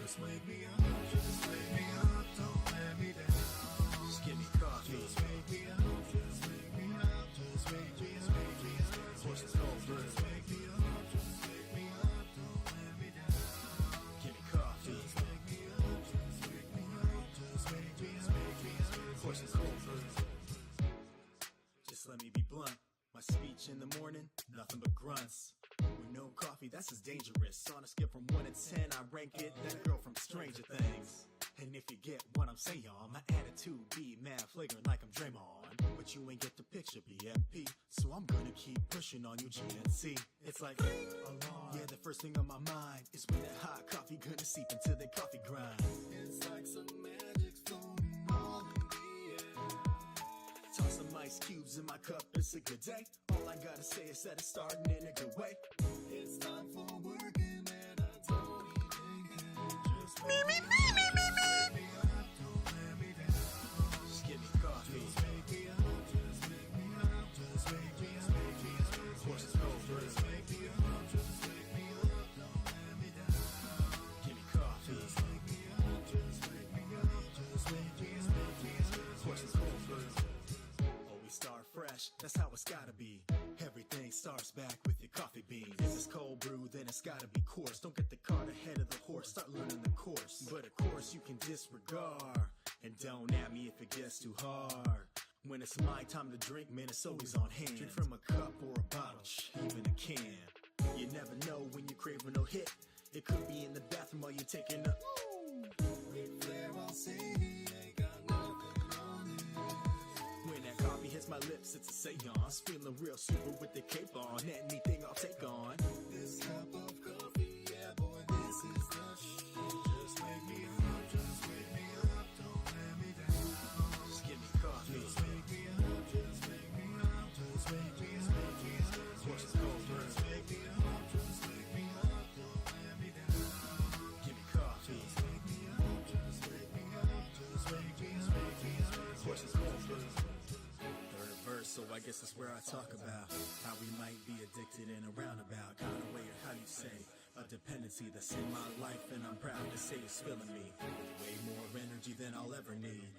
Just wake me up, just wake me up, don't let me down. Just give me coffee. Just wake me up, just wake me up, just wake me up. Horse is cold brew. Just wake me up, just wake me up, don't let me down. Give me coffee. Just wake me up, just wake me up, just wake me up. Horse is cold brew. Just let me be blunt. My speech in the morning, nothing but grunts. With no coffee, that's as dangerous. On a scale from 1 to 10, I rank it that girl from Stranger Things. And if you get what I'm saying, my attitude be mad flagrant like I'm Draymond. But you ain't get the picture, BFP. So I'm gonna keep pushing on you, GNC. It's like, alarm. Yeah, the first thing on my mind is when that hot coffee gonna seep into the coffee grind. It's like some magic's floating all in the air. Toss some ice cubes in my cup, it's a good day. All I gotta say is that it's starting in a good way. It's time for working and I don't even care. Just wake me up, don't let me down. Just give me coffee. Just wake me up, just wake me up, just wake me up. Horse is cold brew. Just wake me up, just wake me up, don't let me down. Give me coffee. Just wake me up, just wake me up, just wake me up. Horse is cold brew. Always start fresh, that's how it's gotta be. Everything starts back with your coffee beans. If it's cold brew, then it's gotta be coarse. Don't get the cart ahead of the horse, start learning the course. But of course you can disregard, and don't at me if it gets too hard. When it's my time to drink, man, it's always on hand. Drink from a cup or a bottle, even a can. You never know when you're craving no hit. It could be in the bathroom while you're taking a Ric Flair, I'll say he ain't got nothing on it. When that coffee hits my lips, it's a seance. Feeling real super with the cape on. Anything I'll take on. This cup of coffee, yeah boy, this is the shit. Just wake me up, just wake me up, don't let me down. Just give me coffee. Just wake me up, just wake me up, just wake me up. Horse is cold brew. Just wake me up, just wake me up, don't let me down. Give me coffee. Just wake me up, just wake me up, just wake me up. Horse is cold brew. Third verse, so I guess that's where I talk about how we might be addicted in a roundabout kind of way, or how you say, a dependency that's in my life, and I'm proud to say it's filling me with way more energy than I'll ever need,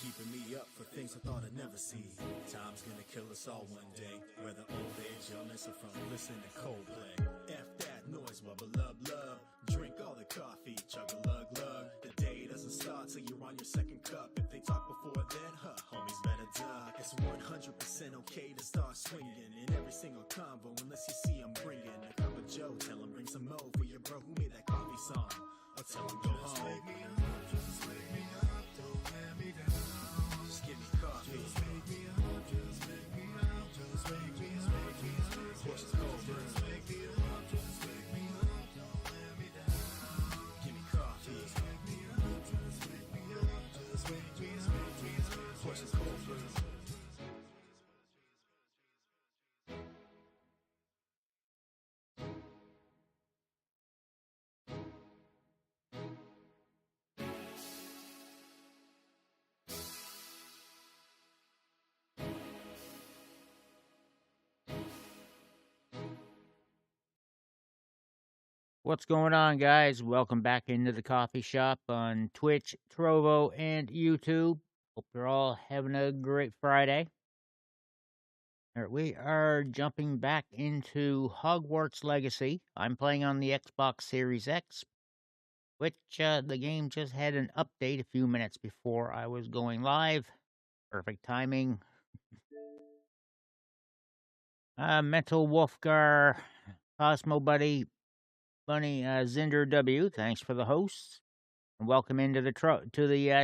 keeping me up for things I thought I'd never see. Time's gonna kill us all one day, whether old age, illness, or from listening to Coldplay. F that noise, wubba lub love. Drink all the coffee, chug a lug lug. The day doesn't start till you're on your second cup. If they talk before then, homies better duck. It's 100% okay to start swinging in every single convo, unless you see I'm bringing a cup of Joe. Tell him bring some mo for your bro who made that coffee song. Or tell him go home. Just wake me up, just wake me up, don't let me down. Just give me coffee. Just wake me up, just wake me up, just wake me up. Horse is cold brew. Just wake me up, just wake me up, don't let me down. Give me coffee. Just wake me up, just wake me up, just wake me up. Horse is cold brew. What's going on, guys? Welcome back into the coffee shop on Twitch, Trovo, and YouTube. Hope you're all having a great Friday. All right, we are jumping back into Hogwarts Legacy. I'm playing on the Xbox Series X, which the game just had an update a few minutes before I was going live. Perfect timing. Mental Wolfgar, Cosmo Buddy, Bunny Zinder W, thanks for the hosts, and welcome into the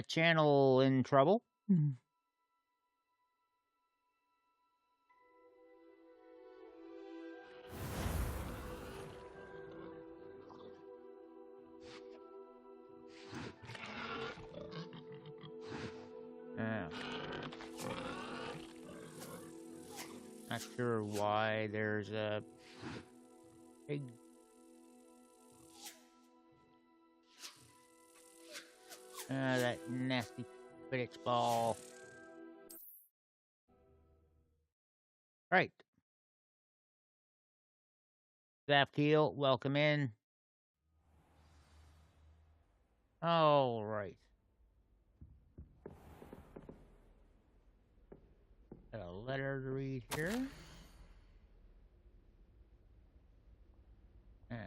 channel in trouble. Not sure why there's a big that nasty Quidditch ball. Right. Zaf Keel, welcome in. All right. Got a letter to read here. Yeah.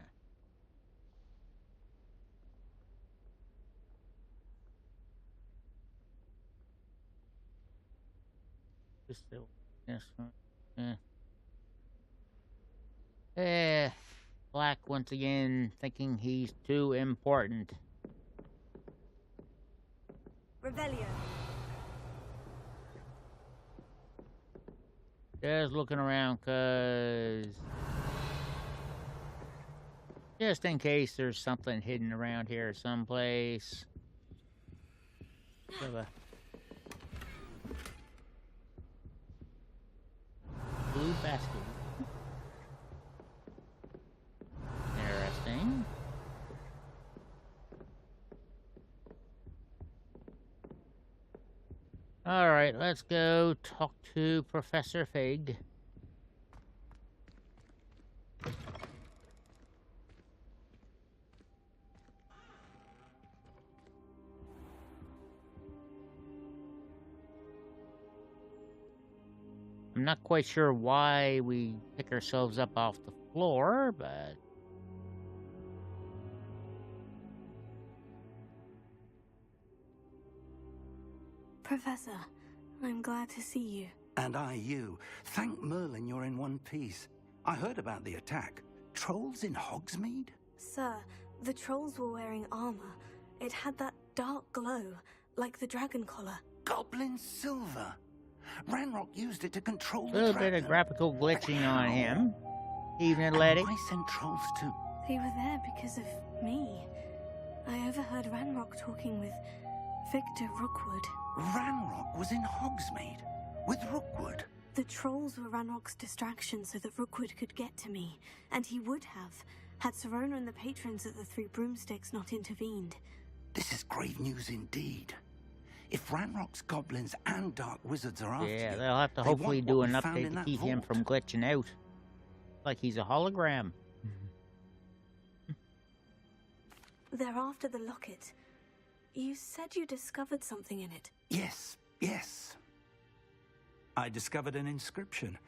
This one. Black once again thinking he's too important. Revelio. Just looking around, just in case there's something hidden around here someplace. Have a blue basket. Interesting. All right, let's go talk to Professor Fig. I'm not quite sure why we pick ourselves up off the floor, but... Professor, I'm glad to see you. And I you. Thank Merlin you're in one piece. I heard about the attack. Trolls in Hogsmeade? Sir, the trolls were wearing armor. It had that dark glow, like the dragon collar. Goblin silver. Ranrock used it to control A the little dragon. bit of graphical glitching on him. Evening, lady. I sent trolls to... They were there because of me. I overheard Ranrock talking with Victor Rookwood. Ranrock was in Hogsmeade with Rookwood. The trolls were Ranrock's distraction so that Rookwood could get to me, and he would have, had Serona and the patrons at the Three Broomsticks not intervened. This is grave news indeed. If Ranrock's goblins and dark wizards are after you, Yeah, they'll have to they hopefully want do what an we found update in to that keep him vault. from glitching out. Like he's a hologram. They're after the locket. You said you discovered something in it. Yes, yes. I discovered an inscription.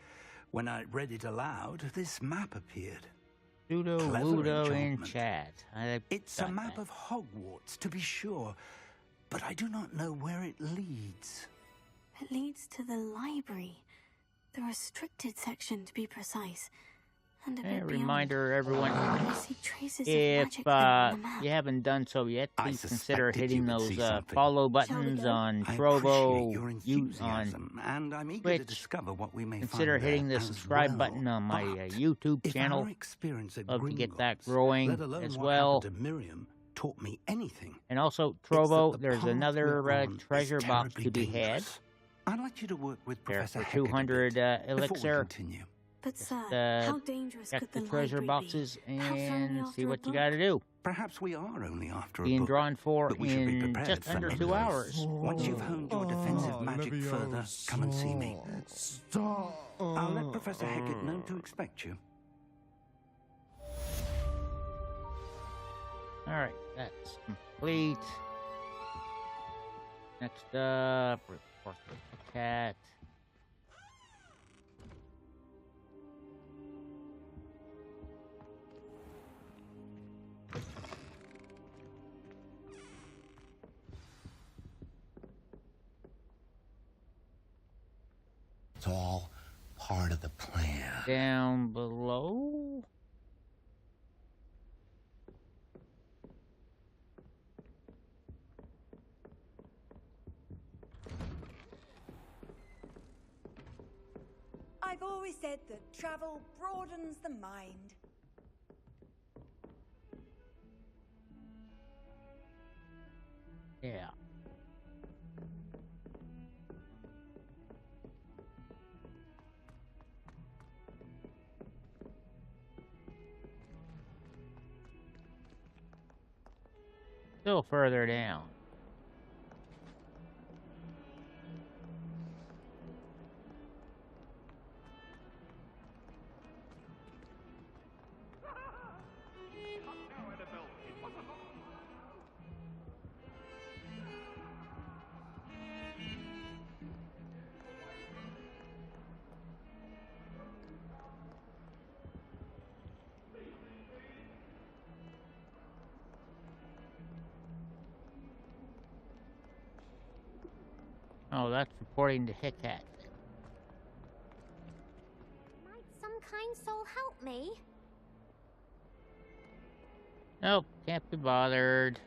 When I read it aloud, this map appeared. Pseudo Clever Ludo in enchantment. chat. It's a map of Hogwarts, to be sure, but I do not know where it leads. It leads to the library. The restricted section, to be precise. And a bit beyond. Reminder, everyone, I see traces of if magic on the map. you haven't done so yet, I please consider suspected hitting you would those see something. follow buttons go? on I Trovo, appreciate your on enthusiasm, and I'm eager to Twitch. discover what we may Consider find hitting there the as subscribe well. button on my But YouTube if channel. our experience at Love to get that Gringotts, growing let alone as what well. happened to Miriam, taught me anything, And also, it's Trovo, that the there's path another we're on is treasure box terribly to be had dangerous. I'd like you to work with there Professor for Hecat a 200 bit before we elixir. continue. But sir, how dangerous Check could the the treasure library boxes be? Perhaps only and after see a what you book? got to do. Perhaps we are only after a Being book, drawn for but we should be in prepared just for under any 2 of those. hours. Once you've honed your defensive magic further, come and see me. I'll let Professor Hecat know to expect you. Alright, that's complete. Next up, report the cat. It's all part of the plan. Down below. I've always said that travel broadens the mind. Yeah. Still further down. Oh, that's reporting to Hickhat. Might some kind soul help me? Nope, can't be bothered.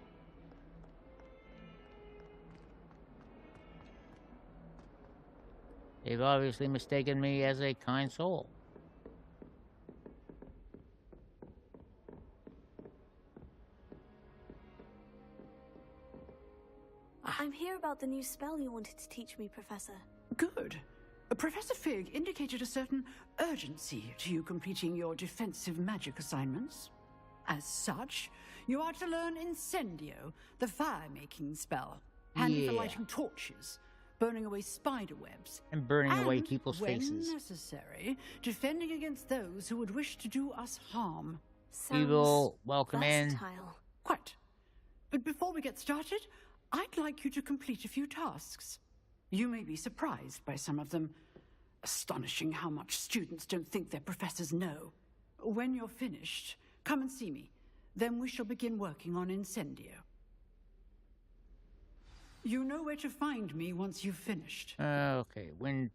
They've obviously mistaken me as a kind soul. I'm here about the new spell you wanted to teach me, Professor. Good. Professor Fig indicated a certain urgency to you completing your defensive magic assignments. As such, you are to learn Incendio, the fire-making spell, handy for lighting torches, burning away spider webs, and burning away people's faces. When necessary, defending against those who would wish to do us harm. We will welcome in. Quite. But before we get started, I'd like you to complete a few tasks. You may be surprised by some of them. Astonishing how much students don't think their professors know. When you're finished, come and see me. Then we shall begin working on Incendio. You know where to find me once you've finished. Okay, when...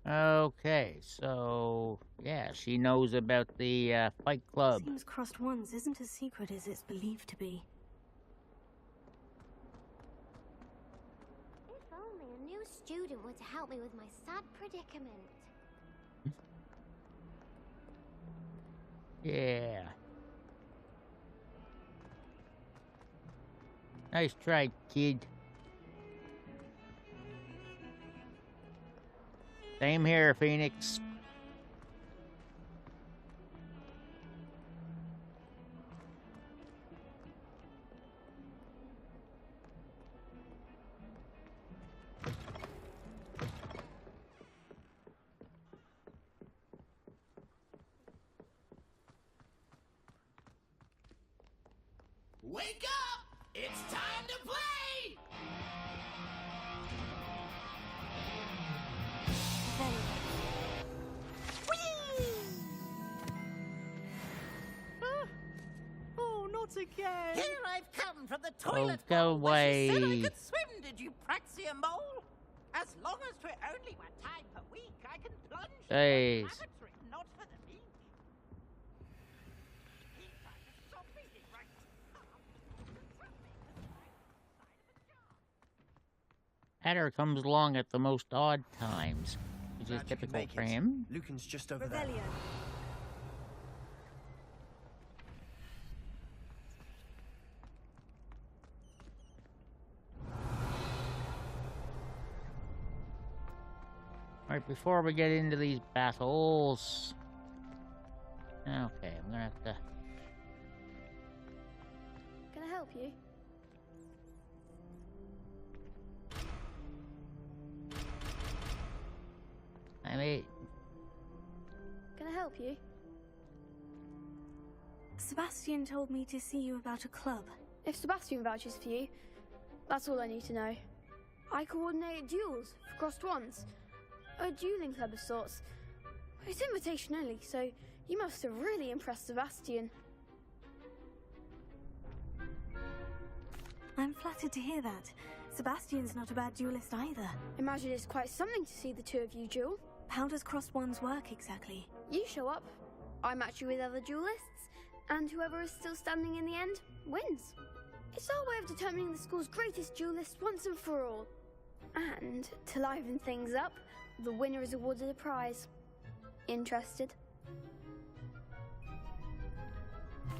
Okay, so... Yeah, she knows about the Fight Club. Seems Crossed Wands isn't as secret as it's believed to be. If only a new student were to help me with my sad predicament. Yeah. Nice try, kid. Same here, Phoenix. Wake up! It's time to play! Oh, not again! Here I've come from the toilet go bowl where she said I away. could swim, did you praxia mole? As long as 'twere only 1 time per week, I can plunge Hey. in the lavatory, not for the beach. Keep trying to stop me, right? Adder comes along at the most odd times, which is Glad you could typical make for it. him. Lucan's just over there. Revelio. Alright, before we get into these battles... Okay, I'm gonna have to... Can I help you? I mean... Can I help you? Sebastian told me to see you about a club. If Sebastian vouches for you, that's all I need to know. I coordinate duels for Crossed Wands. A dueling club of sorts. It's invitation only, so you must have really impressed Sebastian. I'm flattered to hear that. Sebastian's not a bad duelist either. Imagine it's quite something to see the two of you duel. How does Crossed Wands work exactly? You show up, I match you with other duelists, and whoever is still standing in the end wins. It's our way of determining the school's greatest duelist once and for all. And to liven things up, the winner is awarded a prize. Interested?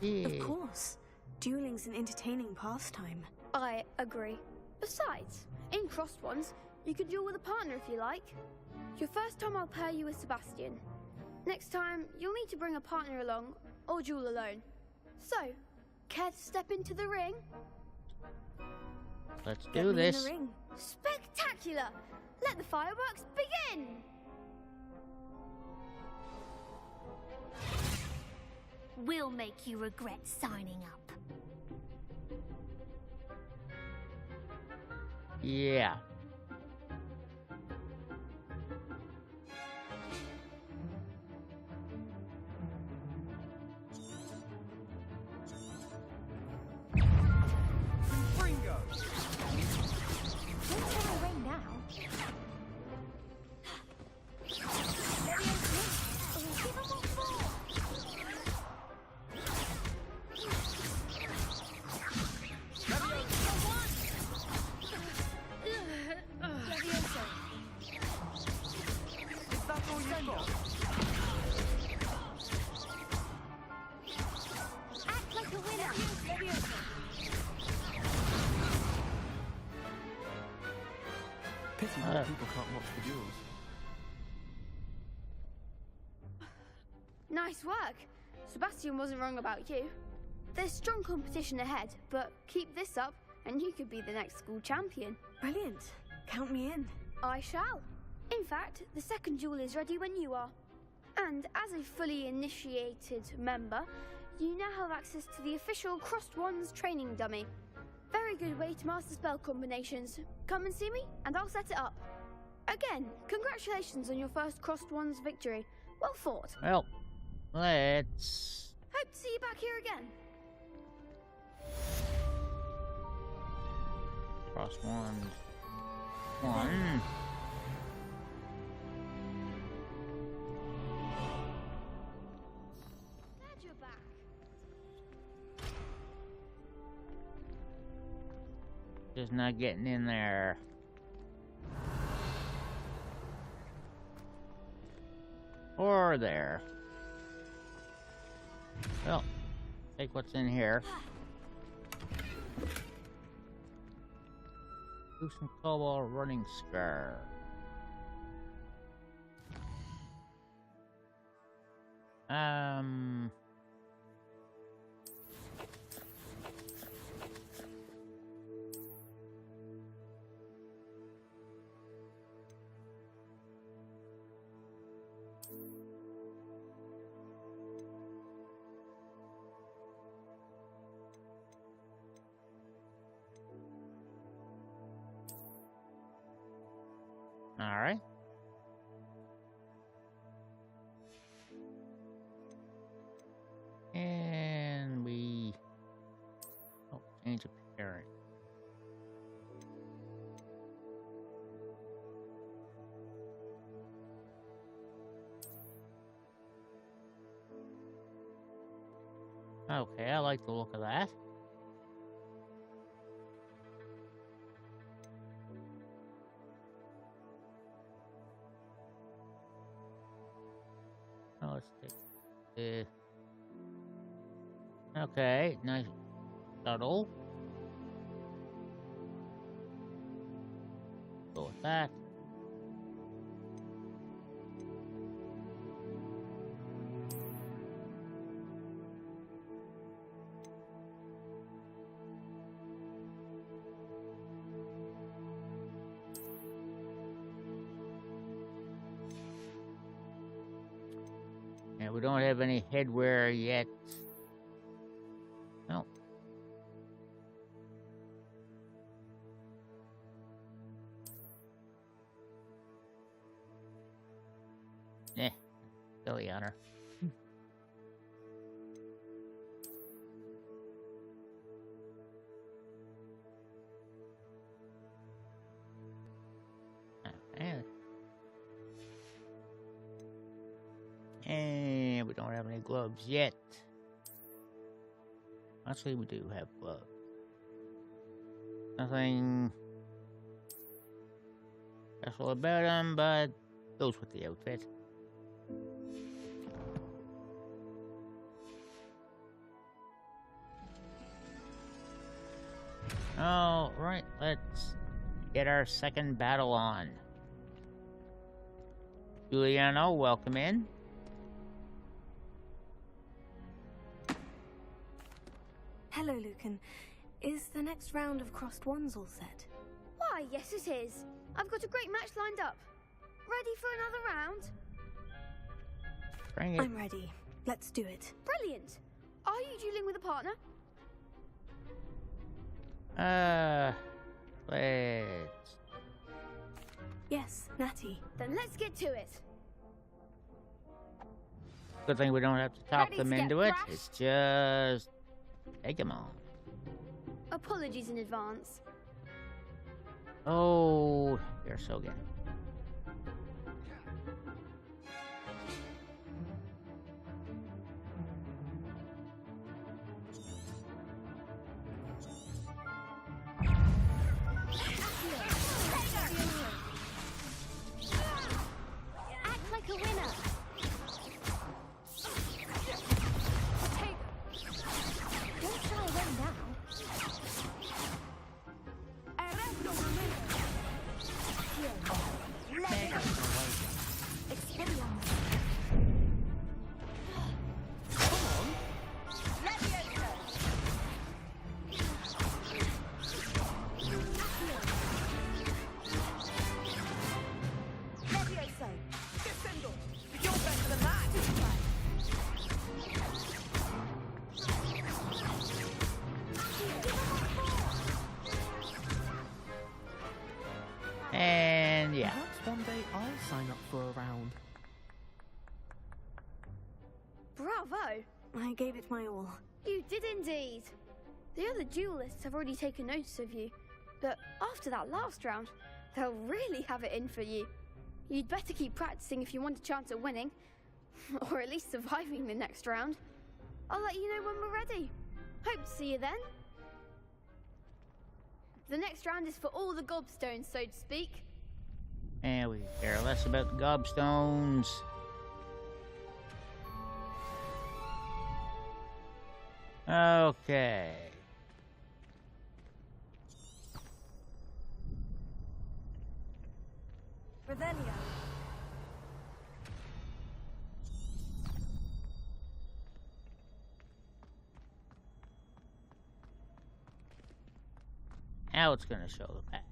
Yeah. Of course. Dueling's an entertaining pastime. I agree. Besides, in Crossed Wands, you could duel with a partner if you like. Your first time I'll pair you with Sebastian. Next time, you'll need to bring a partner along, or duel alone. So, care to step into the ring? Let's Get do me in this. the ring. Spectacular! Let the fireworks begin! We'll make you regret signing up. Yeah. keyboard people can't watch the duels. Nice work. Sebastian wasn't wrong about you. There's strong competition ahead, but keep this up and you could be the next school champion. Brilliant. Count me in. I shall. In fact, the second duel is ready when you are. And as a fully initiated member, you now have access to the official Crossed Wands training dummy. Very good way to master spell combinations. Come and see me, and I'll set it up. Again, congratulations on your first Crossed Wands victory. Well fought. Well, let's... Hope to see you back here again. Cross Wands. One. Glad you're back. Just not getting in there. Or there. Well, take what's in here. Do some cobalt running scar. All right. And we change appearance. Okay, I like the look of that. Oh, let's take the... Okay, nice subtle. Go with that. And we don't have any headwear yet. No. Silly on her. And we don't have any gloves yet. Actually, we do have gloves. Nothing special about them, but goes with the outfit. All right, let's get our second battle on. Giuliano, welcome in. Hello, Lucan. Is the next round of Crossed Wands all set? Why, yes it is. I've got a great match lined up. Ready for another round? Bring it. I'm ready. Let's do it. Brilliant. Are you dueling with a partner? Let's... Yes, Natty. Then let's get to it. Good thing we don't have to talk Ready them to get into it. thrashed? It's just... take them on. Apologies in advance. Oh, you're so good. Act like a winner. Don't shy away now. I gave it my all. You did indeed. The other duelists have already taken notice of you, but after that last round, they'll really have it in for you. You'd better keep practicing if you want a chance at winning, or at least surviving the next round. I'll let you know when we're ready. Hope to see you then. The next round is for all the gobstones, so to speak. And we care less about the gobstones. Okay. Revelio. Now it's going to show the path.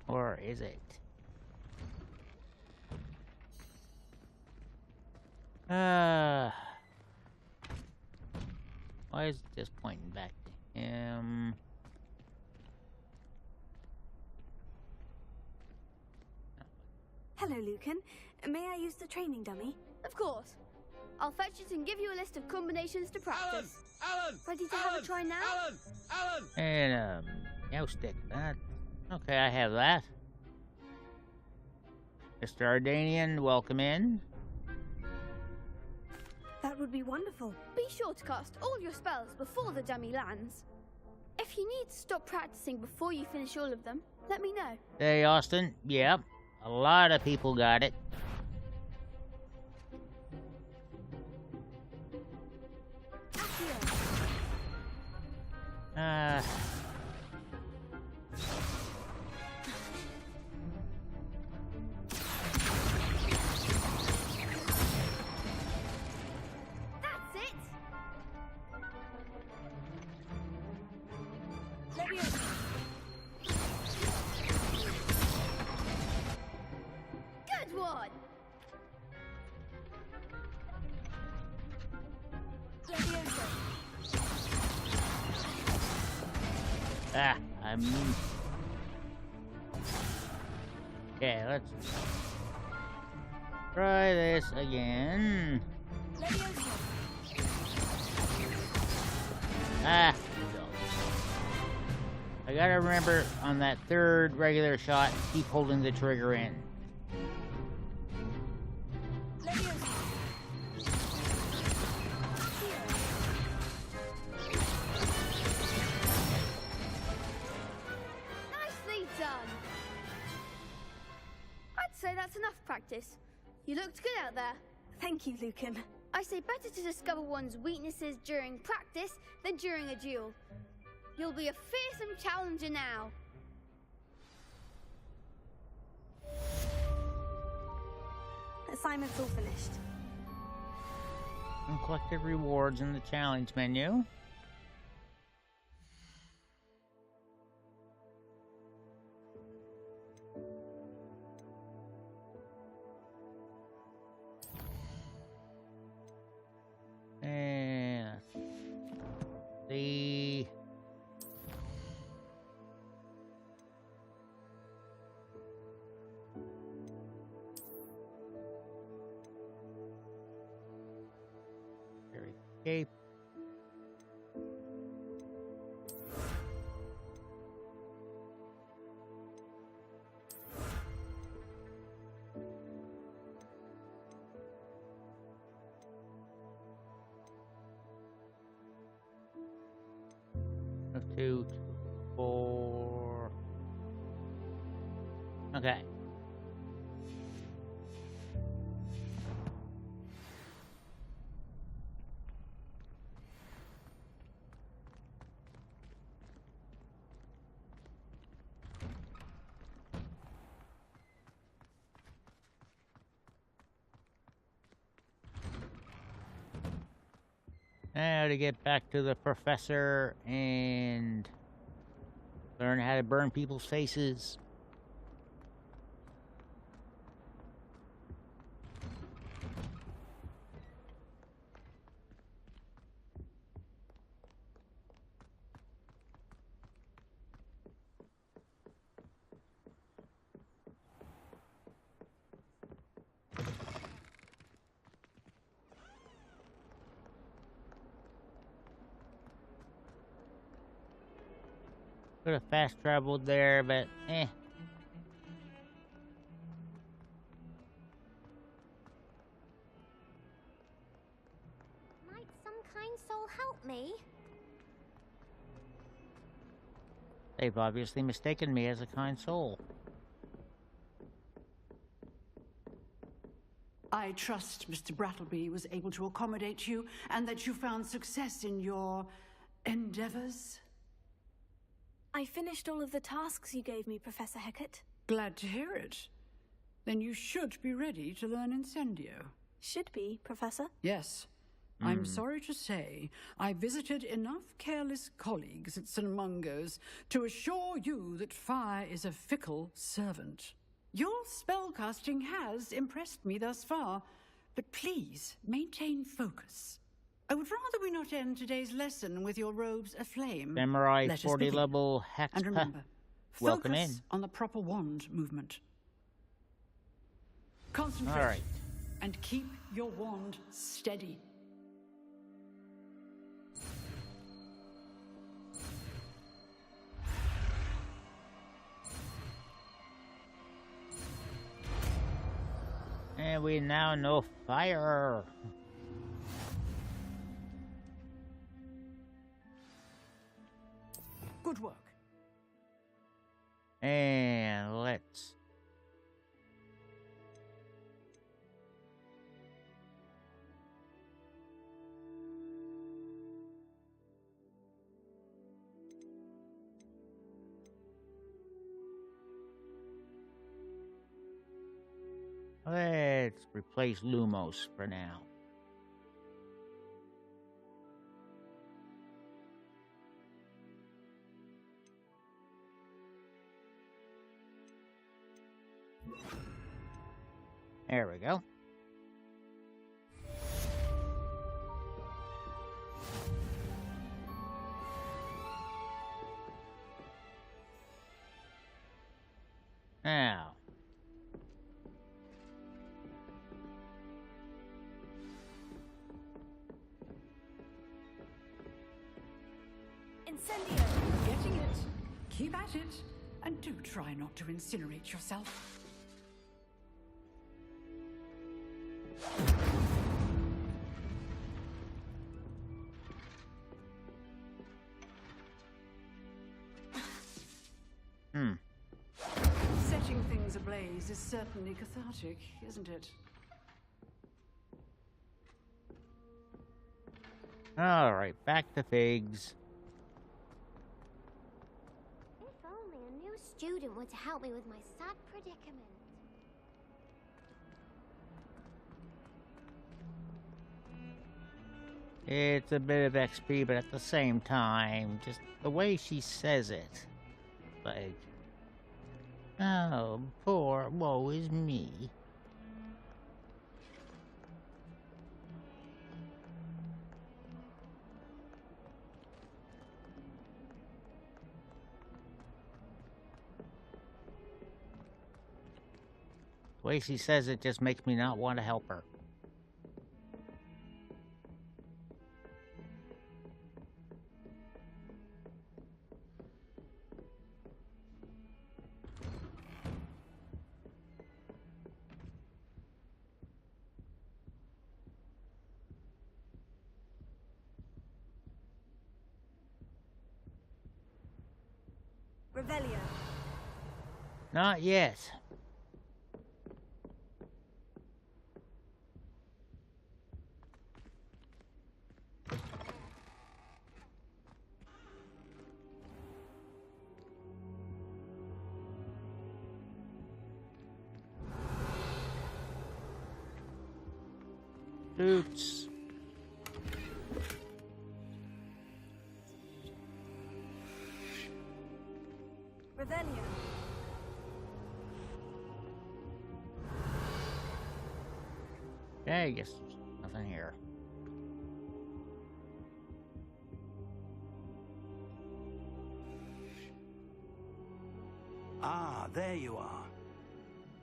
Or is it? Why is it just pointing back to him? Hello, Lucan. May I use the training dummy? Of course. I'll fetch it and give you a list of combinations to practice. Alan! Ready to have a try now? Alan! And meow stick. Okay, I have that. Mr. Ardanian, welcome in. That would be wonderful. Be sure to cast all your spells before the dummy lands. If you need to stop practicing before you finish all of them, let me know. Hey, Austin. Yep, a lot of people got it. That's it! Good one! I'm... Okay, let's try this again. I gotta remember on that third regular shot, keep holding the trigger in. So that's enough practice. You looked good out there. Thank you, Lucan. I say better to discover one's weaknesses during practice than during a duel. You'll be a fearsome challenger now. Assignment's all finished. Uncollected rewards in the challenge menu. And the escape. Two, four. Okay. Now to get back to the professor and learn how to burn people's faces. Could have fast traveled there, but eh. Might some kind soul help me? They've obviously mistaken me as a kind soul. I trust Mr. Brattleby was able to accommodate you and that you found success in your endeavors. I finished all of the tasks you gave me, Professor Hecat. Glad to hear it. Then you should be ready to learn Incendio. Should be, Professor. Yes. I'm sorry to say, I visited enough careless colleagues at St. Mungo's to assure you that fire is a fickle servant. Your spellcasting has impressed me thus far, but please maintain focus. I would rather we not end today's lesson with your robes aflame. Samurai Let us 40 begin. level hex. And remember, Welcome focus in. on the proper wand movement. Concentrate. All right. And keep your wand steady. And we now know fire. Good work. And let's... Let's replace Lumos for now. There we go. Now. Incendio! Getting it. Keep at it. And do try not to incinerate yourself. Setting things ablaze is certainly cathartic, isn't it? All right, back to figs. If only a new student were to help me with my sad predicament. It's a bit of XP, but at the same time, just the way she says it. Like, oh, poor woe is me. The way she says it just makes me not want to help her. Revelio. Not yet. Oops. Revelio. Okay, I guess there's nothing here. Ah, there you are.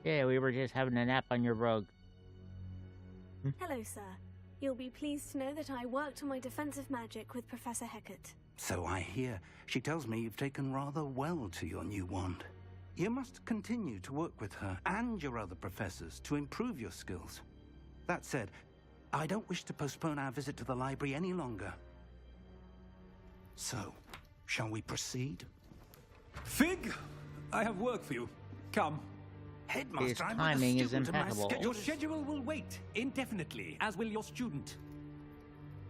Yeah, we were just having a nap on your rug. Hello, sir. You'll be pleased to know that I worked on my defensive magic with Professor Hecat. So I hear. She tells me you've taken rather well to your new wand. You must continue to work with her and your other professors to improve your skills. That said, I don't wish to postpone our visit to the library any longer. So, shall we proceed? Fig, I have work for you. Come. Headmaster, His I'm timing a is student and my impeccable. Your schedule will wait indefinitely, as will your student.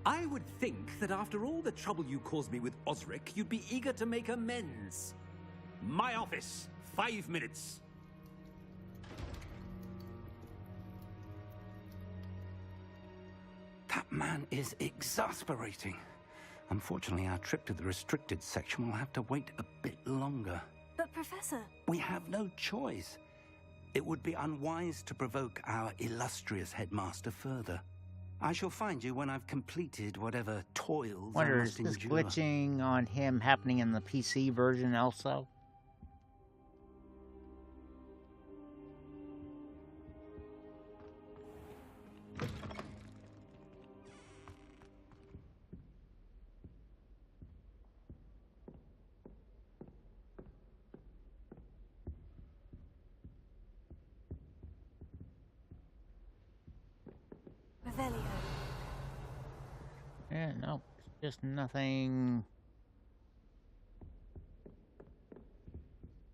I would think that after all the trouble you caused me with Osric, you'd be eager to make amends. My office, 5 minutes. That man is exasperating. Unfortunately, our trip to the restricted section will have to wait a bit longer. But, Professor... We have no choice. It would be unwise to provoke our illustrious headmaster further. I shall find you when I've completed whatever toils I Wonder, must is this endure. glitching on him happening in the PC version also? Revelio. Yeah, no, it's just nothing.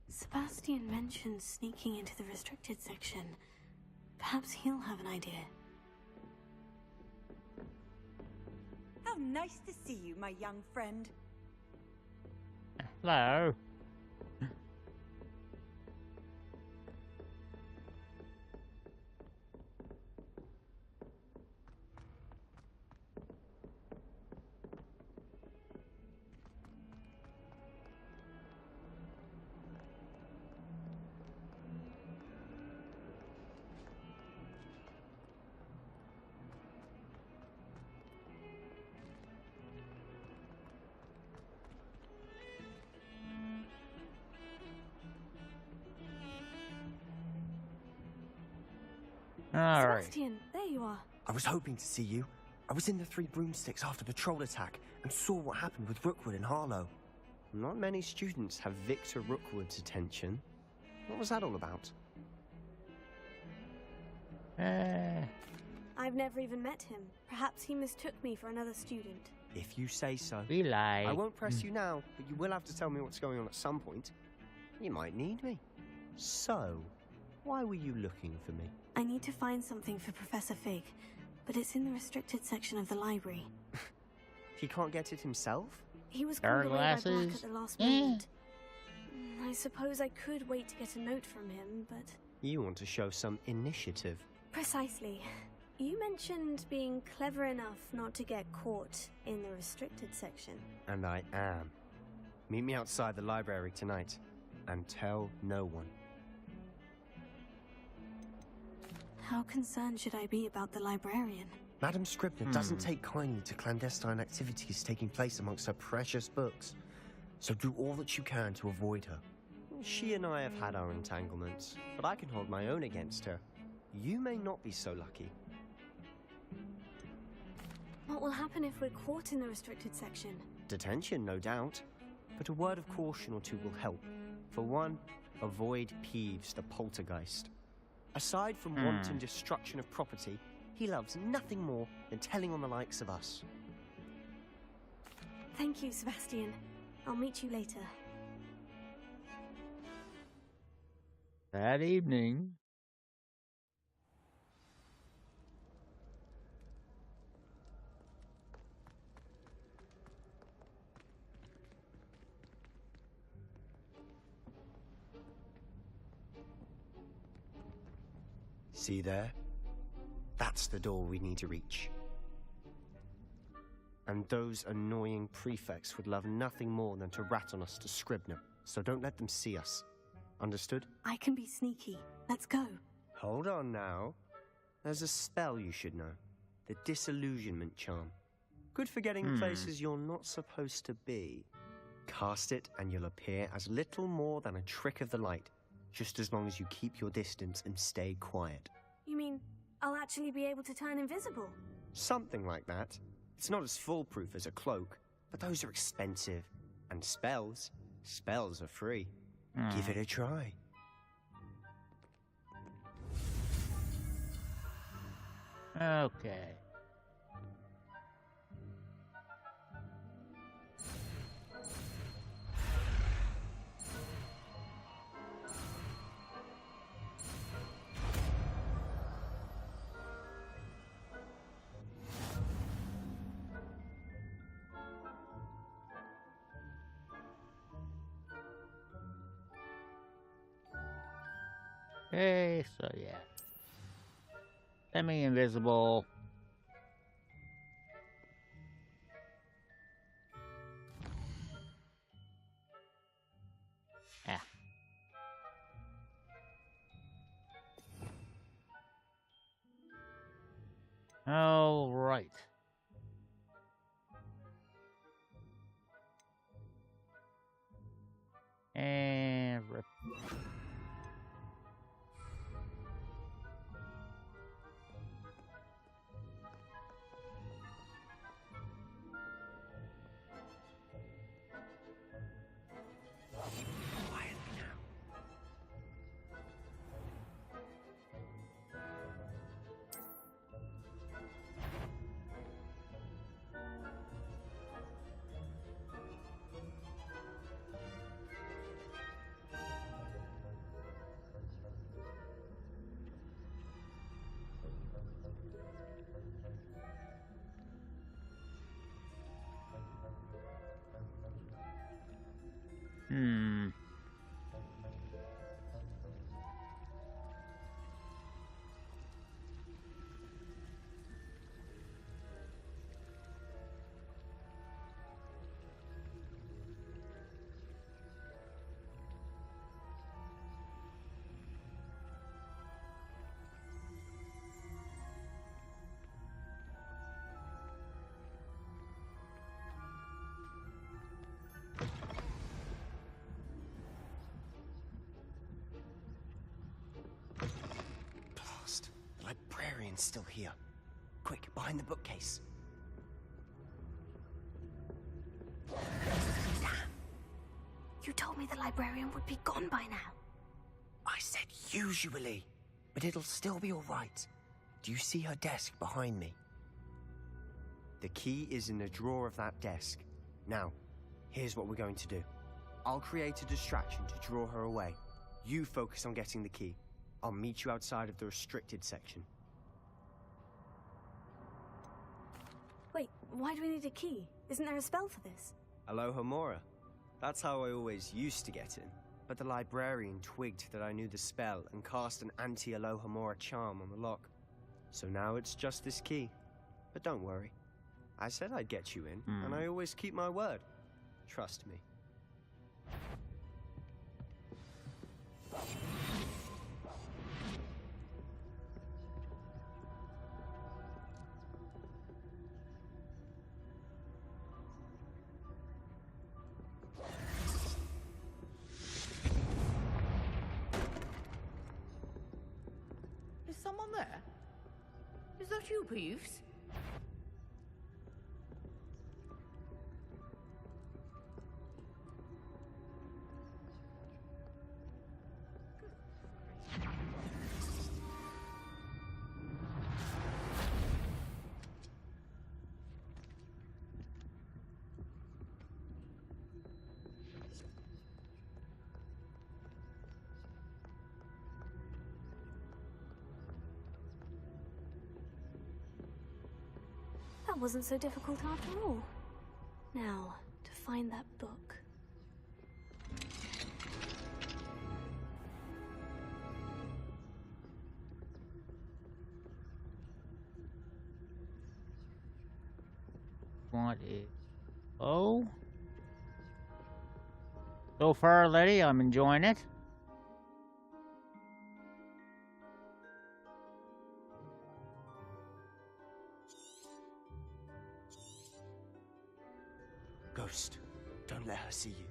Sebastian mentioned sneaking into the restricted section. Perhaps he'll have an idea. How nice to see you, my young friend. Hello. All right. Sebastian, there you are. I was hoping to see you. I was in the Three Broomsticks after patrol attack and saw what happened with Rookwood and Harlow. Not many students have Victor Rookwood's attention. What was that all about? I've never even met him. Perhaps he mistook me for another student. If you say so. We lie. I won't press you now, but you will have to tell me what's going on at some point. You might need me. So, why were you looking for me? I need to find something for Professor Fig, but it's in the restricted section of the library. He can't get it himself? He was called away by Black Glasses. at the last moment. I suppose I could wait to get a note from him, but... You want to show some initiative. Precisely. You mentioned being clever enough not to get caught in the restricted section. And I am. Meet me outside the library tonight, and tell no one. How concerned should I be about the librarian? Madam Scribner doesn't take kindly to clandestine activities taking place amongst her precious books. So do all that you can to avoid her. She and I have had our entanglements, but I can hold my own against her. You may not be so lucky. What will happen if we're caught in the restricted section? Detention, no doubt. But a word of caution or two will help. For one, avoid Peeves, the poltergeist. Aside from wanton destruction of property, he loves nothing more than telling on the likes of us. Thank you, Sebastian. I'll meet you later. That evening. See there? That's the door we need to reach. And those annoying prefects would love nothing more than to rat on us to Scribner, so don't let them see us. Understood? I can be sneaky. Let's go. Hold on now. There's a spell you should know. The Disillusionment Charm. Good for getting places you're not supposed to be. Cast it and you'll appear as little more than a trick of the light, just as long as you keep your distance and stay quiet. You mean I'll actually be able to turn invisible? Something like that. It's not as foolproof as a cloak, but those are expensive. And spells are free. Give it a try. Okay. Okay, so yeah. Semi-invisible. Yeah. All right. And rip. Hmm. Blast. The librarian's still here. Quick, behind the bookcase. You told me the librarian would be gone by now. I said usually, but it'll still be all right. Do you see her desk behind me? The key is in the drawer of that desk. Now, here's what we're going to do. I'll create a distraction to draw her away. You focus on getting the key. I'll meet you outside of the restricted section. Wait, why do we need a key? Isn't there a spell for this? Alohomora. That's how I always used to get in. But the librarian twigged that I knew the spell and cast an anti-Alohomora charm on the lock. So now it's just this key. But don't worry. I said I'd get you in, and I always keep my word. Trust me. Is someone there? Is that you, Peeves? That wasn't so difficult after all. Now, to find that book. What is... Oh? So far, Letty, I'm enjoying it. Ghost, don't let her see you.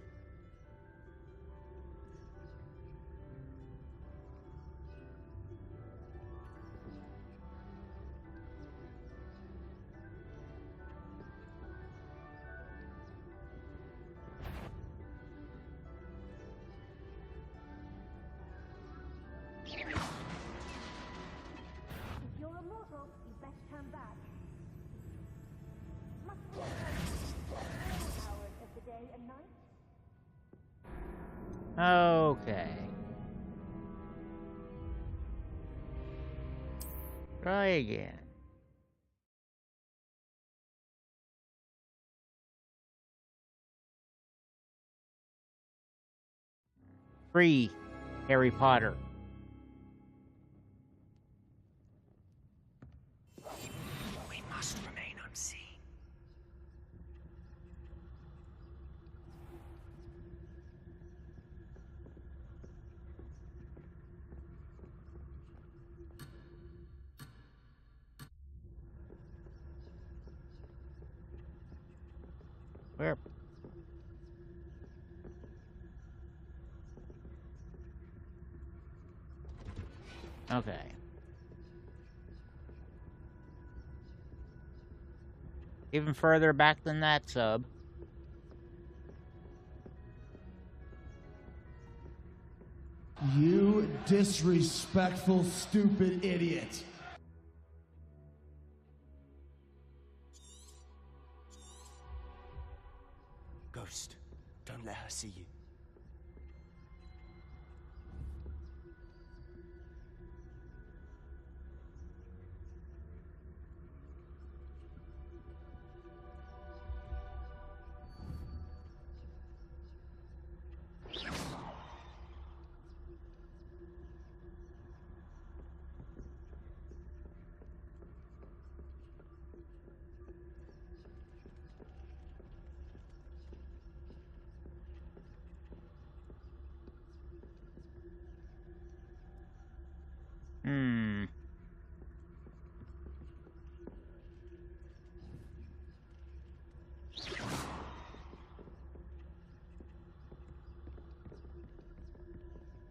Okay. Try again. Free Harry Potter. We must remain unseen. Where? Okay. Even further back than that, sub. You disrespectful, stupid idiot. Ghost, don't let her see you.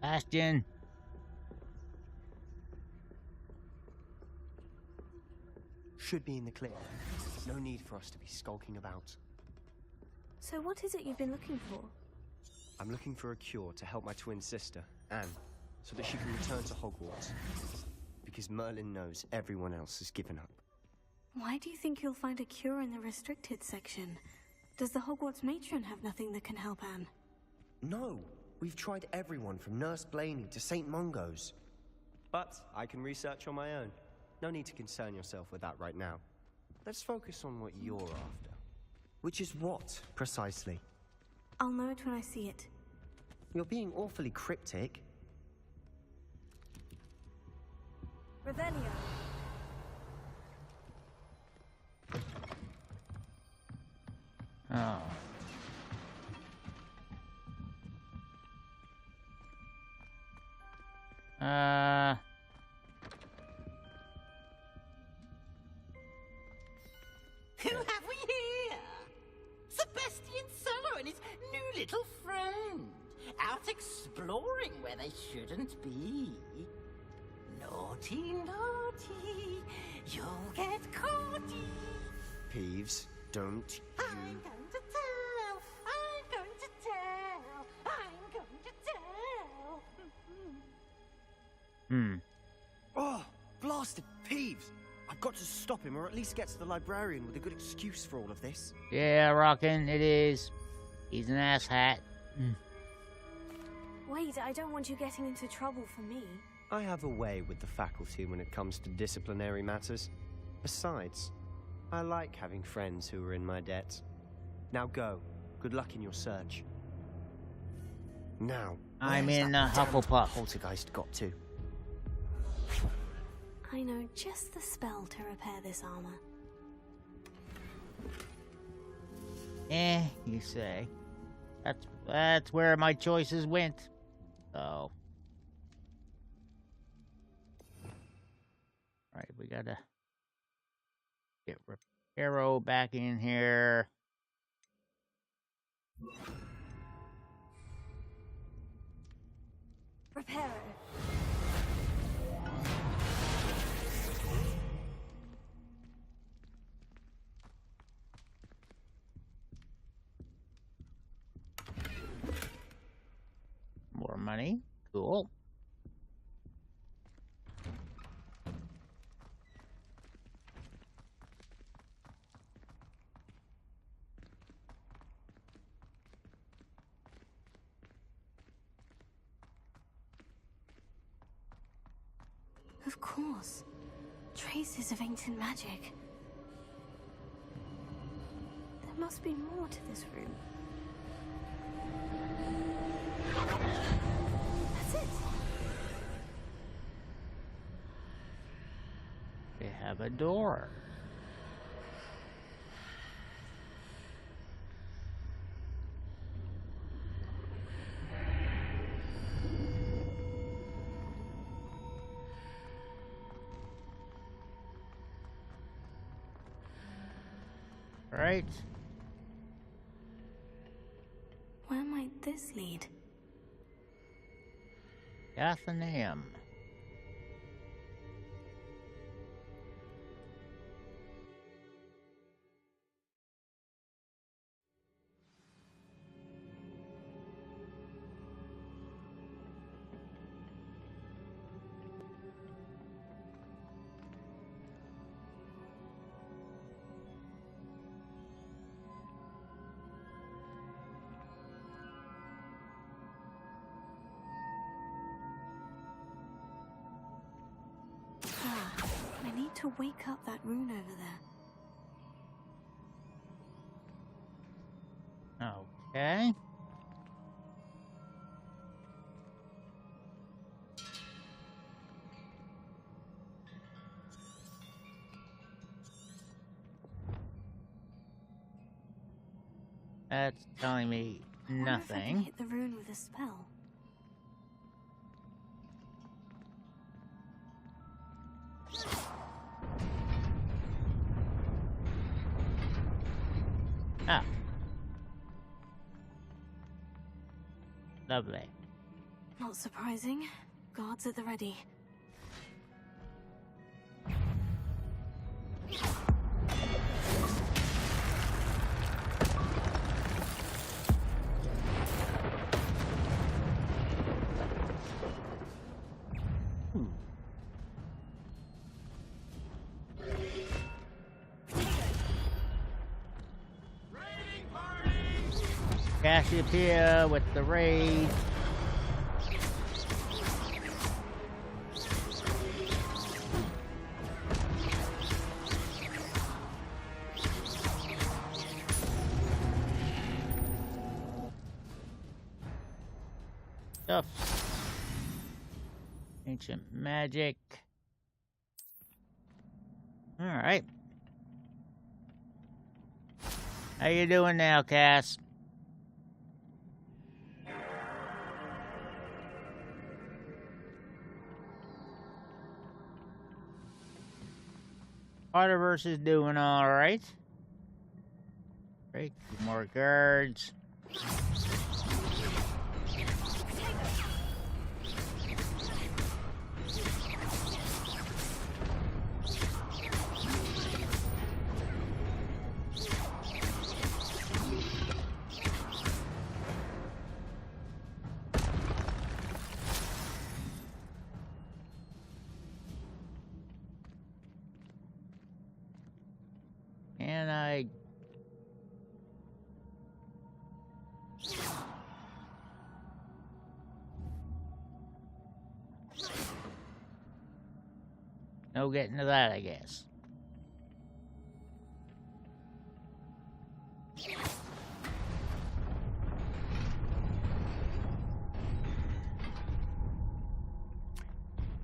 Bastion. Should be in the clear. No need for us to be skulking about. So what is it you've been looking for? I'm looking for a cure to help my twin sister, Anne, so that she can return to Hogwarts. Because Merlin knows everyone else has given up. Why do you think you'll find a cure in the restricted section? Does the Hogwarts matron have nothing that can help Anne? No! We've tried everyone from Nurse Blaney to St. Mungo's. But I can research on my own. No need to concern yourself with that right now. Let's focus on what you're after. Which is what, precisely? I'll know it when I see it. You're being awfully cryptic. Revelio. Oh. Who have we here? Sebastian Solo and his new little friend. Out exploring where they shouldn't be. Naughty, naughty, you'll get caughty. Peeves, don't you... I'm going to tell, I'm going to tell, I'm going to tell. Oh, blasted Peeves! I've got to stop him, or at least get to the librarian with a good excuse for all of this. Yeah, Rockin', it is. He's an asshat. Wait, I don't want you getting into trouble for me. I have a way with the faculty when it comes to disciplinary matters. Besides, I like having friends who are in my debt. Now go. Good luck in your search. Now, I'm where's in that damned Hufflepuff. Poltergeist got to? I know just the spell to repair this armor. You say. That's where my choices went. So. Alright, we gotta get Arrow back in here. Reparo. More money. Cool. doors. Traces of ancient magic. There must be more to this room. That's it. They have a door. Right. Where might this lead? Athenaeum. I need to wake up that rune over there. Okay. That's telling me I wonder if I can nothing. hit the rune with a spell. Ah. Lovely. Not surprising. Guards at the ready. Cassiopeia with the raid. Stuff. Ancient magic. All right. How you doing now, Cass? Potterverse is doing all right. Great, more guards. And I... No getting to that, I guess.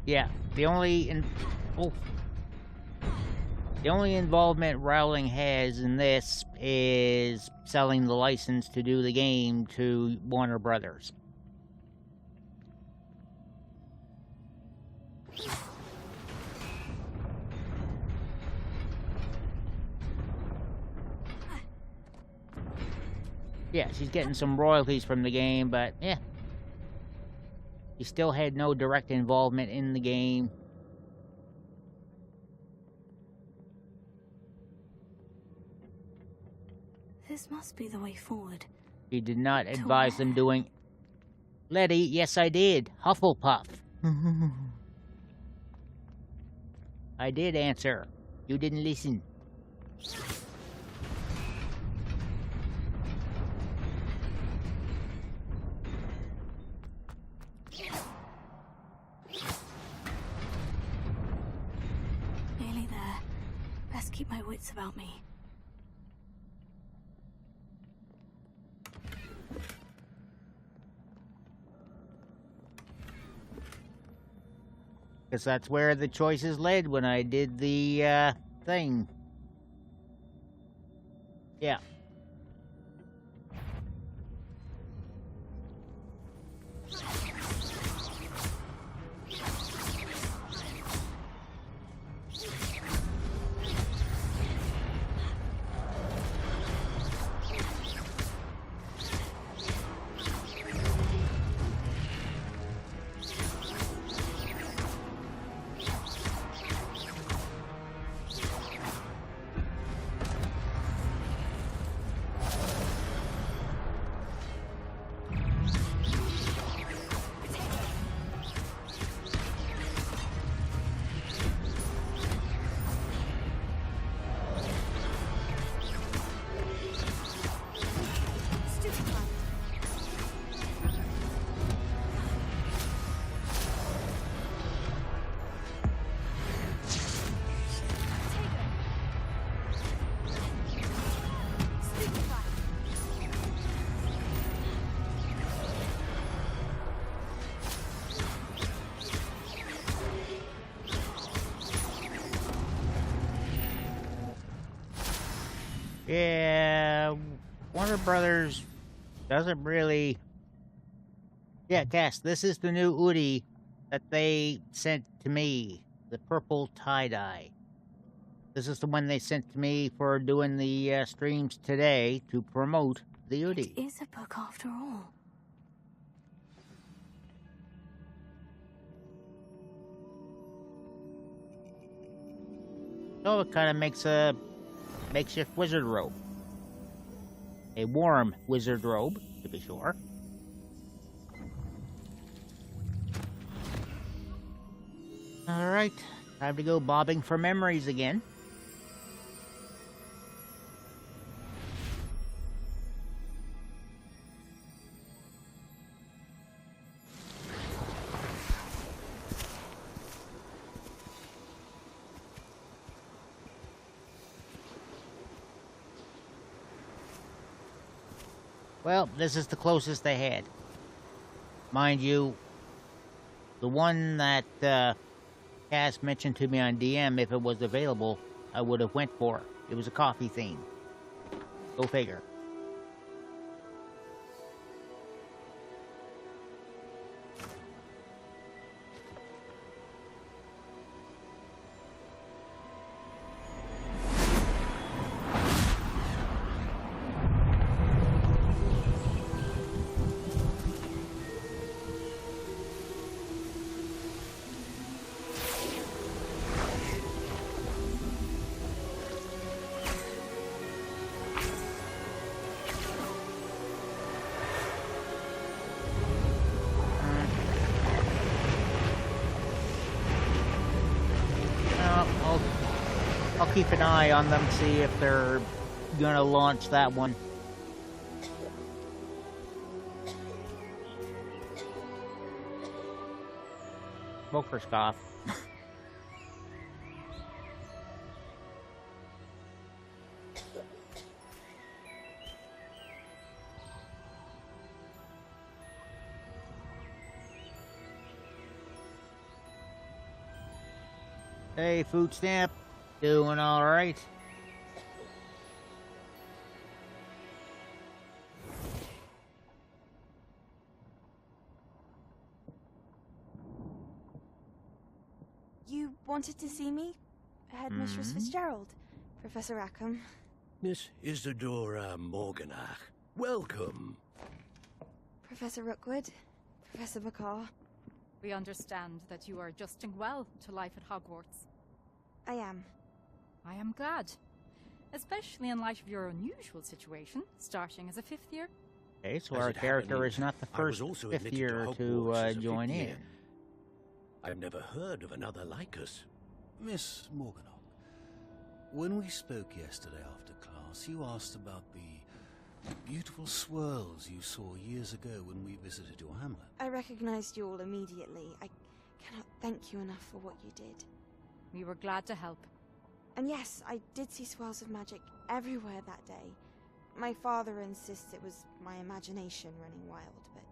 Yeah, the only involvement Rowling has in this is selling the license to do the game to Warner Brothers. Yeah, she's getting some royalties from the game, but yeah. She still had no direct involvement in the game. This must be the way forward. She did not advise them doing... Letty, yes I did. Hufflepuff. I did answer. You didn't listen. keep my wits about me. Because that's where the choices led when I did the thing. Yeah. Yeah, Warner Brothers doesn't really... Yeah, Cass, this is the new Udi that they sent to me. The purple tie-dye. This is the one they sent to me for doing the streams today to promote the Udi. It is a book after all. So it kind of makes a makeshift wizard robe. A warm wizard robe, to be sure. Alright, time to go bobbing for memories again. Well, this is the closest they had. Mind you, the one that Cass mentioned to me on DM, if it was available, I would have went for. It was a coffee theme. Go figure. I'll keep an eye on them, see if they're gonna launch that one. Smoker's cough. Hey, food stamp. Doing all right. You wanted to see me? Headmistress Fitzgerald, Professor Rackham. Miss Isadora Morganach, welcome. Professor Rookwood, Professor McCaw. We understand that you are adjusting well to life at Hogwarts. I am. I am glad. Especially in light of your unusual situation, starting as a 5th year. Okay, so our character is not the first 5th year to join in. I've never heard of another like us. Miss Morganock, when we spoke yesterday after class, you asked about the beautiful swirls you saw years ago when we visited your hamlet. I recognized you all immediately. I cannot thank you enough for what you did. We were glad to help. And yes, I did see swirls of magic everywhere that day. My father insists it was my imagination running wild, but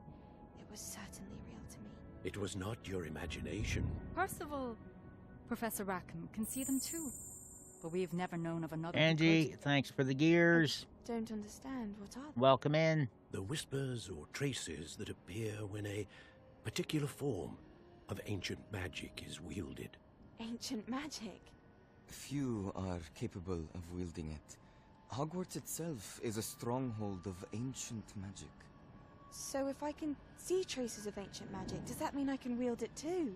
it was certainly real to me. It was not your imagination. Percival, Professor Rackham can see them too. But we've never known of another. Angie, thanks for the gears. Don't understand. What are they? Welcome in. The whispers or traces that appear when a particular form of ancient magic is wielded. Ancient magic? Few are capable of wielding it. Hogwarts itself is a stronghold of ancient magic. So if I can see traces of ancient magic, does that mean I can wield it too?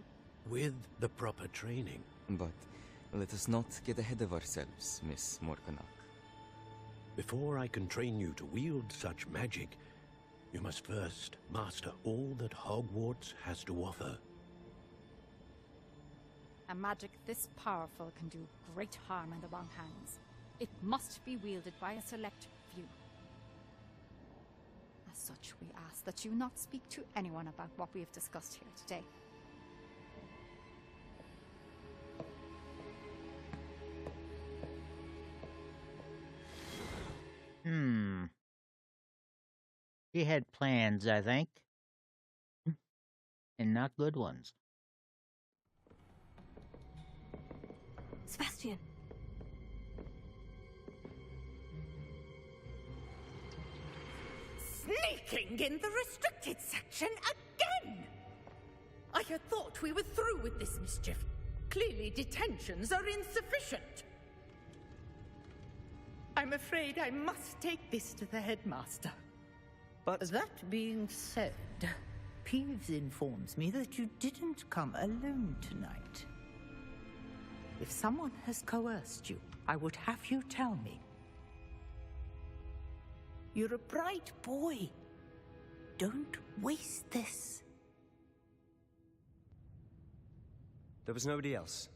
With the proper training. But let us not get ahead of ourselves, Miss Morganach. Before I can train you to wield such magic, you must first master all that Hogwarts has to offer. A magic this powerful can do great harm in the wrong hands. It must be wielded by a select few. As such, we ask that you not speak to anyone about what we have discussed here today. She had plans, I think. And not good ones. Sebastian. Sneaking in the restricted section again! I had thought we were through with this mischief. Clearly detentions are insufficient. I'm afraid I must take this to the headmaster. But that being said, Peeves informs me that you didn't come alone tonight. If someone has coerced you, I would have you tell me. You're a bright boy. Don't waste this. there was nobody else.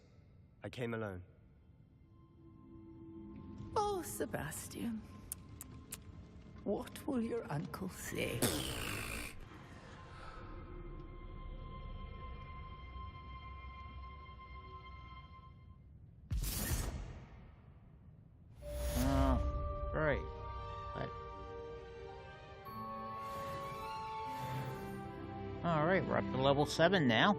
I came alone. Oh, Sebastian. What will your uncle say? Oh, great. Alright, we're up to level 7 now.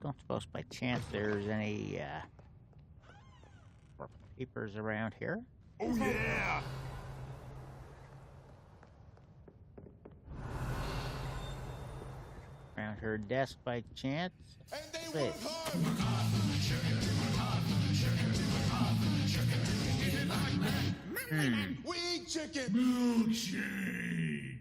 Don't suppose by chance there's any, papers around here. Oh yeah! Around her desk by chance. And they Wait. work hard. We eat chicken. Milkshake.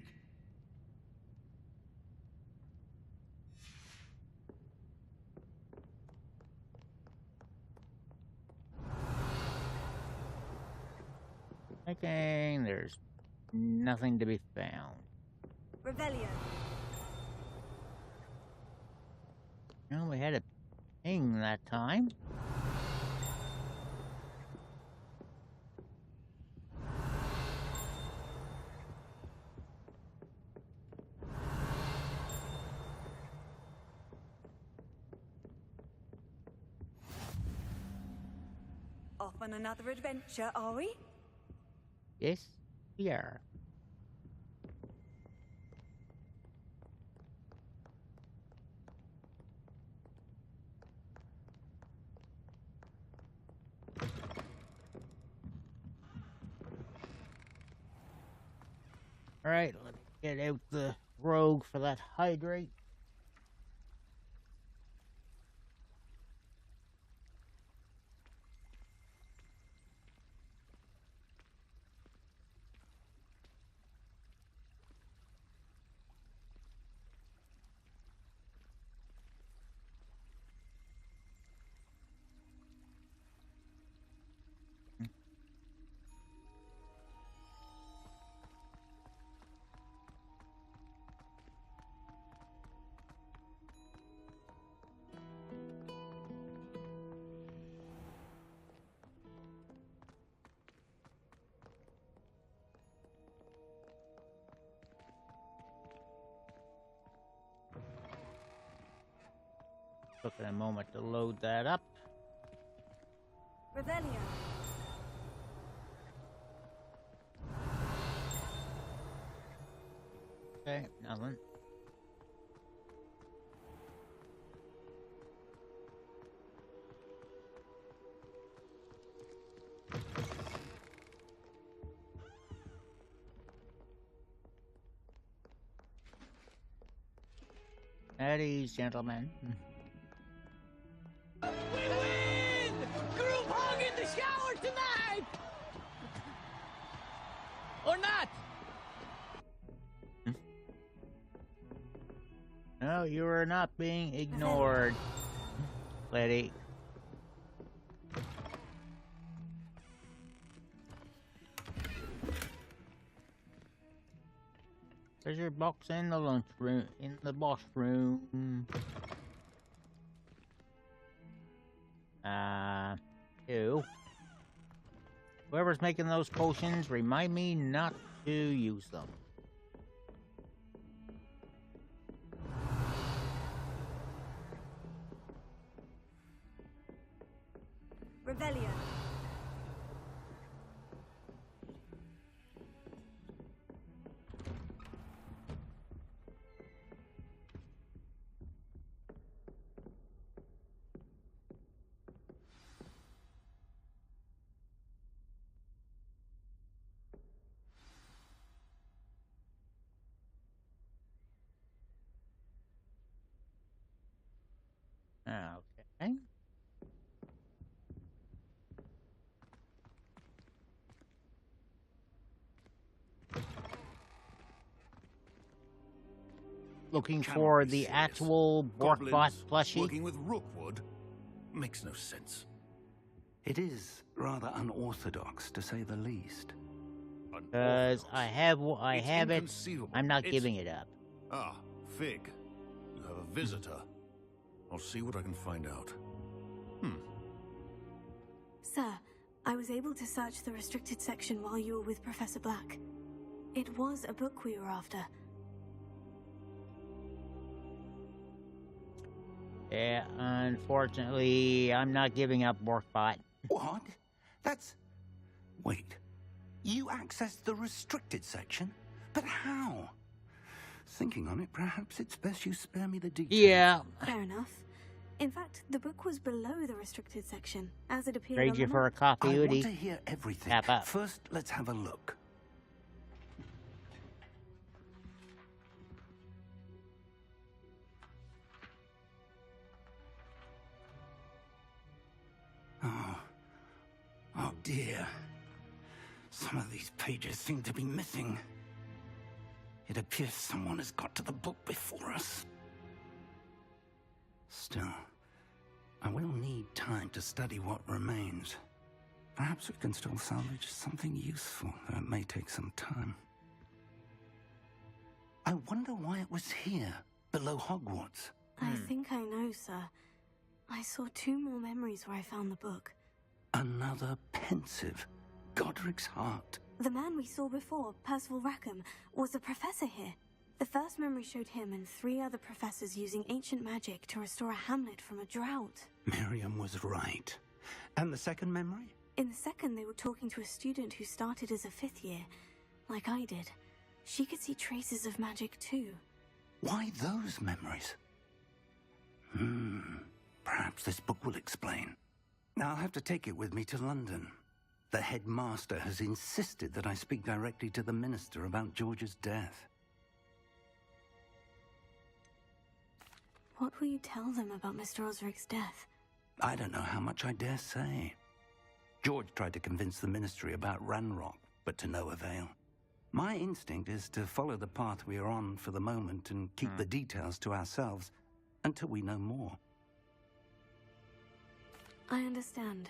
Thinking there's nothing to be found. Revelio. No, we had a ping that time. Off on another adventure, are we? Yes, we are. Alright, let me get out the rogue for that hydrate. Took a moment to load that up. Revelio. Okay, nothing. At ease, gentlemen. We win! Group hug in the shower tonight! Or not? No, you are not being ignored, lady. Treasure box in the lunch room, in the boss room. Ew. Whoever's making those potions, remind me not to use them. Revelio. Okay. Looking for the actual Borkbot plushie. Working with Rookwood makes no sense. It is rather unorthodox, to say the least. Because I have it. I'm not giving it up. Ah, Fig. You have a visitor. I'll see what I can find out. Sir, I was able to search the restricted section while you were with Professor Black. It was a book we were after. Yeah, unfortunately, I'm not giving up Borkbot. What? That's... Wait. You accessed the restricted section? But how? Thinking on it, perhaps it's best you spare me the details. Yeah. Fair enough. In fact, the book was below the restricted section, as it appeared Trade on you the for a map. copy, I Udi. want to hear everything. Tap up. First, let's have a look. Oh dear. Some of these pages seem to be missing. It appears someone has got to the book before us. Still, I will need time to study what remains. Perhaps we can still salvage something useful, though it may take some time. I wonder why it was here, below Hogwarts. I think I know, sir. I saw 2 more memories where I found the book. Another pensive. Godric's heart. The man we saw before, Percival Rackham, was a professor here. The first memory showed him and 3 other professors using ancient magic to restore a hamlet from a drought. Miriam was right. And the second memory? In the second, they were talking to a student who started as a 5th year, like I did. She could see traces of magic too. Why those memories? Perhaps this book will explain. I'll have to take it with me to London. The headmaster has insisted that I speak directly to the minister about George's death. What will you tell them about Mr. Osric's death? I don't know how much I dare say. George tried to convince the ministry about Ranrock, but to no avail. My instinct is to follow the path we are on for the moment and keep the details to ourselves until we know more. I understand.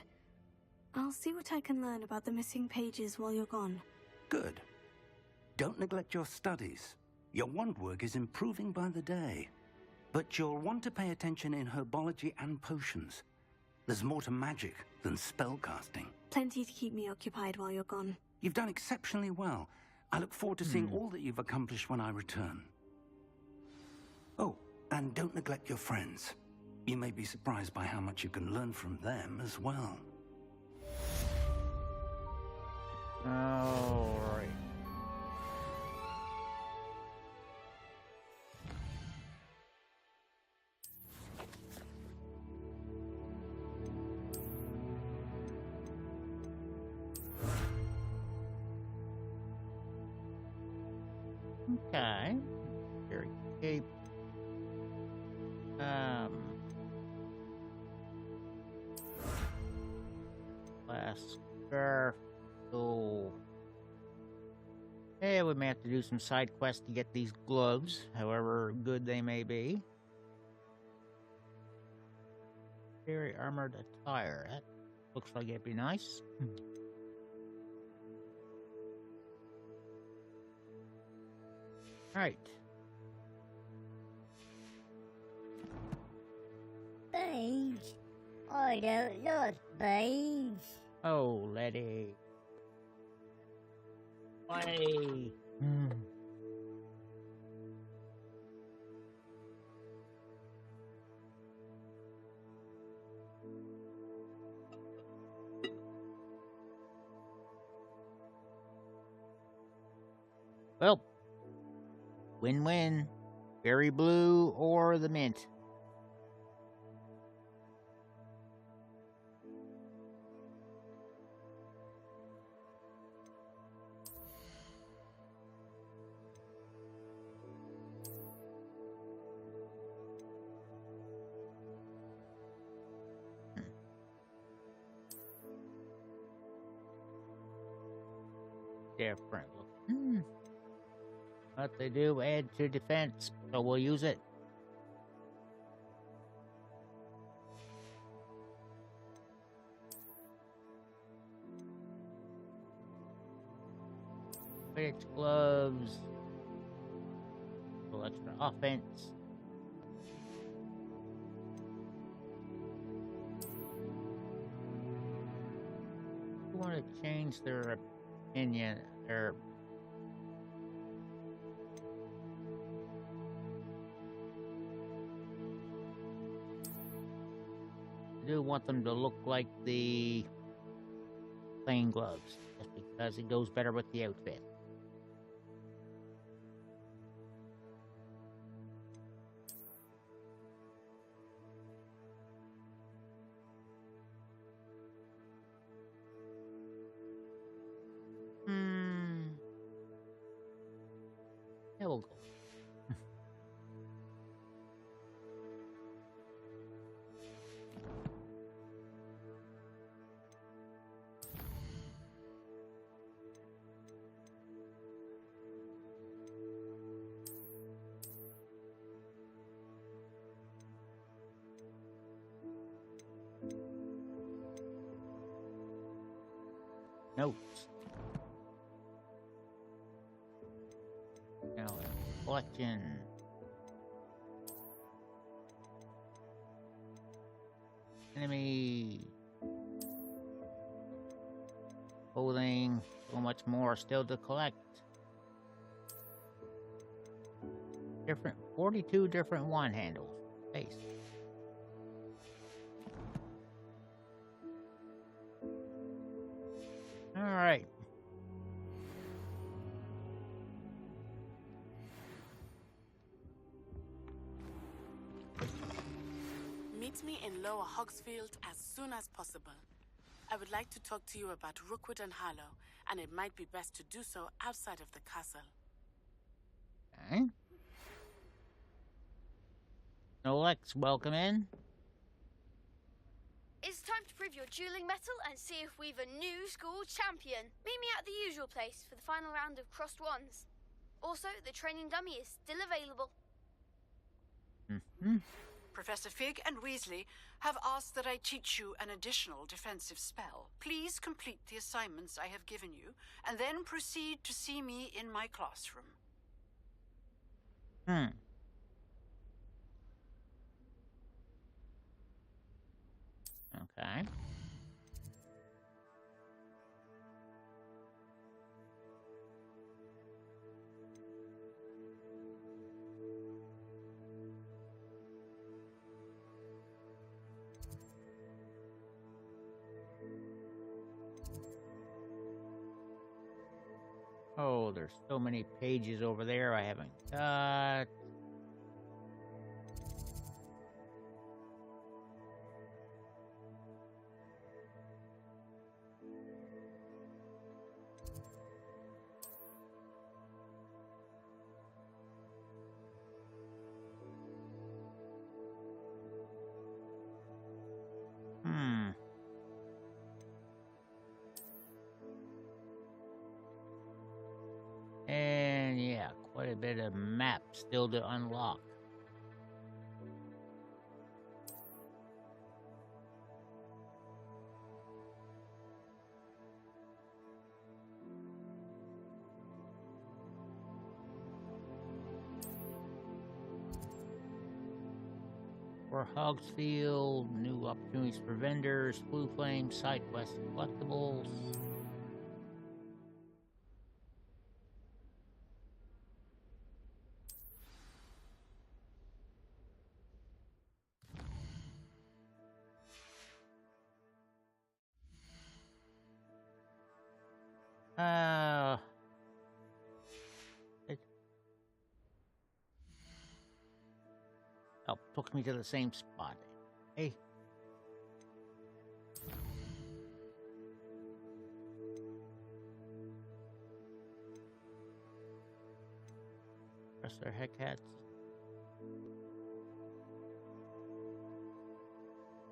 I'll see what I can learn about the missing pages while you're gone. Good. Don't neglect your studies. Your wand work is improving by the day. But you'll want to pay attention in herbology and potions. There's more to magic than spellcasting. Plenty to keep me occupied while you're gone. You've done exceptionally well. I look forward to seeing all that you've accomplished when I return. Oh, and don't neglect your friends. You may be surprised by how much you can learn from them as well. All right. Okay. Very cape. Last scarf. So, yeah, we may have to do some side quests to get these gloves, however good they may be. Very armored attire. That looks like it'd be nice. Right. Beige? I don't like beige. Oh, Letty. Why? Well, win-win. Berry blue or the mint. Different. But they do add to defense, so we'll use it. Quidditch gloves. A little extra offense. I want to change their opinion. Their I do want them to look like the plain gloves, just because it goes better with the outfit. Yeah, we'll go. Notes. Now, collection. Enemy. Clothing. So much more still to collect. 42 different wand handles. Base. All right. Meet me in Lower Hogsfield as soon as possible. I would like to talk to you about Rookwood and Harlow, and it might be best to do so outside of the castle. Okay. Nolex, welcome in. It's time to prove your dueling mettle and see if we've a new school champion. Meet me at the usual place for the final round of crossed wands. Also, the training dummy is still available. Professor Fig and Weasley have asked that I teach you an additional defensive spell. Please complete the assignments I have given you, and then proceed to see me in my classroom. Okay. Oh, there's so many pages over there I haven't got. And yeah, quite a bit of map still to unlock. For Hogsfield, new opportunities for vendors, Blue Flame, side quests, collectibles. Oh, took me to the same spot. Hey. Press their heck hats.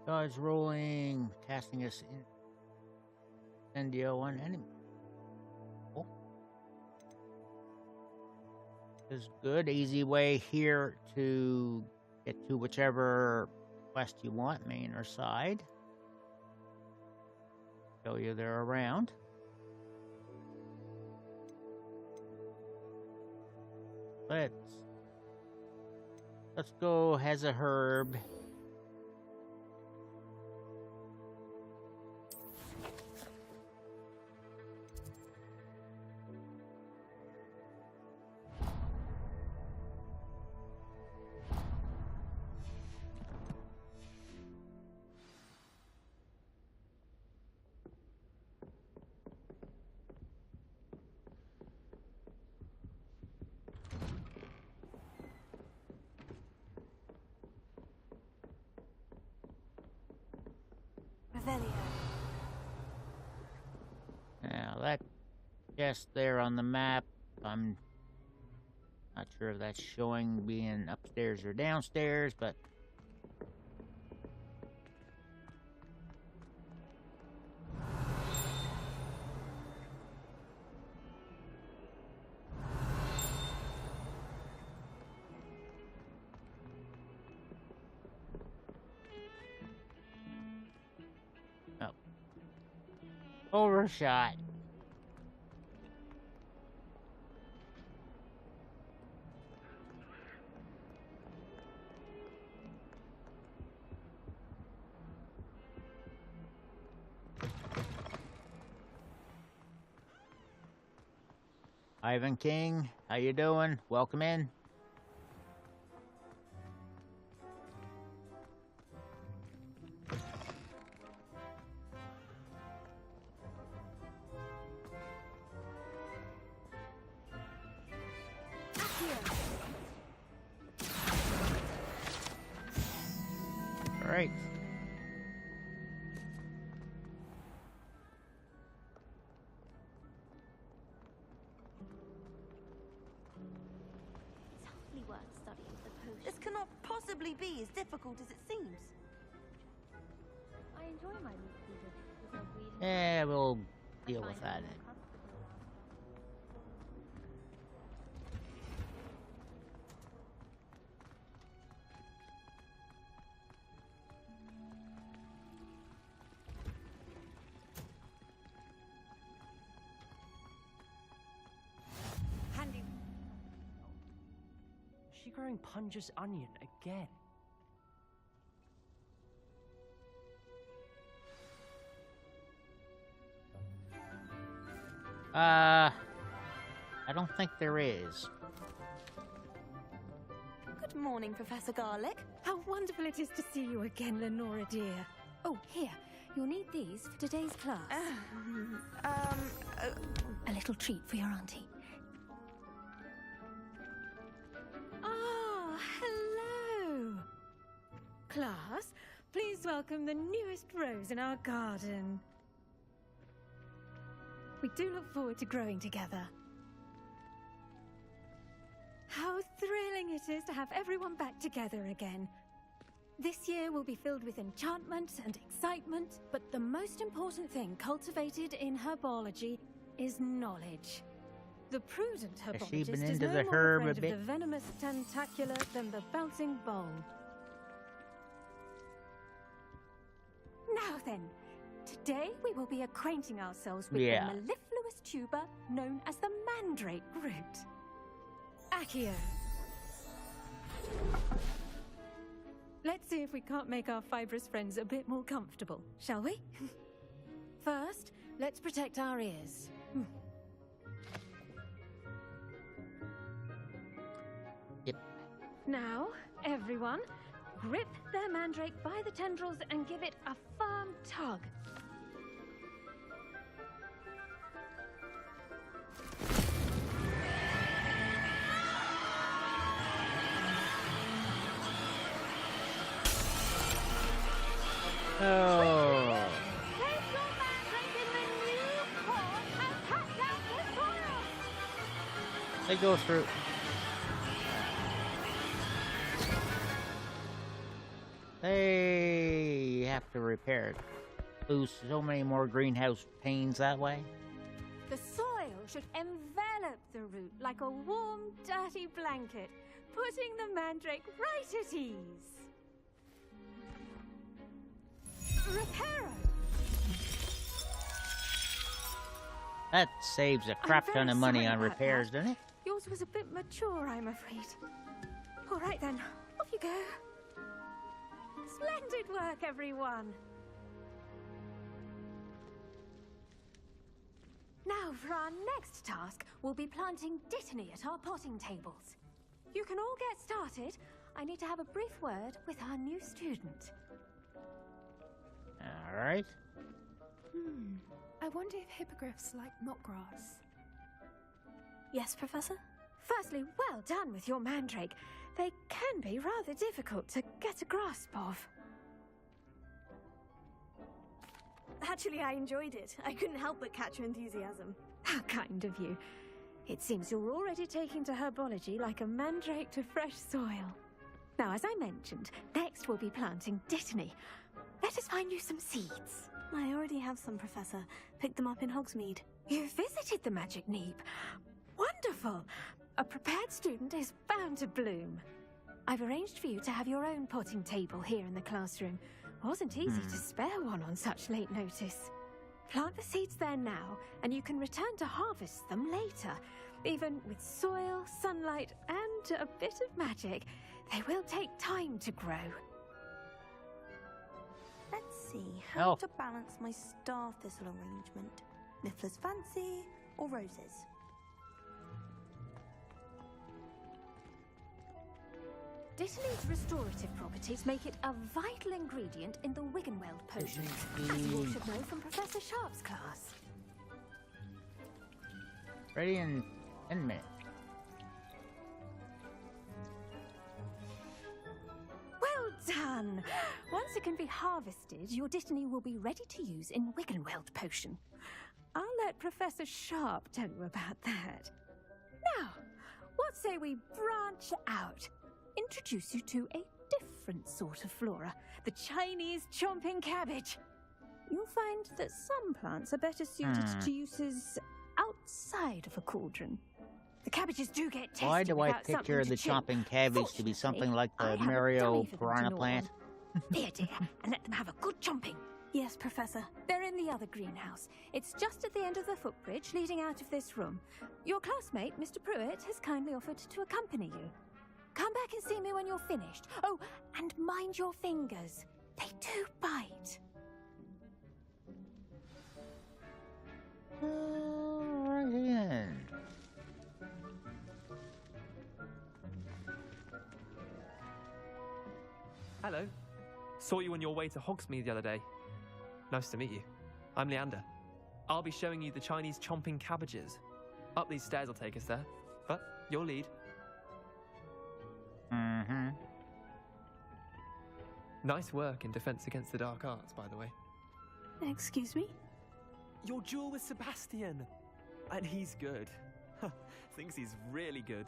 Dodge rolling, casting us in Incendio on enemy. Oh. This is good. Easy way here to get to whichever quest you want, main or side. Show you they're around. Let's go as a herb. Now that just there on the map, I'm not sure if that's showing being upstairs or downstairs, but overshot. Ivan King, how you doing? Welcome in. All right. Worth studying the potion. This cannot possibly be as difficult as it seems. I enjoy my weekly with a weird. Yeah, we'll deal with that. Is she growing Punja's onion again? I don't think there is. Good morning, Professor Garlick. How wonderful it is to see you again, Lenora dear. Oh, here. You'll need these for today's class. A little treat for your auntie. class, please welcome the newest rose in our garden. We do look forward to growing together. How thrilling it is to have everyone back together again. This year will be filled with enchantment and excitement, but the most important thing cultivated in herbology is knowledge. The prudent herbologist is no more afraid of the venomous tentacular than the bouncing bowl. Now then, today we will be acquainting ourselves with the mellifluous tuber known as the mandrake root. Accio. Let's see if we can't make our fibrous friends a bit more comfortable, shall we? First, let's protect our ears. Yep. Now, everyone, grip their mandrake by the tendrils and give it a firm tug. Oh. They go through. They have to repair it. Lose so many more greenhouse panes that way. The soil should envelop the root like a warm, dirty blanket, putting the mandrake right at ease. Reparo! That saves a crap ton of money on repairs, doesn't it? Yours was a bit mature, I'm afraid. All right then, off you go. Splendid work, everyone. Now, for our next task, we'll be planting dittany at our potting tables. You can all get started. I need to have a brief word with our new student. All right. I wonder if hippogriffs like knotgrass. Yes, Professor? Firstly, well done with your mandrake. They can be rather difficult to get a grasp of. Actually, I enjoyed it. I couldn't help but catch your enthusiasm. How kind of you. It seems you're already taking to herbology like a mandrake to fresh soil. Now, as I mentioned, next we'll be planting dittany. Let us find you some seeds. I already have some, Professor. Picked them up in Hogsmeade. You visited the Magic Neep. Wonderful! A prepared student is bound to bloom. I've arranged for you to have your own potting table here in the classroom. Wasn't easy to spare one on such late notice. Plant the seeds there now, and you can return to harvest them later. Even with soil, sunlight, and a bit of magic, they will take time to grow. Let's see how to balance my star thistle arrangement. Niffler's fancy or roses? Dittany's restorative properties make it a vital ingredient in the Wiggenweld potion, as you all should know from Professor Sharp's class. Ready in 10 minutes. Well done! Once it can be harvested, your dittany will be ready to use in Wiggenweld potion. I'll let Professor Sharp tell you about that. Now, what say we branch out? Introduce you to a different sort of flora, the Chinese chomping cabbage. You'll find that some plants are better suited to uses outside of a cauldron. The cabbages do get tested. Why do I picture the chomping cabbage to be something like the Mario piranha plant? Here, dear, and let them have a good chomping. Yes, Professor. They're in the other greenhouse. It's just at the end of the footbridge leading out of this room. Your classmate, Mr. Pruitt, has kindly offered to accompany you. Come back and see me when you're finished. Oh, and mind your fingers. They do bite. Right in. Hello. Saw you on your way to Hogsmeade the other day. Nice to meet you. I'm Leander. I'll be showing you the Chinese chomping cabbages. Up these stairs will take us there, but you'll lead. Nice work in defense against the dark arts, by the way. Excuse me? Your duel with Sebastian! And he's good. Thinks he's really good.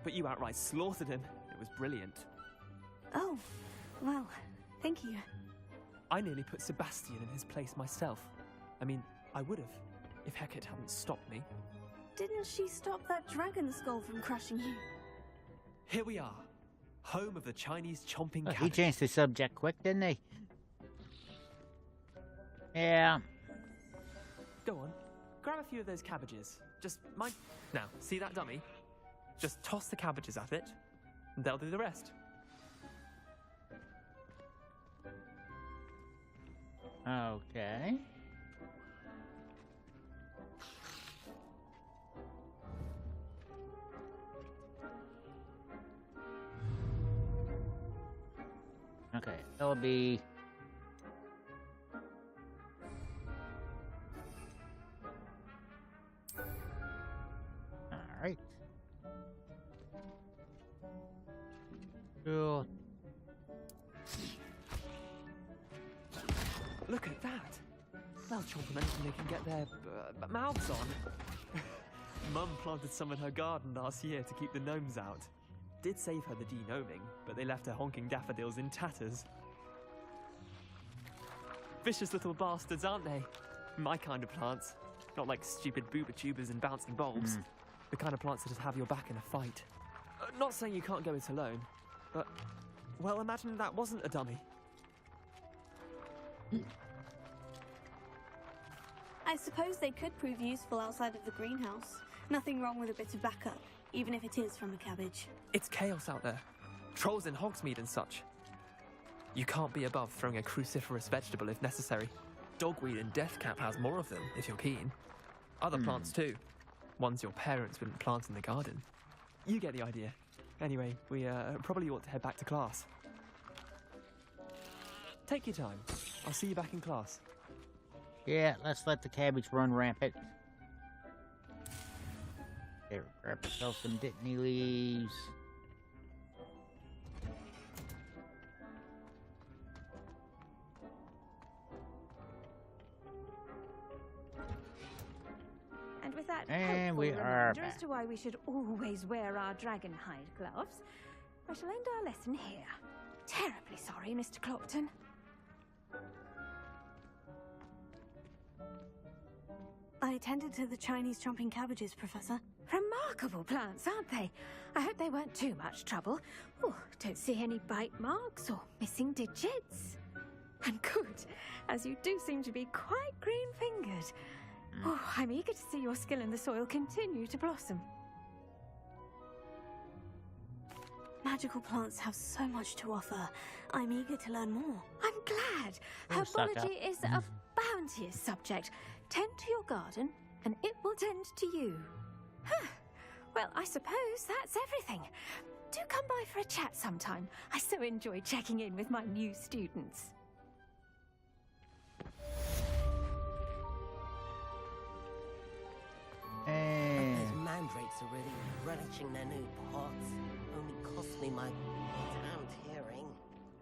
But you outright slaughtered him. It was brilliant. Oh, well, thank you. I nearly put Sebastian in his place myself. I mean, I would have, if Hecate hadn't stopped me. Didn't she stop that dragon skull from crushing you? Here we are, home of the Chinese chomping Oh, cabbage. he changed the subject quick, didn't he? Yeah. Go on, grab a few of those cabbages. Just mind... Now, see that dummy? Just toss the cabbages at it, and they'll do the rest. Okay. Okay, it'll be... Alright. Cool. Look at that. They'll chomp on anything they can get their mouths on. Mum planted some in her garden last year to keep the gnomes out. Did save her the de-gnoming, but they left her honking daffodils in tatters. Vicious little bastards, aren't they? My kind of plants. Not like stupid booba tubers and bouncing bulbs. The kind of plants that just have your back in a fight. Not saying you can't go it alone, but... Well, imagine that wasn't a dummy. I suppose they could prove useful outside of the greenhouse. Nothing wrong with a bit of backup, even if it is from a cabbage. It's chaos out there. Trolls in Hogsmeade and such. You can't be above throwing a cruciferous vegetable if necessary. Dogweed and deathcap has more of them, if you're keen. Other plants too. Ones your parents wouldn't plant in the garden. You get the idea. Anyway, we probably ought to head back to class. Take your time. I'll see you back in class. Yeah, let's let the cabbage run rampant. Here, grab yourself some dittany leaves. And with that And helpful we are reminder as back. to why we should always wear our dragon hide gloves, I shall end our lesson here. Terribly sorry, Mr. Clopton. I attended to the Chinese chomping cabbages, Professor. Remarkable plants, aren't they? I hope they weren't too much trouble. Oh, don't see any bite marks or missing digits. And good, as you do seem to be quite green-fingered. Oh, I'm eager to see your skill in the soil continue to blossom. Magical plants have so much to offer. I'm eager to learn more. I'm glad. Oh, suck up. Herbology is a bounteous subject. Tend to your garden, and it will tend to you. Huh. Well, I suppose that's everything. Do come by for a chat sometime. I so enjoy checking in with my new students. And Those mandrakes are really relishing their new pots. Only cost me my damned hearing.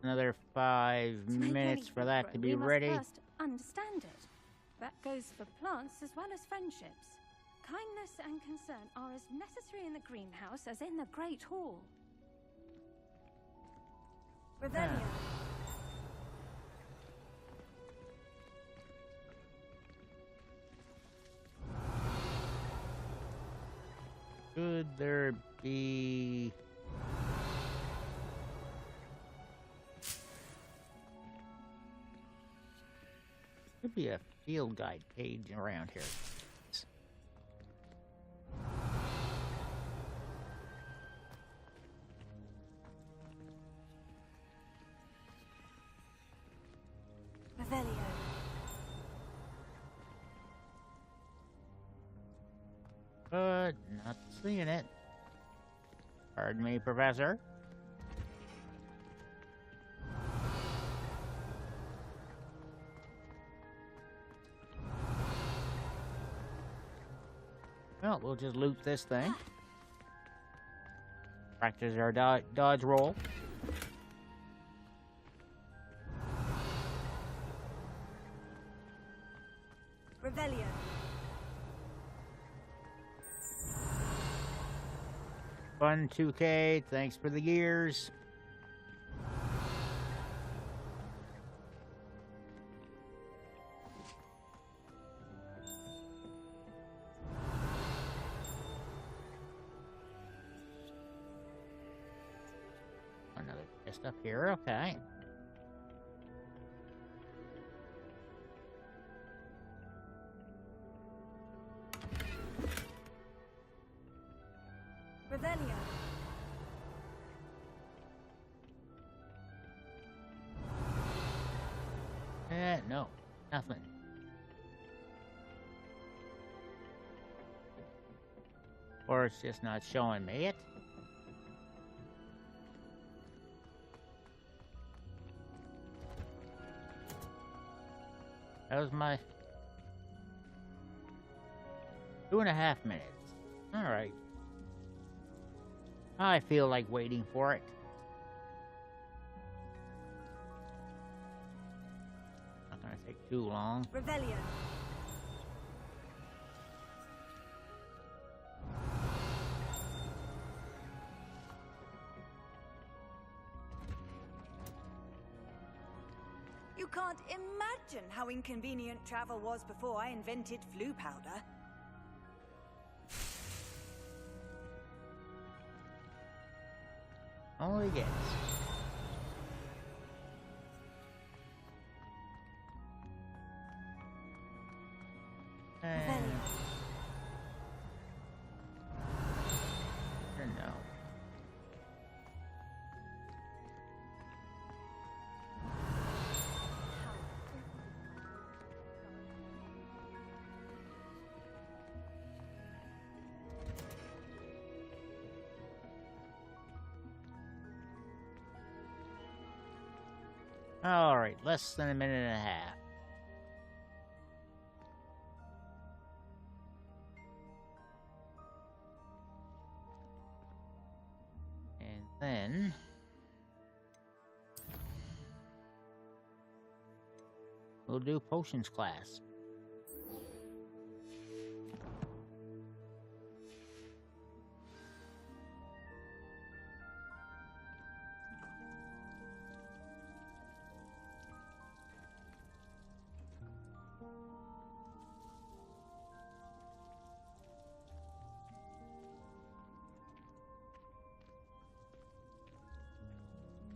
another 5 To make minutes any for that to fruit, be we ready. must first understand it. That goes for plants as well as friendships. Kindness and concern are as necessary in the greenhouse as in the Great Hall. Revelio. Could there be... Could be a field guide page around here. Revelio. But not seeing it. Pardon me, Professor. Well, we'll just loot this thing. Practice our dodge roll. Revelio. Fun 2K, thanks for the gears. Another chest up here, okay. Revelio. No, nothing. Or it's just not showing me it. That was my 2.5 minutes. Alright. I feel like waiting for it. Not gonna take too long. Revelio. You can't imagine how inconvenient travel was before I invented flu powder. Only guess. No. All right, less than a minute and a half. And then we'll do potions class.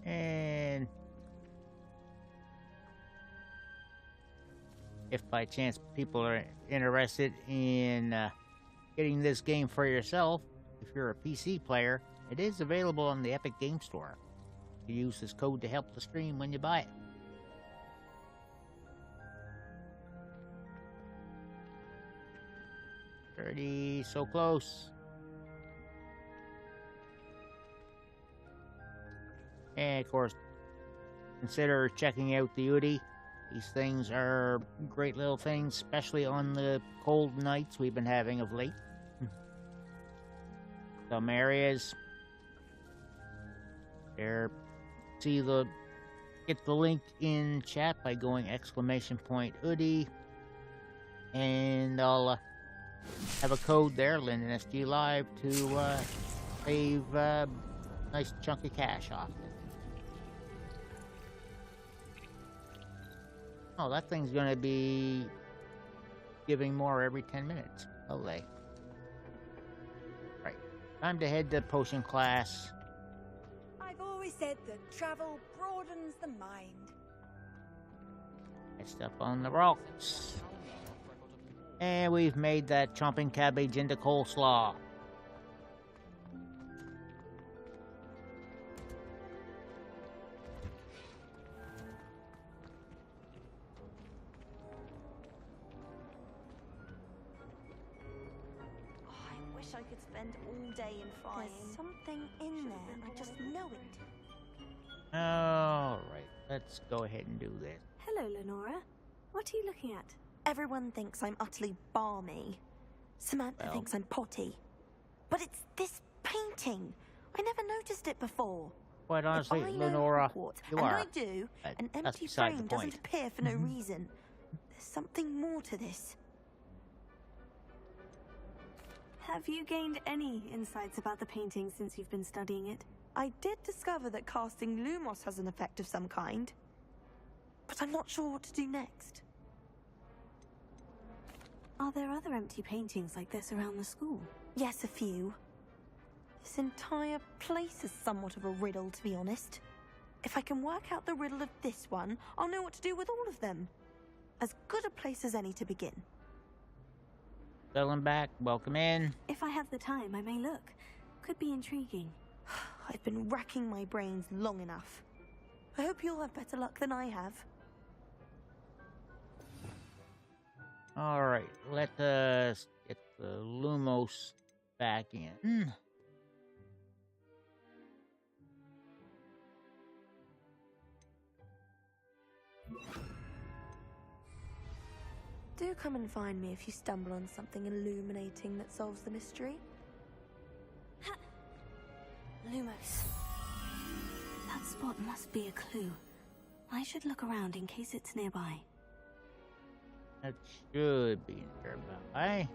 And if by chance people are interested in getting this game for yourself, if you're a PC player, it is available on the Epic Game Store. You use this code to help the stream when you buy it. Pretty so close. And of course, consider checking out the Udi. These things are great little things, especially on the cold nights we've been having of late. Some areas, there, get the link in chat by going !Udi, and I'll have a code there, Linden SG Live, to save a nice chunk of cash off it. Oh, that thing's gonna be giving more every 10 minutes. Olay. Right. Time to head to potion class. I've always said that travel broadens the mind. Get stuff on the rocks. And we've made that chomping cabbage into coleslaw. I could spend all day in frying. There's something in there. I just know it. Alright, let's go ahead and do this. Hello, Lenora. What are you looking at? Everyone thinks I'm utterly balmy. Samantha thinks I'm potty. But it's this painting. I never noticed it before. Quite honestly, If I know Lenora, Hogwarts, you and are. I do, an That's empty beside the frame point. doesn't appear for no reason. There's something more to this. Have you gained any insights about the painting since you've been studying it? I did discover that casting Lumos has an effect of some kind, but I'm not sure what to do next. Are there other empty paintings like this around the school? Yes, a few. This entire place is somewhat of a riddle, to be honest. If I can work out the riddle of this one, I'll know what to do with all of them. As good a place as any to begin. Settling back, welcome in. If I have the time, I may look. Could be intriguing. I've been racking my brains long enough. I hope you'll have better luck than I have. Alright, let us get the Lumos back in. Do come and find me if you stumble on something illuminating that solves the mystery. Lumos. That spot must be a clue. I should look around in case it's nearby. That should be nearby. I'm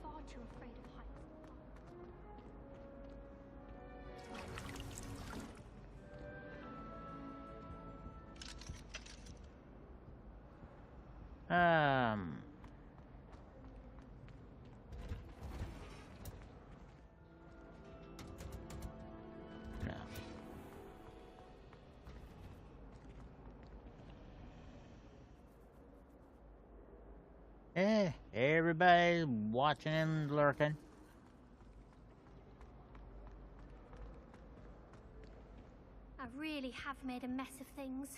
far too afraid of heights. No. Everybody's watching and lurking. I really have made a mess of things.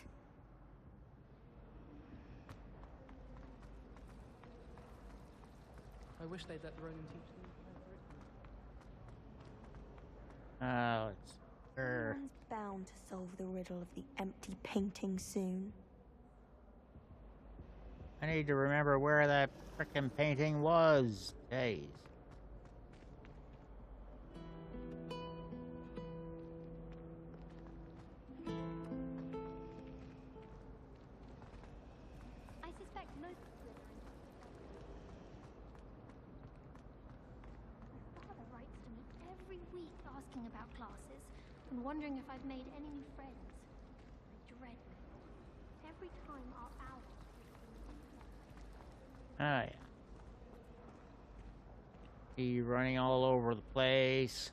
I wish they'd let the Roman teach them. Someone's bound to solve the riddle of the empty painting soon. I need to remember where that frickin' painting was. Days. I suspect most My father writes to me every week asking about classes and wondering if I've made any new friends. I dread it. Every time our hours. Oh, yeah. He running all over the place.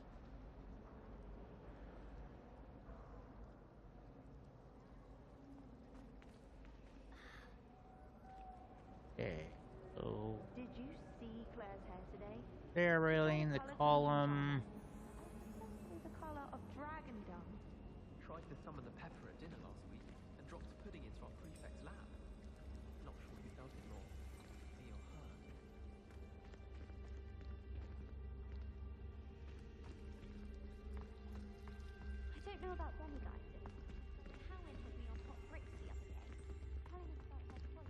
Okay, so Did you see Claire's hair today? they're really in the column. The color of dragon dung. Tried to summon the pepper at dinner last week and dropped pudding into our prefect's lab. Not sure who does it more, me or her. I don't know about demigoddesses, but Howard put me on hot bricks the other day, telling us about their quote.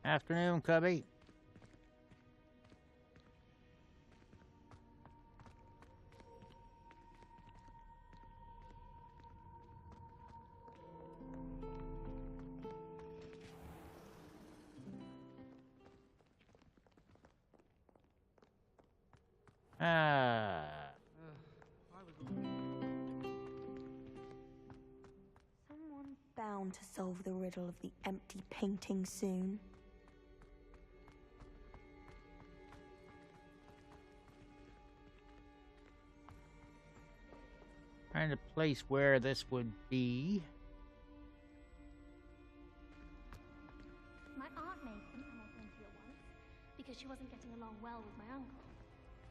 Afternoon, Cubby. Someone bound to solve the riddle of the empty painting soon. Trying to place where this would be. My aunt made them here once because she wasn't getting along well with my uncle.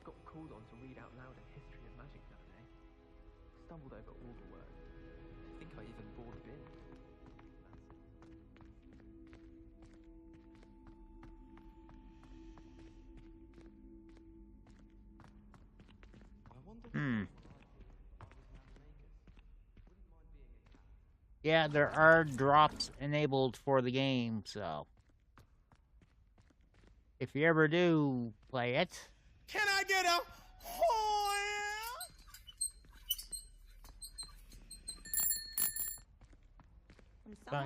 Got called on to read out loud a history of magic the other day. Stumbled over all the words. I think I even bore the bin. Yeah, there are drops enabled for the game, so if you ever do play it. Can I get a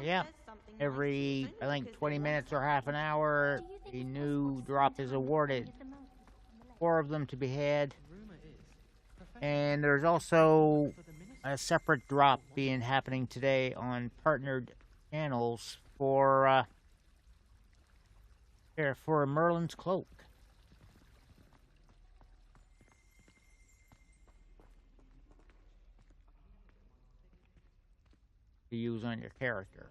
Yeah, every, I think, 20 minutes or half an hour, a new drop is awarded. 4 of them to be had. And there's also a separate drop happening today on partnered channels for Merlin's cloak. To use on your character.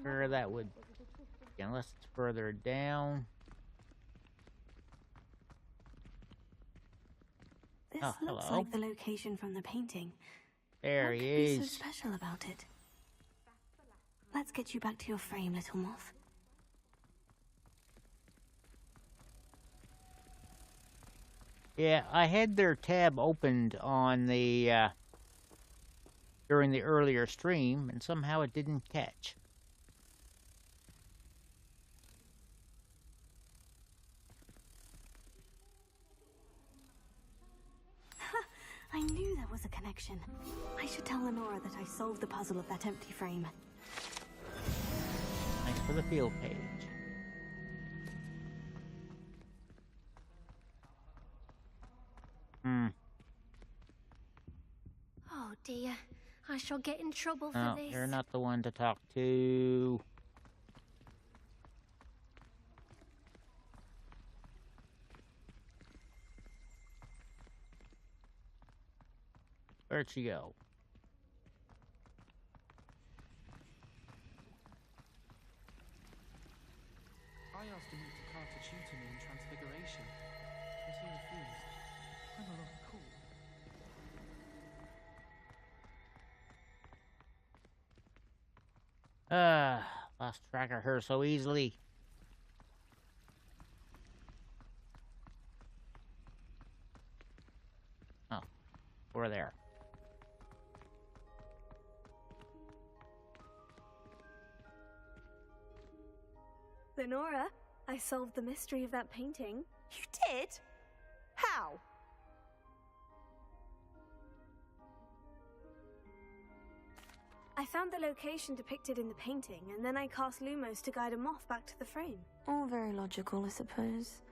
Sure, that would, unless it's further down. This Oh, looks hello. like the location from the painting. There What he could be is. so special about it? Let's get you back to your frame, little moth. Yeah, I had their tab opened on the during the earlier stream, and somehow it didn't catch. I knew there was a connection. I should tell Lenora that I solved the puzzle of that empty frame. Thanks for the field page. Oh dear, I shall get in trouble for No, this. you're not the one to talk to. Where'd she go? I asked him to cast a tutor me in Transfiguration, but he refused. I'm a lot cool. Lost track of her so easily. Oh, we're there. Lenora, I solved the mystery of that painting. You did? How? I found the location depicted in the painting, and then I cast Lumos to guide a moth back to the frame. All very logical, I suppose.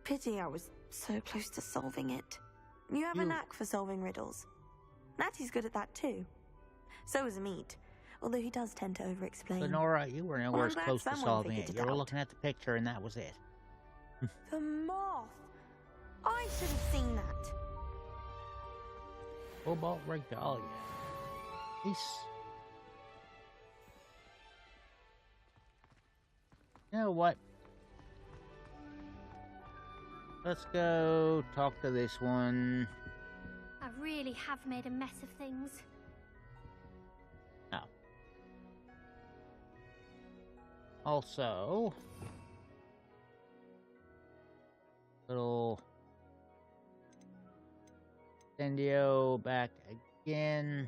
Pity I was so close to solving it. You have a knack for solving riddles. Natty's good at that too. So is Amit, although he does tend to over-explain. Lenora, you were nowhere I'm glad close to someone solving figured it. it You were out. looking at the picture, and that was it. The moth! I should have seen that. Cobalt Regalia. Peace. You know what? Let's go talk to this one. I really have made a mess of things. Oh. Also, little Incendio back again.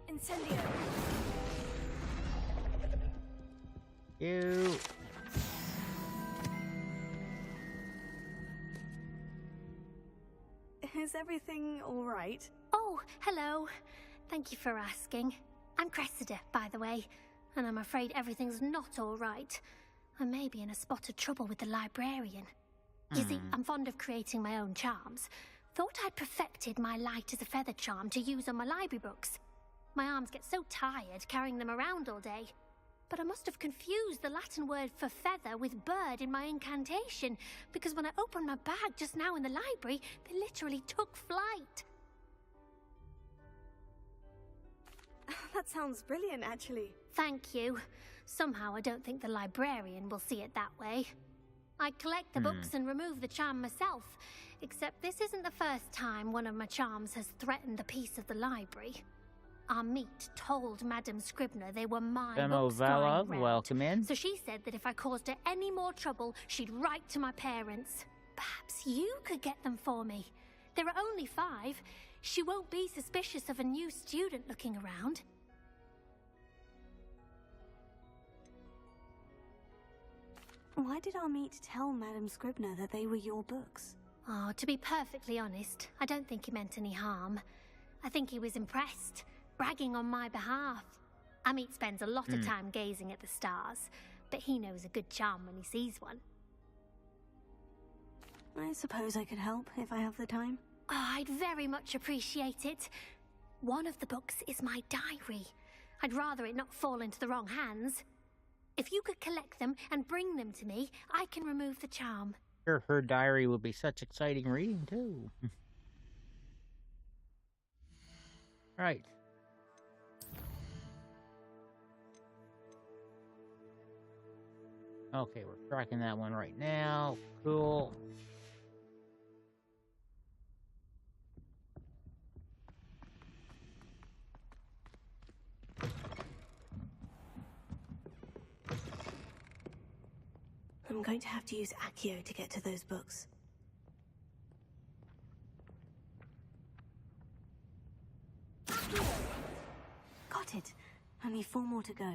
Incendio! You. Is everything all right? Oh, hello. Thank you for asking. I'm Cressida, by the way, and I'm afraid everything's not all right. I may be in a spot of trouble with the librarian. You see, I'm fond of creating my own charms. Thought I'd perfected my light as a feather charm to use on my library books. My arms get so tired carrying them around all day. But I must have confused the Latin word for feather with bird in my incantation, because when I opened my bag just now in the library, they literally took flight. That sounds brilliant, actually. Thank you. Somehow I don't think the librarian will see it that way. I collect the books and remove the charm myself, except this isn't the first time one of my charms has threatened the peace of the library. Amit told Madame Scribner they were my books Valov, flying round. welcome in. So she said that if I caused her any more trouble, she'd write to my parents. Perhaps you could get them for me. There are only 5. She won't be suspicious of a new student looking around. Why did our meet tell Madame Scribner that they were your books? Oh, to be perfectly honest, I don't think he meant any harm. I think he was impressed, bragging on my behalf. Amit spends a lot of time gazing at the stars, but he knows a good charm when he sees one. I suppose I could help if I have the time. Oh, I'd very much appreciate it. One of the books is my diary. I'd rather it not fall into the wrong hands. If you could collect them and bring them to me, I can remove the charm. Sure, her diary would be such exciting reading, too. Right. Okay, we're tracking that one right now. Cool. I'm going to have to use Accio to get to those books. Got it. Only 4 more to go.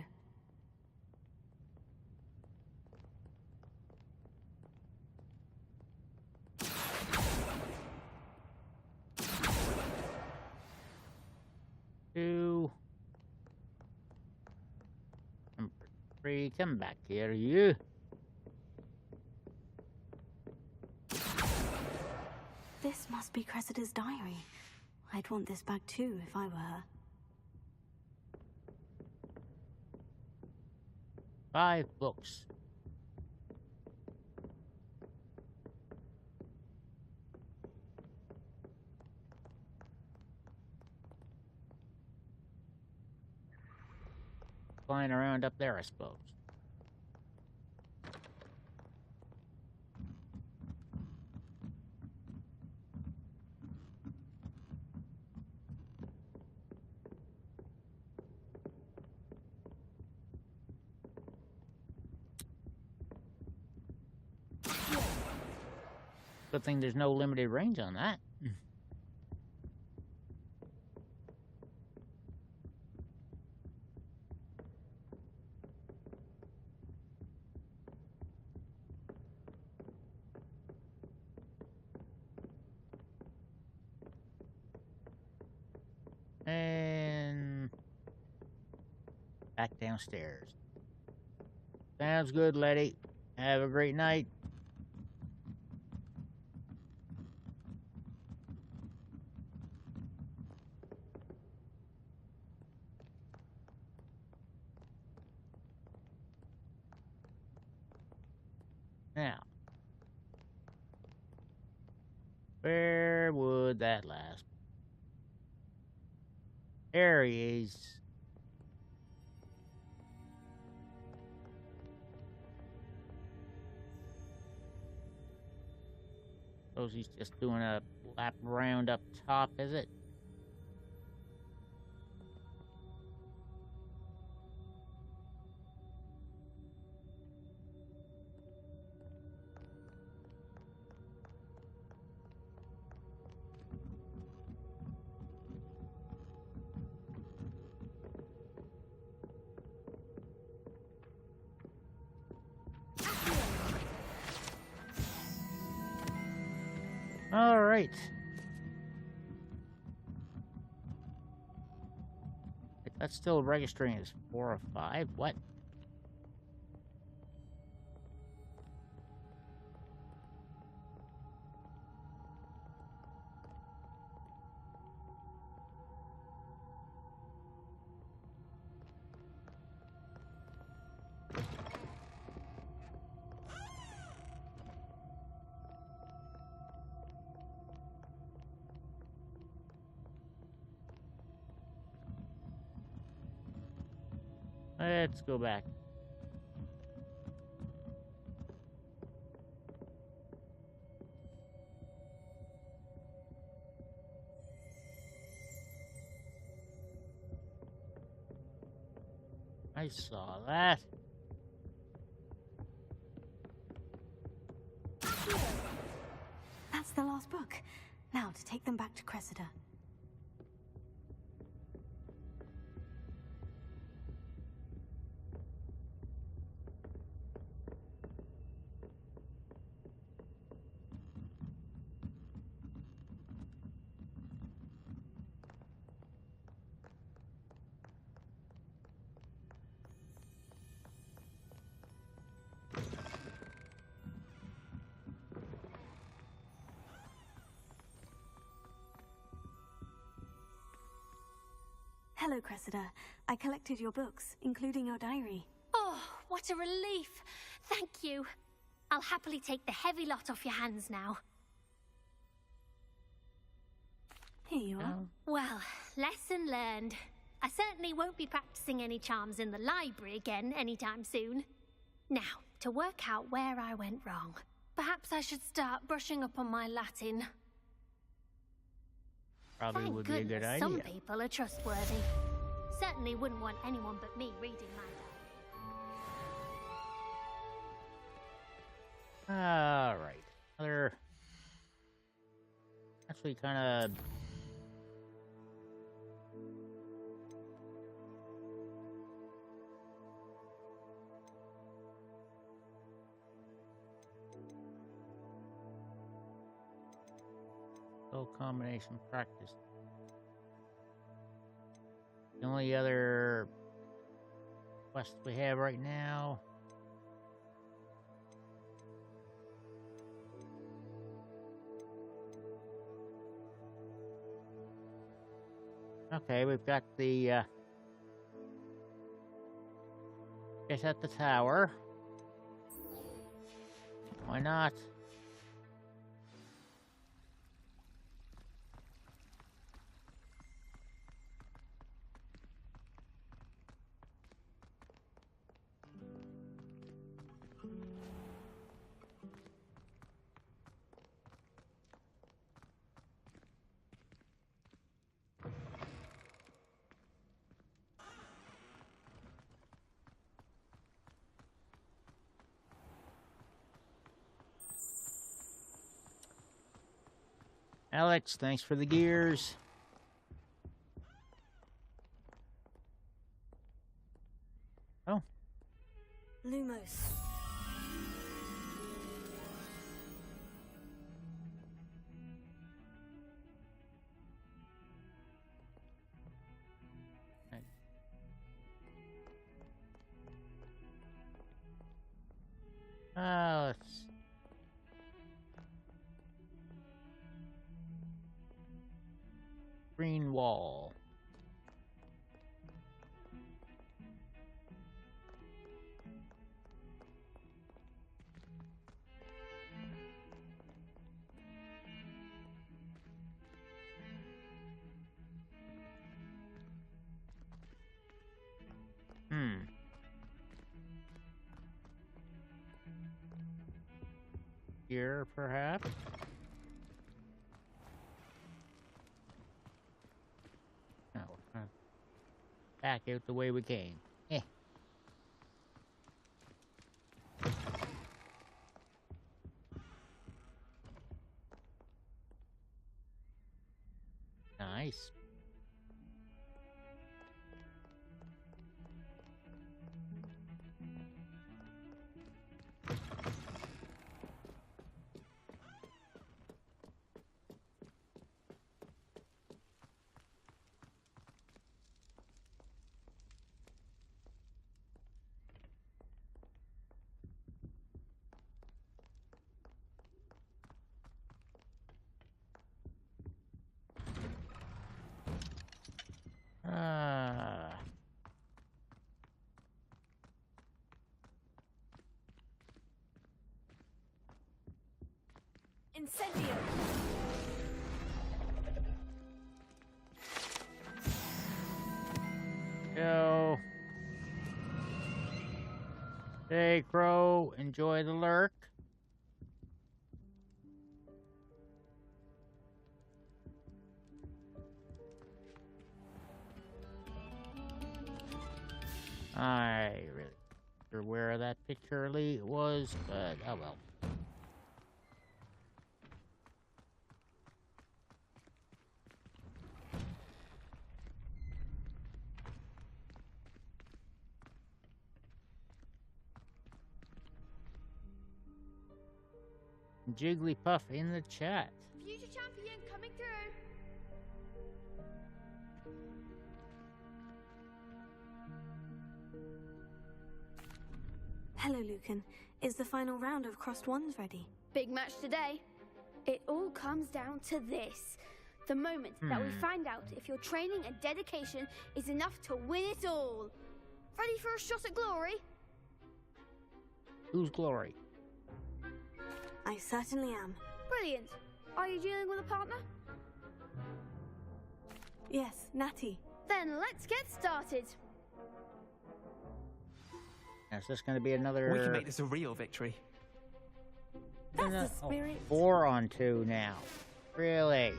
Two. Number 3, come back here, you. This must be Cressida's diary. I'd want this back too if I were her. 5 books. Flying around up there, I suppose. Good thing there's no limited range on that. And back downstairs. Sounds good, Letty. Have a great night. Now, where would that last? There he is. Suppose he's just doing a lap round up top, is it? All right. That's still registering as 4 or 5. What? Let's go back. I saw that. That's the last book. Now to take them back to Cressida. Hello, Cressida. I collected your books, including your diary. Oh, what a relief. Thank you. I'll happily take the heavy lot off your hands now. Here you are. Well, lesson learned. I certainly won't be practicing any charms in the library again anytime soon. Now, to work out where I went wrong. Perhaps I should start brushing up on my Latin. Probably Thank would be a good goodness idea. some people are trustworthy. Certainly wouldn't want anyone but me reading my diary. All right. Another. Actually, kind of. Combination practice. The only other quest we have right now. Okay, we've got the guess at the tower. Why not? Alex, thanks for the gears. Oh. Lumos. Let's. Green wall. Here, perhaps? No, we're gonna back out the way we came. Eh. Nice. Incendio! Go. Hey, Crow, enjoy the lurk. I really not sure where that picture was, but oh well. Jigglypuff in the chat. Future champion coming through. Hello, Lucan. Is the final round of Crossed Wands ready? Big match today. It all comes down to this. The moment that we find out if your training and dedication is enough to win it all. Ready for a shot at glory? Who's Glory? I certainly am. Brilliant. Are you dealing with a partner? Yes, Natty. Then let's get started. Is this going to be another... We can make this a real victory. That's the spirit. 4-on-2 now. Really?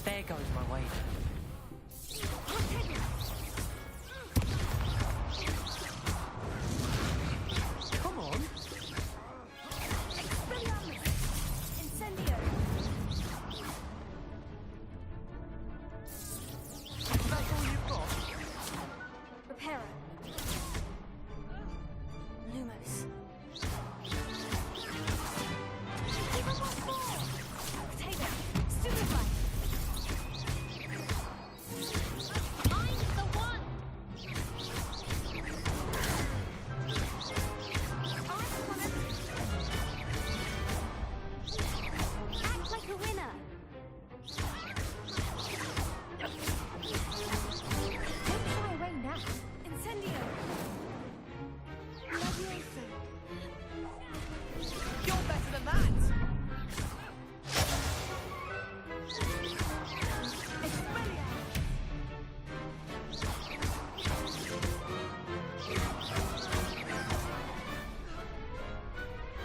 There goes my way. Come on. Incendio. That's all you've got? Reparo. Lumos. Potato. Stupefy.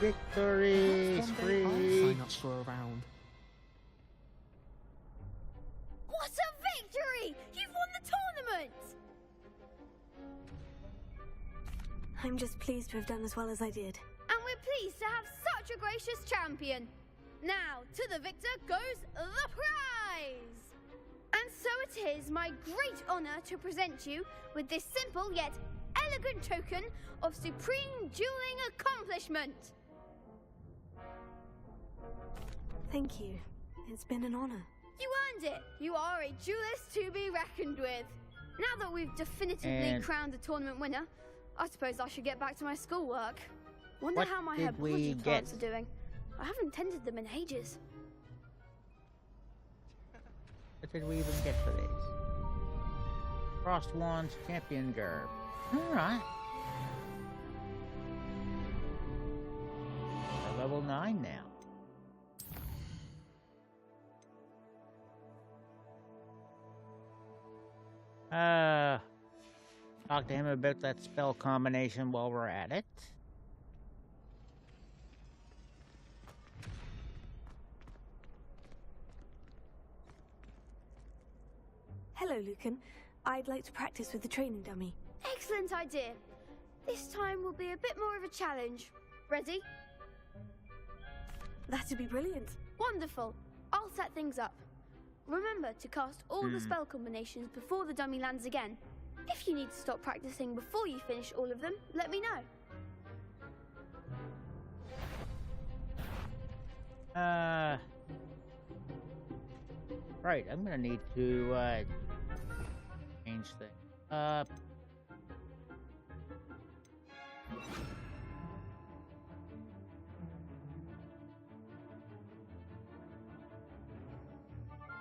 Victory! Sign up for a round. What a victory! You've won the tournament! I'm just pleased to have done as well as I did. And we're pleased to have such a gracious champion. Now, to the victor goes the prize! And so it is my great honor to present you with this simple yet elegant token of supreme dueling accomplishment. Thank you. It's been an honor. You earned it. You are a duelist to be reckoned with. Now that we've definitively crowned the tournament winner, I suppose I should get back to my schoolwork. Wonder how my herbology plants are doing. I haven't tended them in ages. What did we even get for these? Frost Wands Champion Garb. Alright. We're level 9 now. Talk to him about that spell combination while we're at it. Hello, Lucan. I'd like to practice with the training dummy. Excellent idea. This time will be a bit more of a challenge. Ready? That'd be brilliant. Wonderful. I'll set things up. Remember to cast all the spell combinations before the dummy lands again. If you need to stop practicing before you finish all of them, let me know. Right, I'm gonna need to, change things.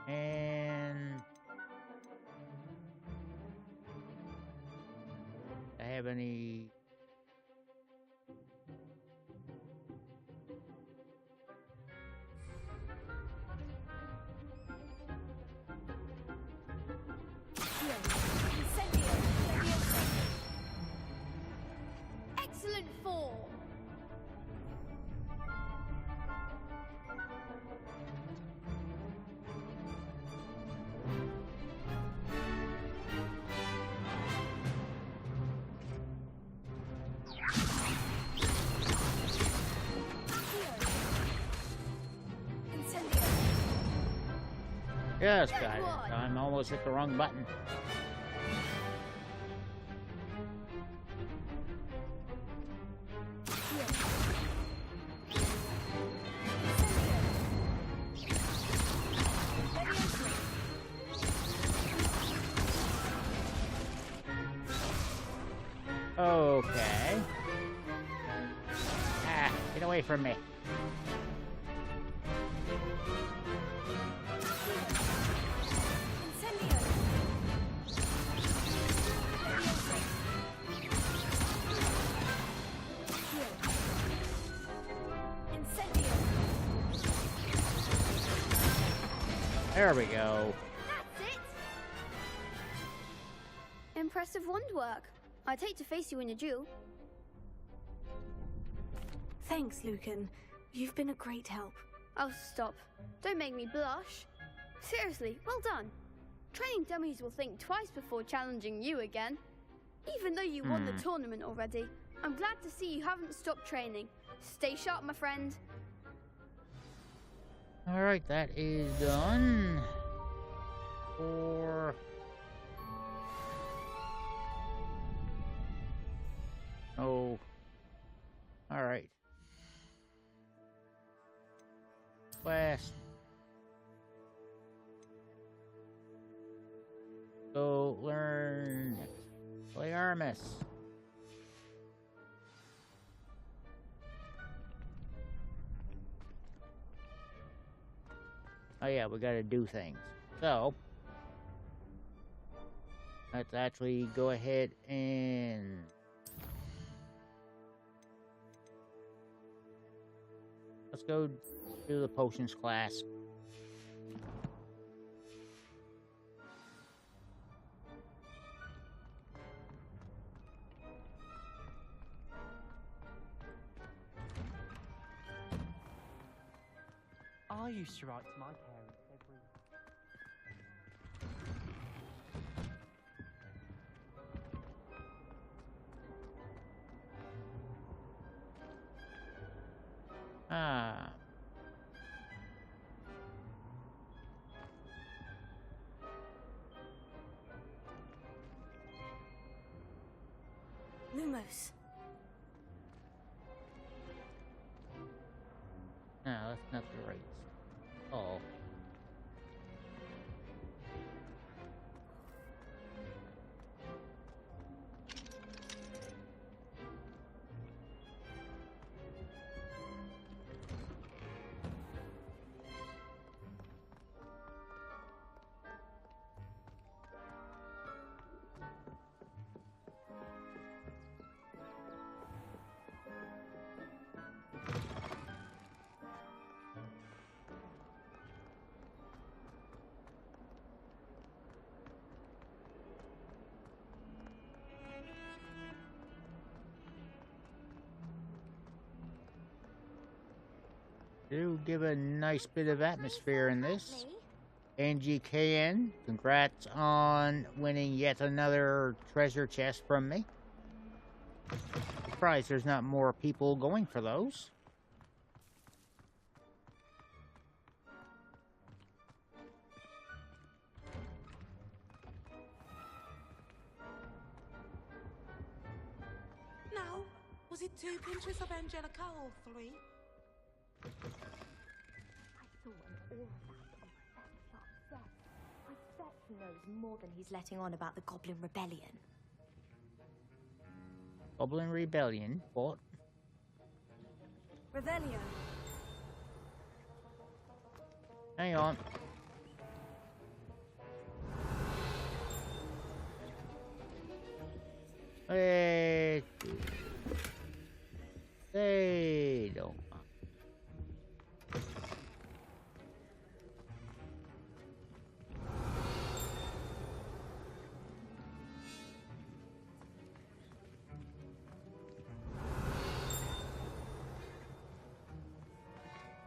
And I have any Excellent form. Yes, got it. I'm almost hit the wrong button. Get away from me. There we go. That's it! Impressive wand work. I'd hate to face you in a duel. Thanks, Lucan. You've been a great help. Oh, stop. Don't make me blush. Seriously, well done. Training dummies will think twice before challenging you again. Even though you won the tournament already, I'm glad to see you haven't stopped training. Stay sharp, my friend. Alright, that is done. For... Oh. Alright. Quest. Go learn. Play Artemis. Oh yeah, we gotta do things. So, let's actually go ahead and let's go do the potions class. I used to write to my parents every... Ah. Lumos. No, that's not the right. Oh. Do give a nice bit of atmosphere in this. NGKN, congrats on winning yet another treasure chest from me. Surprised there's not more people going for those. Now, was it 2 pinches of Angelica or 3? I saw an all that on Professor Sharp's desk. I bet he knows more than he's letting on about the Goblin Rebellion. Goblin Rebellion? What? Revelio. Hang on. Hey. They don't.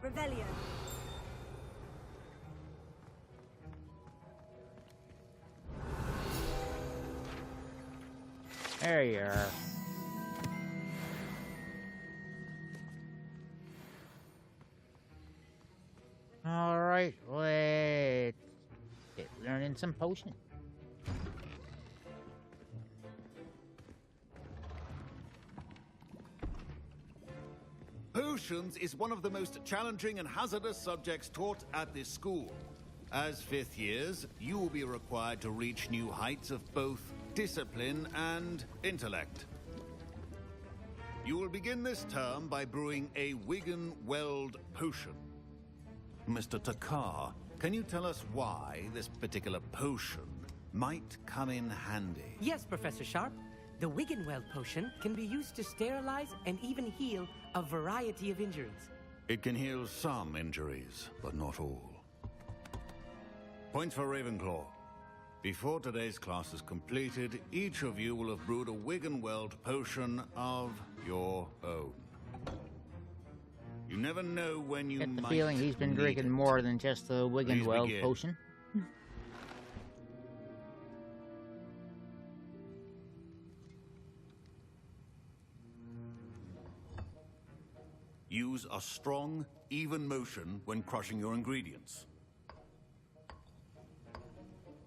Revelio. There you are. Alright, let's get learning some potions. Potions is one of the most challenging and hazardous subjects taught at this school. As 5th years, you will be required to reach new heights of both discipline and intellect. You will begin this term by brewing a Wigan Weld potion. Mr. Takar, can you tell us why this particular potion might come in handy? Yes, Professor Sharp. The Wiggenweld potion can be used to sterilize and even heal a variety of injuries. It can heal some injuries, but not all. Points for Ravenclaw. Before today's class is completed, each of you will have brewed a Wiggenweld potion of your own. You never know when you Get the might feeling he's been need drinking it. more than just the Wiggenweld begin. potion. Use a strong, even motion when crushing your ingredients.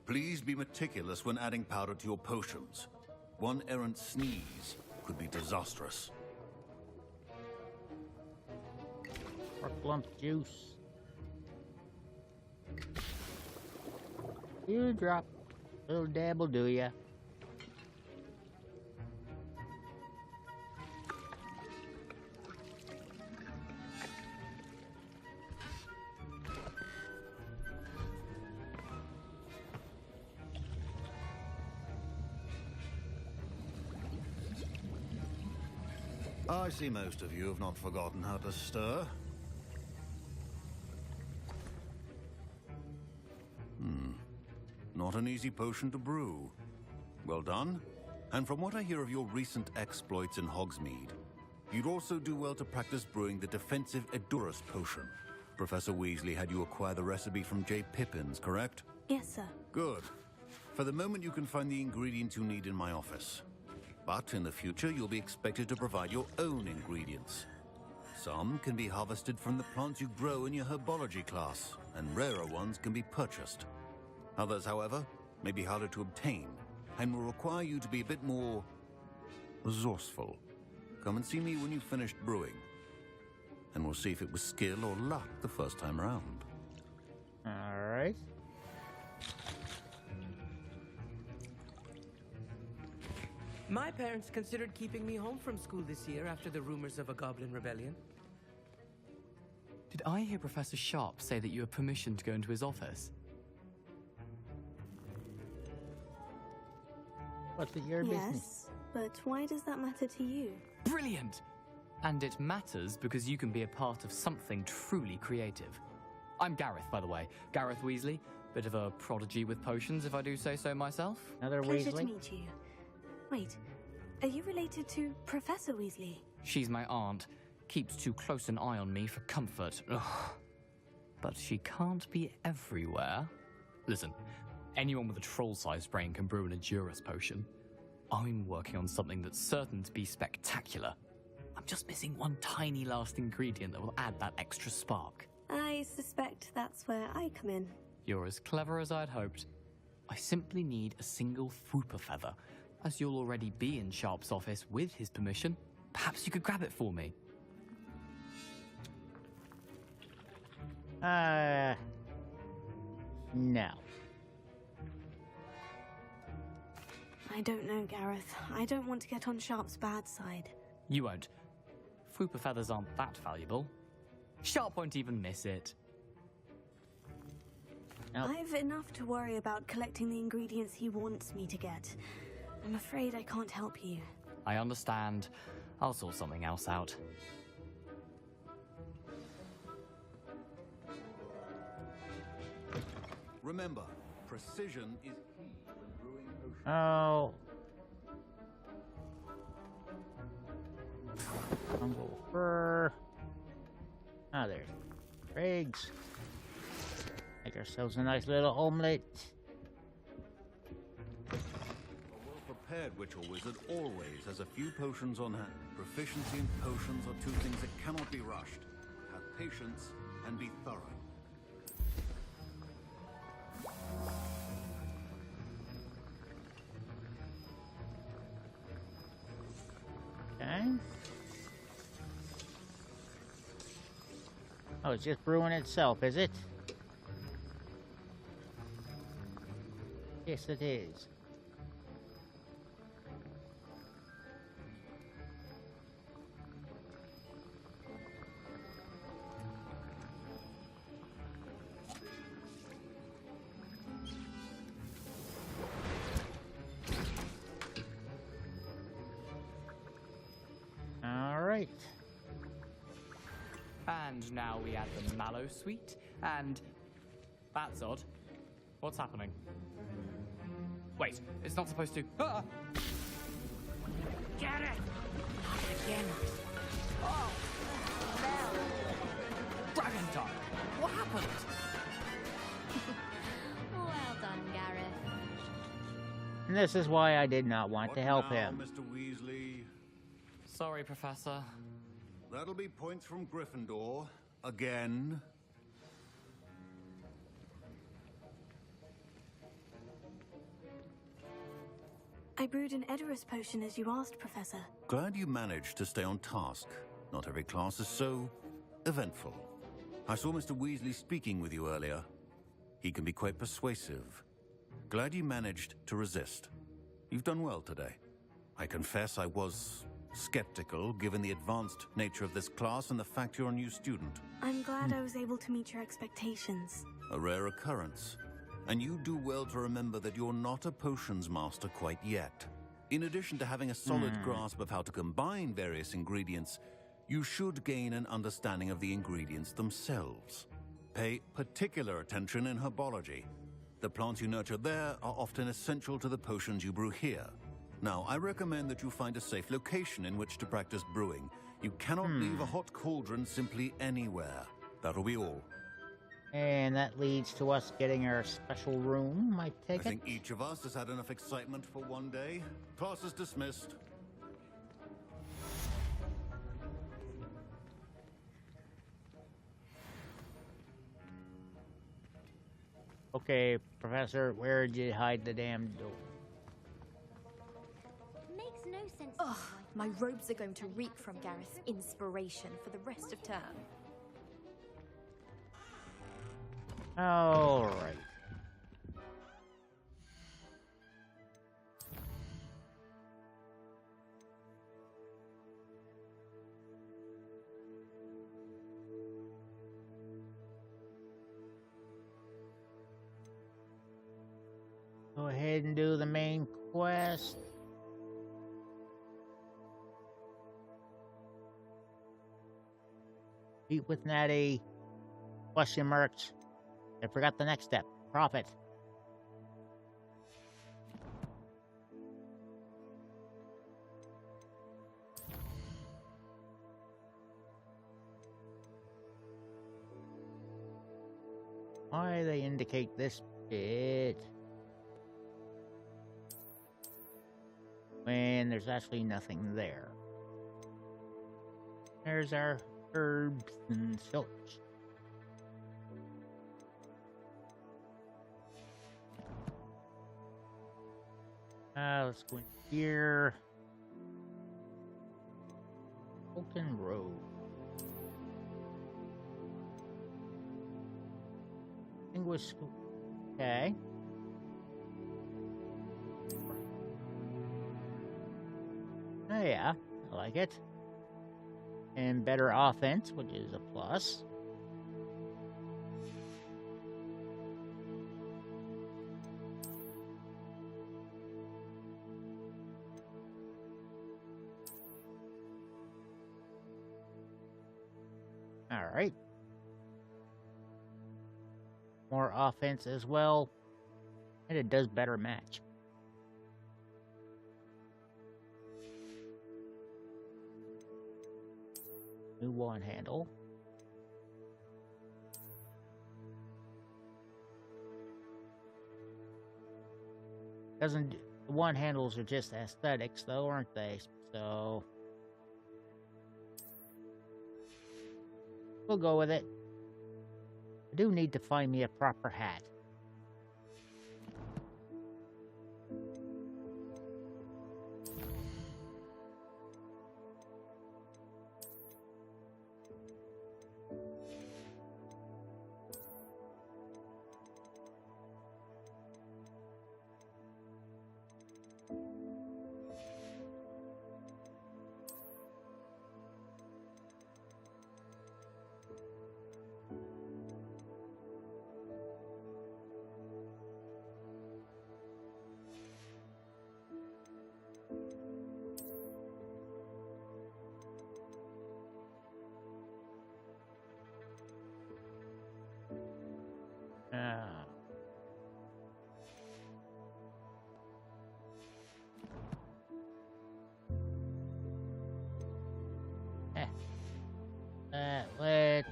Please be meticulous when adding powder to your potions. One errant sneeze could be disastrous. Or lump juice. You drop. Little dab will do ya. I see most of you have not forgotten how to stir. Not an easy potion to brew. Well done. And from what I hear of your recent exploits in Hogsmeade, you'd also do well to practice brewing the defensive Edurus potion. Professor Weasley had you acquire the recipe from J. Pippin's, correct? Yes, sir. Good. For the moment, you can find the ingredients you need in my office. But in the future, you'll be expected to provide your own ingredients. Some can be harvested from the plants you grow in your herbology class, and rarer ones can be purchased. Others, however, may be harder to obtain, and will require you to be a bit more resourceful. Come and see me when you've finished brewing, and we'll see if it was skill or luck the first time around. All right. My parents considered keeping me home from school this year after the rumors of a goblin rebellion. Did I hear Professor Sharp say that you have permission to go into his office? What's it your business? Yes, but why does that matter to you? Brilliant! And it matters because you can be a part of something truly creative. I'm Gareth, by the way. Gareth Weasley. Bit of a prodigy with potions, if I do say so myself. Another Pleasure Weasley? to meet you. Wait, are you related to Professor Weasley? She's my aunt. Keeps too close an eye on me for comfort. Ugh. But she can't be everywhere. Listen, anyone with a troll-sized brain can brew an Edurus potion. I'm working on something that's certain to be spectacular. I'm just missing one tiny last ingredient that will add that extra spark. I suspect that's where I come in. You're as clever as I'd hoped. I simply need a single Fwooper feather. As you'll already be in Sharp's office with his permission, perhaps you could grab it for me. No. I don't know, Gareth. I don't want to get on Sharp's bad side. You won't. Fwooper feathers aren't that valuable. Sharp won't even miss it. I've enough to worry about collecting the ingredients he wants me to get. I'm afraid I can't help you. I understand. I'll sort something else out. Remember, precision is key when brewing potions. Oh. Humble fur. Ah, there's eggs. Make ourselves a nice little omelet. A well-prepared witch or wizard always has a few potions on hand. Proficiency in potions are two things that cannot be rushed. Have patience and be thorough. Okay. Oh, it's just brewing itself, is it? Yes, it is. And now we add the mallow sweet, and... That's odd. What's happening? Wait, it's not supposed to... Ah! Get it! Not again. Oh! No! Dragon time! What happened? Well done, Gareth. And this is why I did not want What to help now, him. Mr. Weasley? Sorry, Professor. That'll be points from Gryffindor. Again. I brewed an Edorus potion as you asked, Professor. Glad you managed to stay on task. Not every class is so eventful. I saw Mr. Weasley speaking with you earlier. He can be quite persuasive. Glad you managed to resist. You've done well today. I confess I was skeptical, given the advanced nature of this class and the fact you're a new student. I'm glad I was able to meet your expectations. A rare occurrence. And you do well to remember that you're not a potions master quite yet. In addition to having a solid grasp of how to combine various ingredients, you should gain an understanding of the ingredients themselves. Pay particular attention in herbology. The plants you nurture there are often essential to the potions you brew here. Now, I recommend that you find a safe location in which to practice brewing. You cannot leave a hot cauldron simply anywhere. That'll be all. And that leads to us getting our special room, I take it? I think each of us has had enough excitement for one day. Class is dismissed. Okay, Professor, where did you hide the damn door? Makes no sense. Ugh, my robes are going to reek from Gareth's inspiration for the rest of term. All right. Go ahead and do the main quest. Meet with Natty. Question marks. I forgot the next step. Profit. Why they indicate this bit when there's actually nothing there? There's our herbs and such. Let's go in here. Oaken Road. English school. Okay. Oh yeah, I like it. And better offense, which is a plus. All right. More offense as well. And it does better match. New wand handle. Doesn't the wand handles are just aesthetics though, aren't they? So we'll go with it. I do need to find me a proper hat.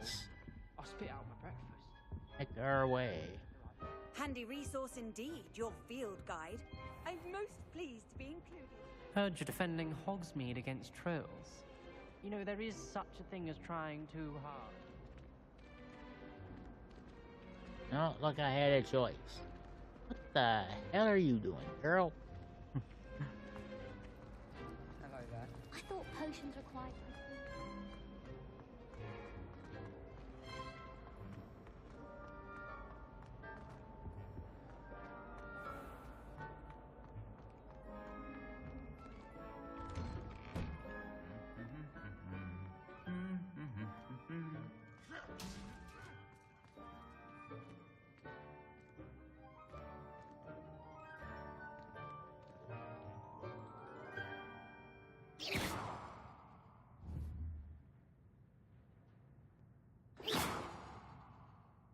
let's I'll spit out my breakfast. make our way. Handy resource indeed, your field guide. I'm most pleased to be included. Heard you're defending Hogsmeade against trolls. You know, there is such a thing as trying too hard. Not like I had a choice. What the hell are you doing, girl? Hello there. I thought potions required.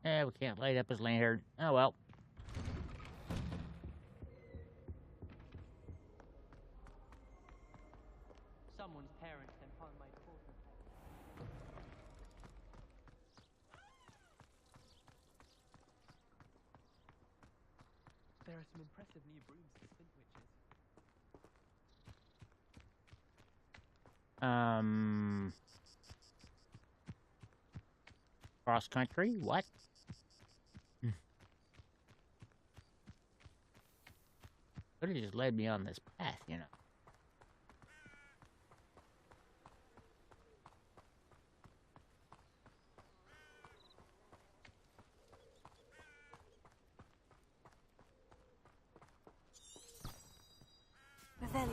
Yeah, we can't light up his lantern. Oh well. Someone's parents sent homemade fortune cakes. There are some impressive new brooms for Spint Witches. Cross country? What? Could have just led me on this path, you know. Revelio.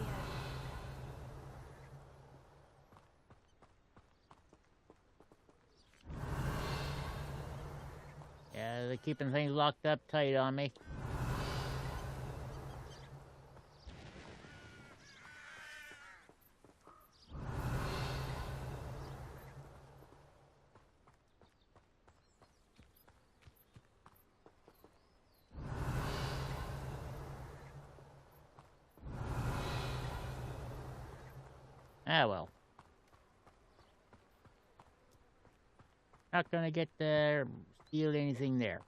Yeah, they're keeping things locked up tight on me. Ah, well. Not gonna get steal anything there.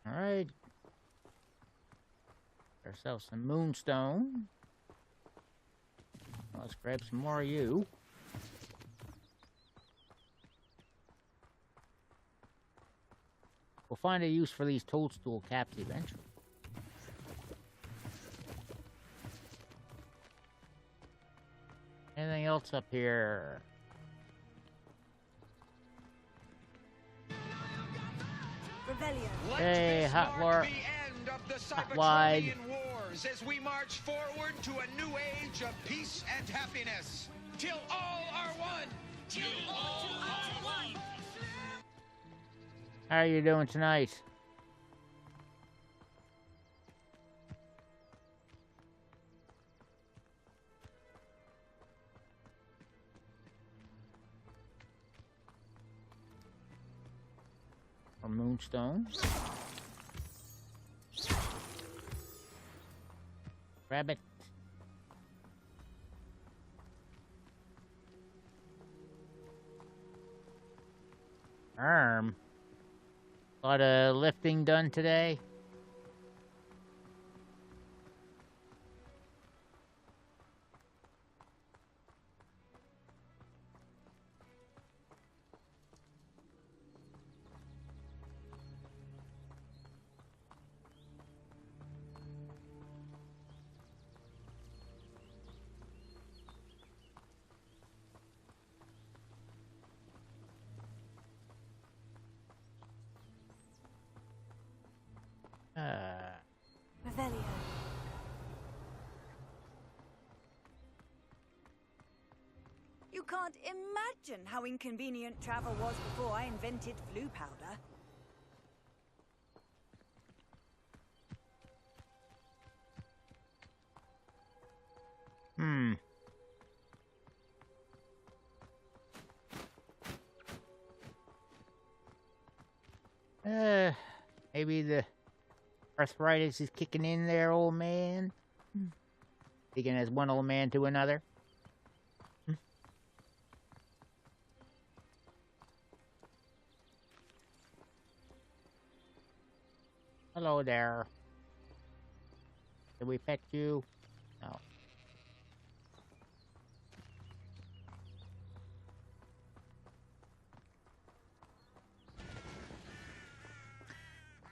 Alright. Ourselves some moonstone. Let's grab some more of you. We'll find a use for these toadstool caps eventually. Anything else up here? Hey, Hogwart. Hot wide. Wars as we march forward to a new age of peace and happiness. Till all are one. Till all are one. How are you doing tonight? Or moonstone. Grab it. A lot of lifting done today. Revelio. You can't imagine how inconvenient travel was before I invented flu powder. Maybe the arthritis is kicking in there, old man. Speaking as one old man to another. Hello there. Did we pet you? No.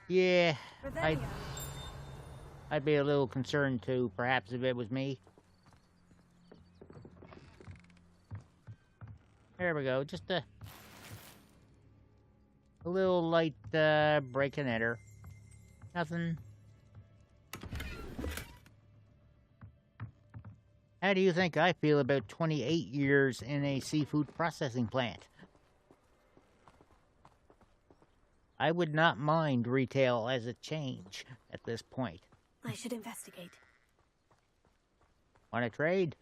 Yeah, I'd be a little concerned too, perhaps if it was me. There we go, just a little light break and enter. Nothing. How do you think I feel about 28 years in a seafood processing plant? I would not mind retail as a change at this point. I should investigate. Want to trade?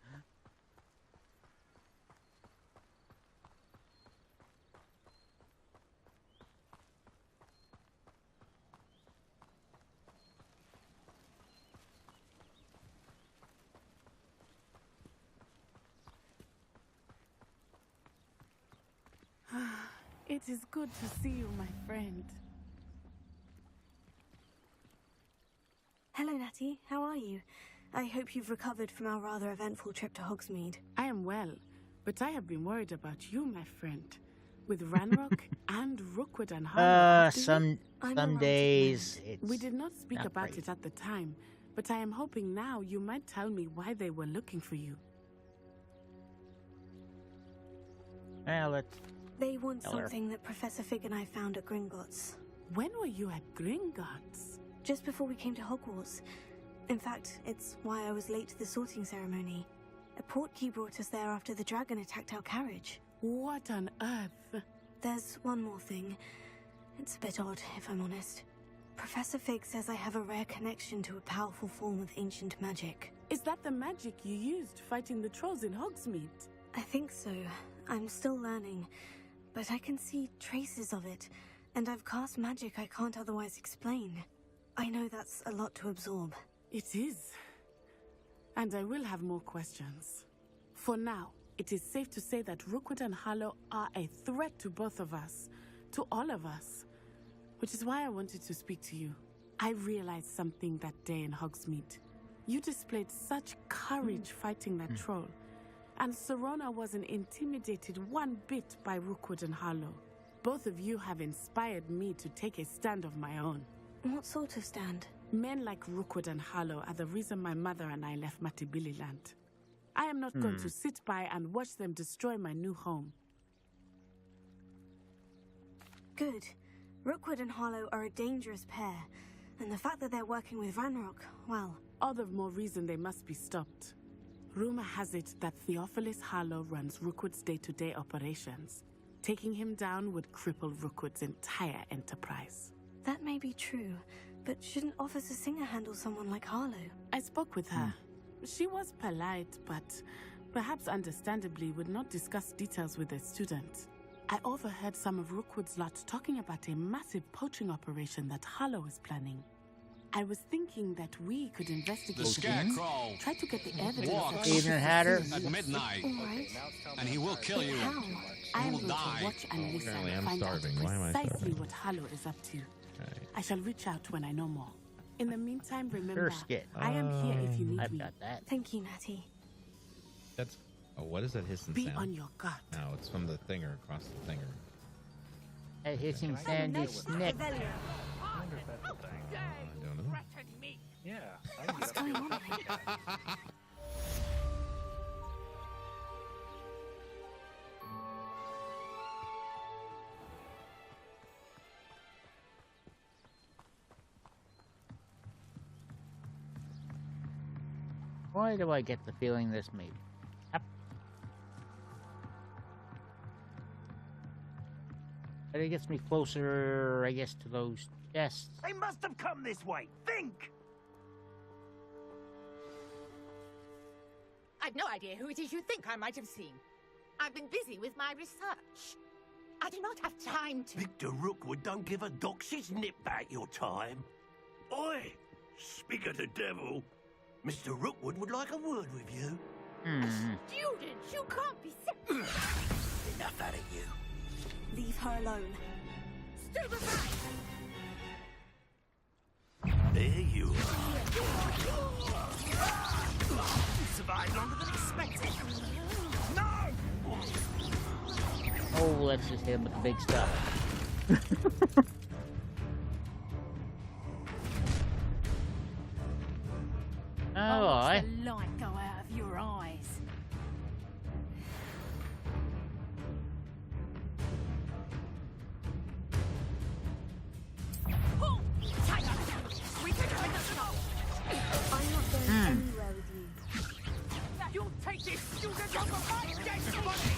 It is good to see you, my friend. Hello, Natty. How are you? I hope you've recovered from our rather eventful trip to Hogsmeade. I am well, but I have been worried about you, my friend. With Ranrock and Rookwood and Harlow. Some days it's we did not speak about great. it at the time, but I am hoping now you might tell me why they were looking for you. Well, let's... They want Tell her. something that Professor Fig and I found at Gringotts. When were you at Gringotts? Just before we came to Hogwarts. In fact, it's why I was late to the sorting ceremony. A portkey brought us there after the dragon attacked our carriage. What on earth? There's one more thing. It's a bit odd, if I'm honest. Professor Fig says I have a rare connection to a powerful form of ancient magic. Is that the magic you used fighting the trolls in Hogsmeade? I think so. I'm still learning. But I can see traces of it, and I've cast magic I can't otherwise explain. I know that's a lot to absorb. It is. And I will have more questions. For now, it is safe to say that Rookwood and Harlow are a threat to both of us, to all of us. Which is why I wanted to speak to you. I realized something that day in Hogsmeade. You displayed such courage fighting that troll. And Serona wasn't intimidated one bit by Rookwood and Harlow. Both of you have inspired me to take a stand of my own. What sort of stand? Men like Rookwood and Harlow are the reason my mother and I left Matibililand. I am not going to sit by and watch them destroy my new home. Good. Rookwood and Harlow are a dangerous pair, and the fact that they're working with Ranrock, well... All the more reason they must be stopped. Rumor has it that Theophilus Harlow runs Rookwood's day-to-day operations. Taking him down would cripple Rookwood's entire enterprise. That may be true, but shouldn't Officer Singer handle someone like Harlow? I spoke with her. She was polite, but perhaps understandably would not discuss details with a student. I overheard some of Rookwood's lot talking about a massive poaching operation that Harlow is planning. I was thinking that we could investigate The Scarecrow. Try to get the evidence. Walks Evening, Hatter. at midnight, Right. and he will kill you. How? I You am will going to die. watch and listen Apparently and I'm find starving. out Why am I precisely starving? what Harlow is up to. Okay. I shall reach out when I know more. In the meantime, remember, Sure, Skit. I am here if you need I've me. got that. Thank you, Natty. That's. Oh, what is that hissing Be sound? on your guard. No, it's from the thinger across the thinger. That hissing sound is Snick. I don't know. Yeah. What's going on? Why do I get the feeling this may... Yep. But it gets me closer, I guess, to those chests. They must have come this way. Think! I've no idea who it is you think I might have seen. I've been busy with my research. I do not have time to... Victor Rookwood don't give a doxy's nip back your time. Oi! Speak of the devil. Mr. Rookwood would like a word with you. Student, you can't be... Enough out of you. Leave her alone. Stupefy! There you are. You survived longer than expected. No! Oh, let's just hit him with the big stuff. Oh, watch the light go out of your eyes. Oh, take us. We can go in the snow. I'm not going anywhere with you. You'll take this. You'll get on the fight against money.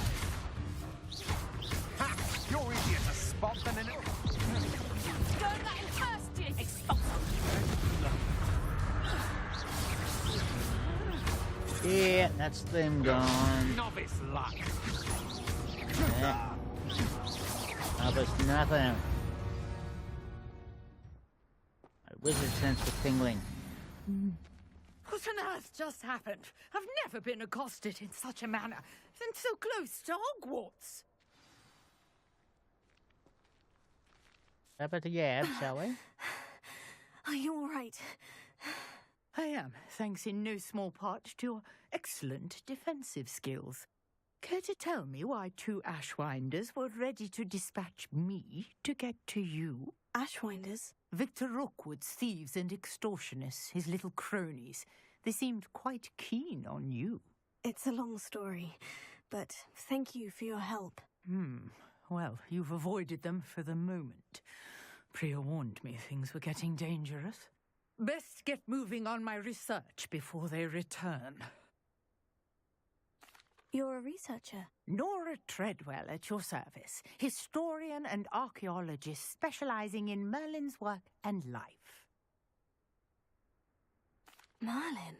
Ha! You're easier to spot than an... Don't let him first, dear. Yeah, that's them gone. Novice luck. Yeah. Novice nothing. My wizard sense was tingling. What on earth just happened? I've never been accosted in such a manner, and so close to Hogwarts. How about the yab, shall we? Are you all right? I am, thanks in no small part to your excellent defensive skills. Care to tell me why 2 Ashwinders were ready to dispatch me to get to you? Ashwinders? Victor Rookwood's thieves and extortionists, his little cronies. They seemed quite keen on you. It's a long story, but thank you for your help. Well, you've avoided them for the moment. Priya warned me things were getting dangerous. Best get moving on my research before they return. You're a researcher? Nora Treadwell at your service, historian and archaeologist specializing in Merlin's work and life. Merlin?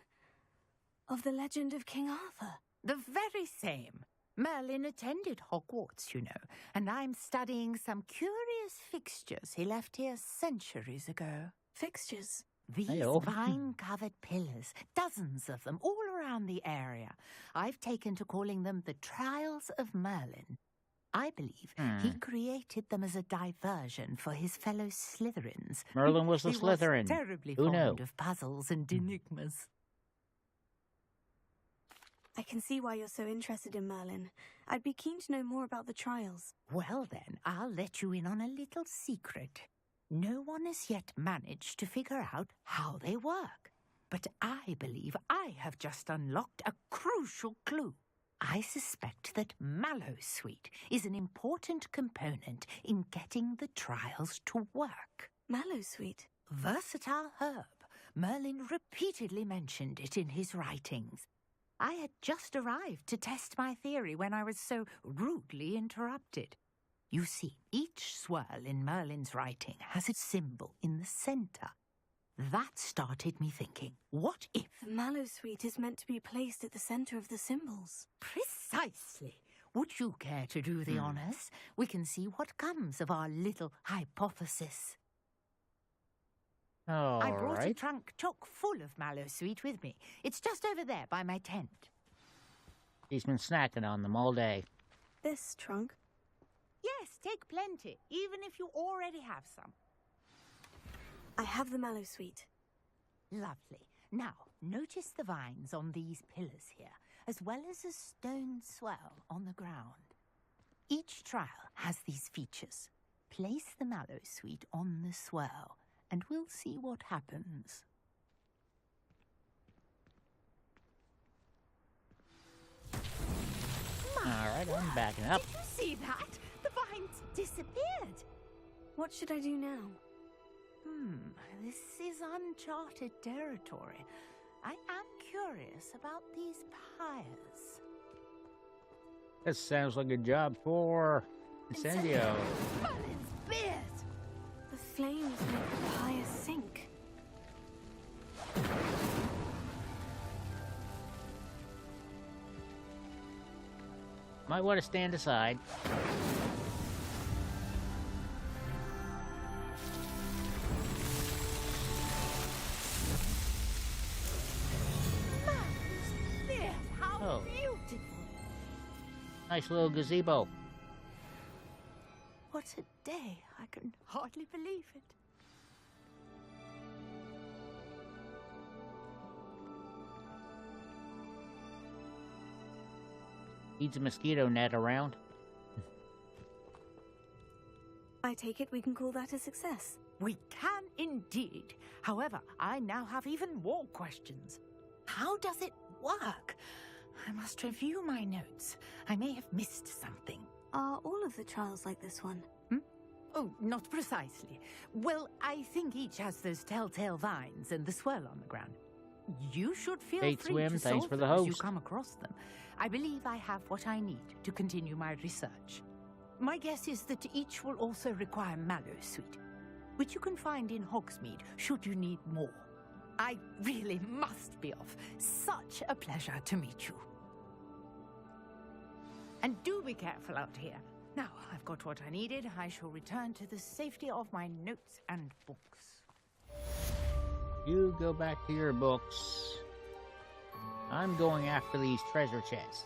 Of the legend of King Arthur? The very same. Merlin attended Hogwarts, you know, and I'm studying some curious fixtures he left here centuries ago. Fixtures? These vine-covered pillars, dozens of them, all around the area. I've taken to calling them the Trials of Merlin. I believe he created them as a diversion for his fellow Slytherins. Merlin was the He Slytherin. was terribly Who fond knew? of puzzles and enigmas. I can see why you're so interested in Merlin. I'd be keen to know more about the trials. Well then, I'll let you in on a little secret. No one has yet managed to figure out how they work. But I believe I have just unlocked a crucial clue. I suspect that Mallowsweet is an important component in getting the trials to work. Mallowsweet? Versatile herb. Merlin repeatedly mentioned it in his writings. I had just arrived to test my theory when I was so rudely interrupted. You see, each swirl in Merlin's writing has a symbol in the centre. That started me thinking, what if... The Mallowsweet is meant to be placed at the centre of the symbols. Precisely. Would you care to do the honours? We can see what comes of our little hypothesis. I brought a trunk chock full of Mallowsweet with me. It's just over there by my tent. He's been snacking on them all day. This trunk? Yes, take plenty, even if you already have some. I have the Mallowsweet. Lovely. Now, notice the vines on these pillars here, as well as a stone swell on the ground. Each trial has these features. Place the Mallowsweet on the swirl, and we'll see what happens. Alright, I'm backing up. Did you see that? The vines disappeared. What should I do now? This is uncharted territory. I am curious about these pyres. That sounds like a job for Incendio. Merlin's beard! The flames make the pyre sink. Might want to stand aside. Nice little gazebo. What a day. I can hardly believe it. Needs a mosquito net around. I take it we can call that a success. We can indeed. However, I now have even more questions. How does it work? I must review my notes. I may have missed something. Are all of the trials like this one? Oh, not precisely. Well, I think each has those telltale vines and the swirl on the ground. You should feel Bait free swim, to thanks solve for the them as you host. come across them. I believe I have what I need to continue my research. My guess is that each will also require Mallowsweet, which you can find in Hogsmeade should you need more. I really must be off. Such a pleasure to meet you. And do be careful out here. Now, I've got what I needed. I shall return to the safety of my notes and books. You go back to your books. I'm going after these treasure chests.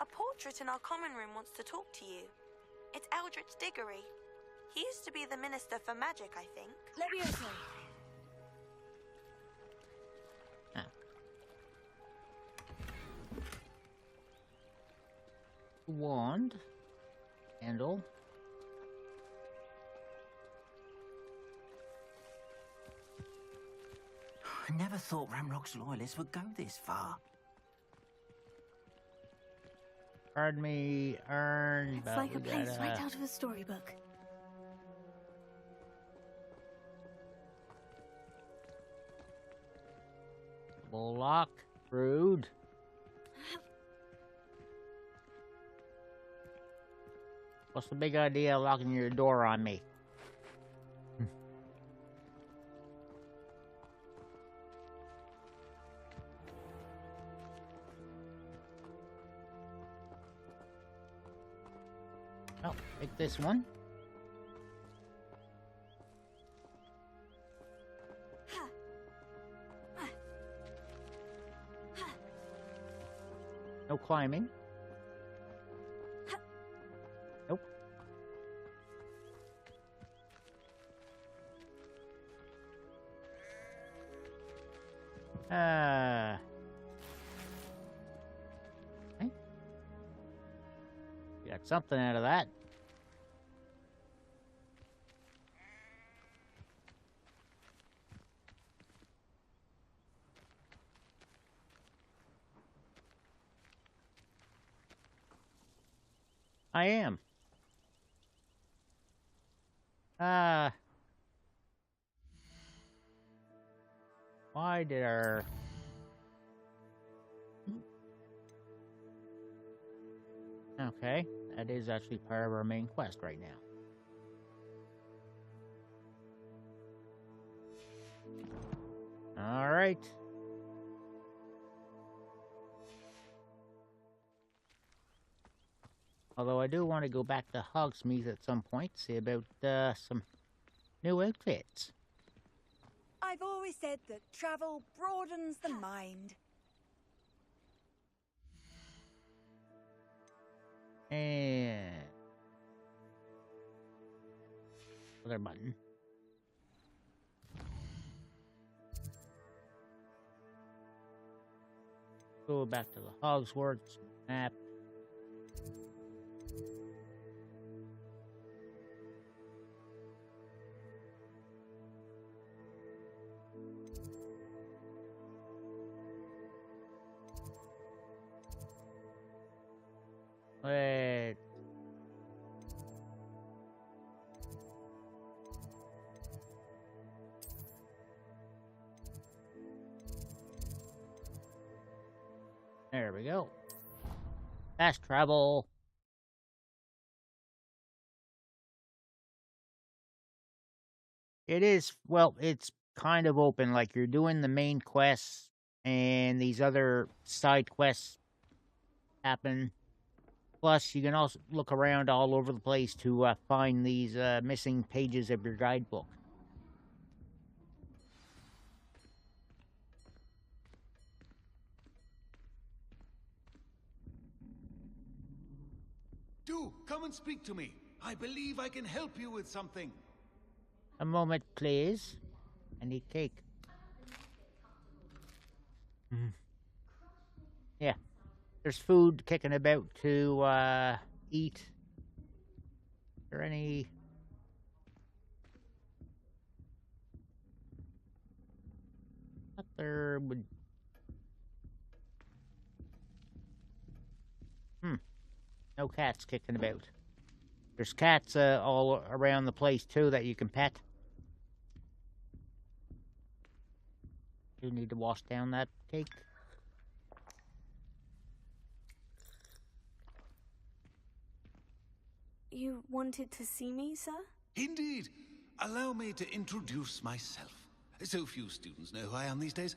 A portrait in our common room wants to talk to you. It's Eldritch Diggory. He used to be the Minister for Magic, I think. Leviosa! Wand. Handle. I never thought Ramrock's loyalists would go this far. Pardon me, earn. It's but like a we place gotta- right out of a storybook. Lock. Rude. What's the big idea of locking your door on me? Oh, take this one. No climbing. Nope. Okay. Got something out of that. I am. Why did our... Okay, that is actually part of our main quest right now. All right. Although I do want to go back to Hogsmeade at some point, see about some new outfits. I've always said that travel broadens the mind. And other button. Go back to the Hogwarts map. Wait. There we go. Fast travel. It is, well, it's kind of open, like you're doing the main quests and these other side quests happen Plus, you can also look around all over the place to find these missing pages of your guidebook. Do come and speak to me. I believe I can help you with something. A moment, please. I need cake. Yeah. There's food kicking about to eat. Is there any... Thought there would... No cats kicking about. There's cats all around the place, too, that you can pet. You need to wash down that cake. You wanted to see me, sir? Indeed. Allow me to introduce myself. So few students know who I am these days.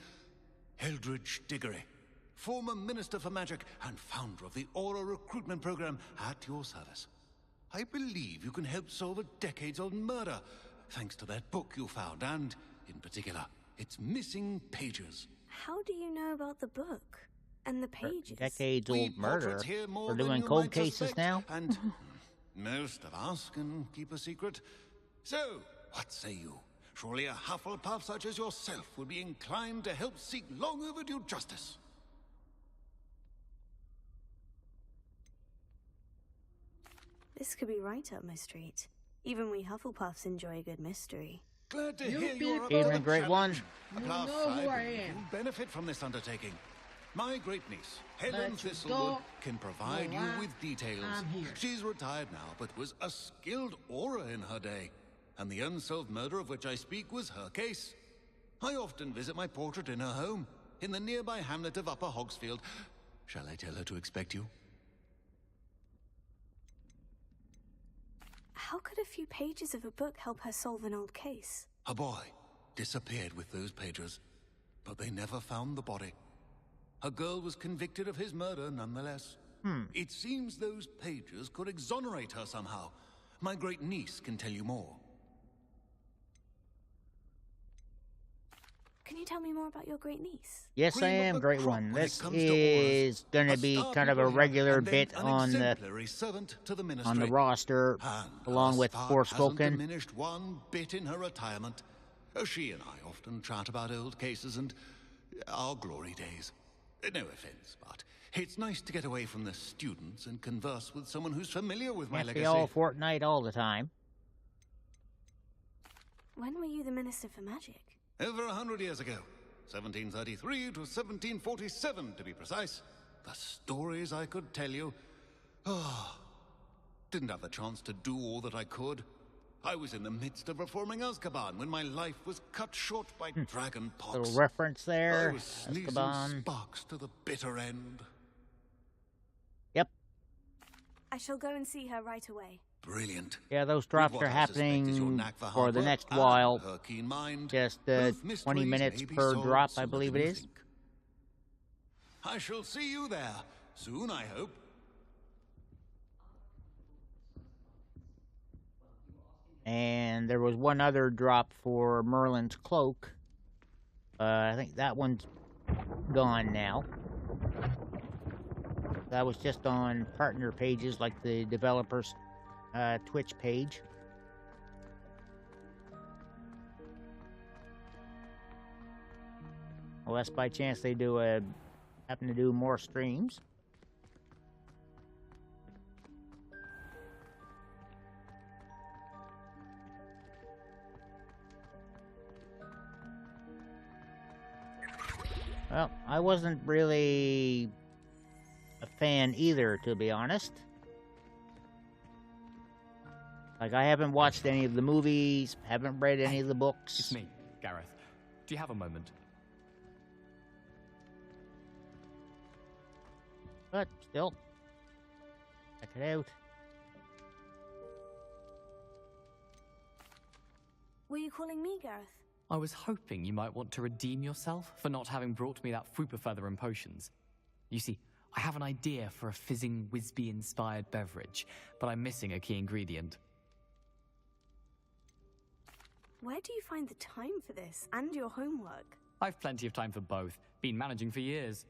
Eldridge Diggory, former Minister for Magic and founder of the Aura Recruitment Program, at your service. I believe you can help solve a decades-old murder, thanks to that book you found, and, in particular, its missing pages. How do you know about the book? And the pages? Decades-old murder. portraits here more We're than doing you cold might cases suspect, now? And most of us can keep a secret. So, what say you? Surely a Hufflepuff such as yourself would be inclined to help seek long overdue justice. This could be right up my street. Even we Hufflepuffs enjoy a good mystery. Glad to You hear you're up people- to the Even great one. challenge. You Class know who 5 I will am. benefit from this undertaking. My great niece, Helen Let you Thistlewood, go. can provide No, you I- with details. I'm here. She's retired now, but was a skilled aura in her day. And the unsolved murder of which I speak was her case. I often visit my portrait in her home, in the nearby hamlet of Upper Hogsfield. Shall I tell her to expect you? How could a few pages of a book help her solve an old case? A boy disappeared with those pages, but they never found the body. A girl was convicted of his murder nonetheless. It seems those pages could exonerate her somehow. My great niece can tell you more. Can you tell me more about your great niece? Yes, I Cream of am, the great crop one. when it This comes to is going to A be star kind of a pupil here, regular and then bit an on the exemplary servant to the ministry. on the roster, And along her with spark Forspoken. hasn't diminished one bit in her retirement. She and I often chat about old cases and our glory days. No offense, but it's nice to get away from the students and converse with someone who's familiar with my Can't legacy. be all Fortnite all the time. When were you the Minister for Magic? Over 100 years ago. 1733 to 1747, to be precise. The stories I could tell you. Didn't have the chance to do all that I could. I was in the midst of reforming Azkaban when my life was cut short by dragon pox. Little reference there. I was sneezing Azkaban. sparks to the bitter end. Yep. I shall go and see her right away. Brilliant. Yeah, those drops are happening for the next and while. her keen mind. Just Both 20 mysteries minutes may be per solved drop, I sooner believe than it you is. think. I shall see you there soon, I hope. And there was one other drop for Merlin's cloak. I think that one's gone now. That was just on partner pages like the developer's Twitch page. Unless by chance they do happen to do more streams. Well, I wasn't really a fan either, to be honest. Like, I haven't watched any of the movies, haven't read any of the books. It's me, Gareth. Do you have a moment? But still, check it out. Were you calling me, Gareth? I was hoping you might want to redeem yourself for not having brought me that Fupa feather and potions. You see, I have an idea for a fizzing Whizbee-inspired beverage, but I'm missing a key ingredient. Where do you find the time for this and your homework? I've plenty of time for both. Been managing for years.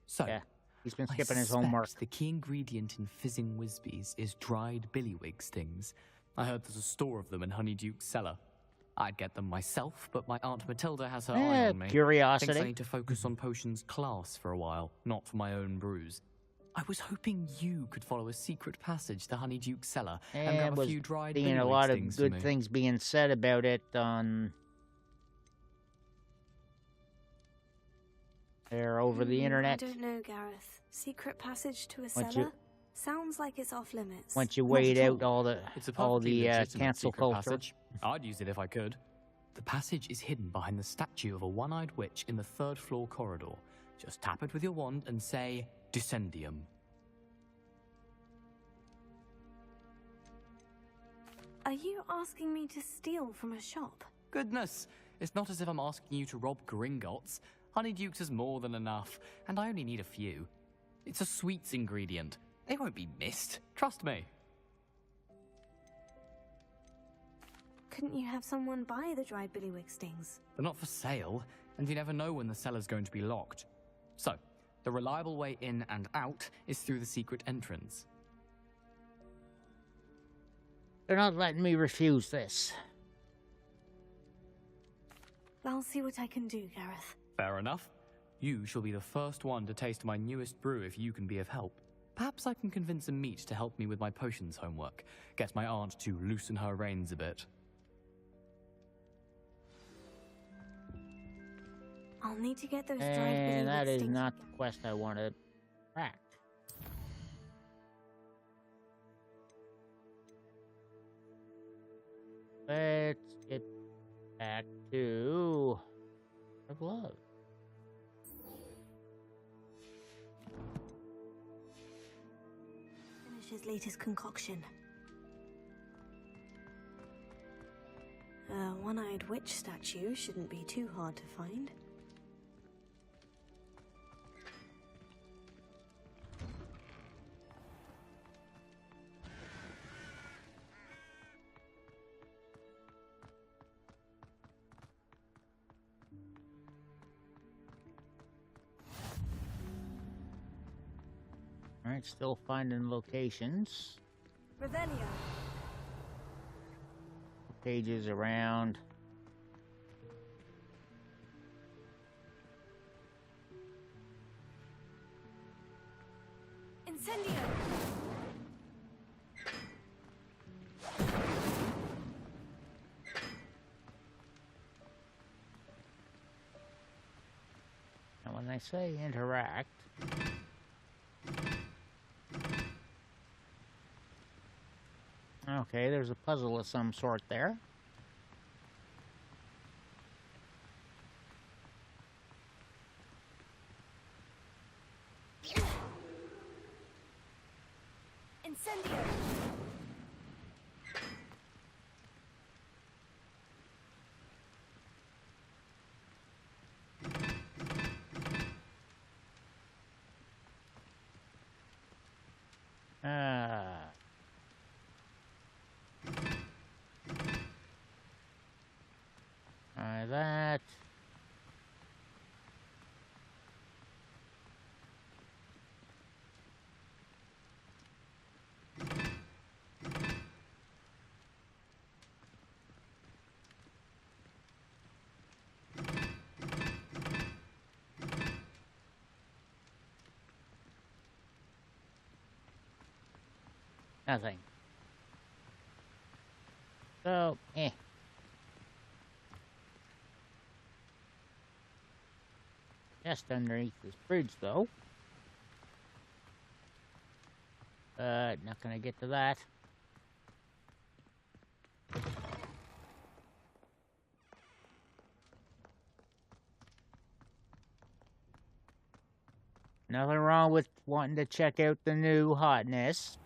So, yeah, he's been I skipping his suspect homework. the key ingredient in fizzing Whizbees is dried billywig stings. I heard there's a store of them in Honeyduke's cellar. I'd get them myself, but my Aunt Matilda has her eye on me. Curiosity. Thinks I need to focus on potions class for a while, not for my own brews. I was hoping you could follow a secret passage to Honeyduke's cellar and grab a few dried Being a billywig lot of stings for good me. things being said about it on there over the internet. I don't know, Gareth. Secret passage to a Once cellar? you- Sounds like it's off limits. Once you Not weighed at out all the It's a all perfectly the legitimate cancel secret culture. passage. I'd use it if I could. The passage is hidden behind the statue of a one-eyed witch in the third-floor corridor. Just tap it with your wand and say, Descendium. Are you asking me to steal from a shop? Goodness, it's not as if I'm asking you to rob Gringotts. Honeyduke's is more than enough, and I only need a few. It's a sweets ingredient. They won't be missed. Trust me. Couldn't you have someone buy the dried billywig stings? They're not for sale, and you never know when the cellar's going to be locked. So, the reliable way in and out is through the secret entrance. They're not letting me refuse this. I'll see what I can do, Gareth. Fair enough. You shall be the first one to taste my newest brew if you can be of help. Perhaps I can convince a meat to help me with my potions homework. Get my aunt to loosen her reins a bit. I'll need to get those dried And billywig that is stings. not the quest I want to crack. Let's get back to our glove. Finish his latest concoction. A one-eyed witch statue shouldn't be too hard to find. Alright, still finding locations. Revelio. Pages around. Incendio. And when I say interact, okay, there's a puzzle of some sort there. Incendio. That. Nothing. So, Just underneath this bridge, though. Not gonna get to that. Nothing wrong with wanting to check out the new hotness.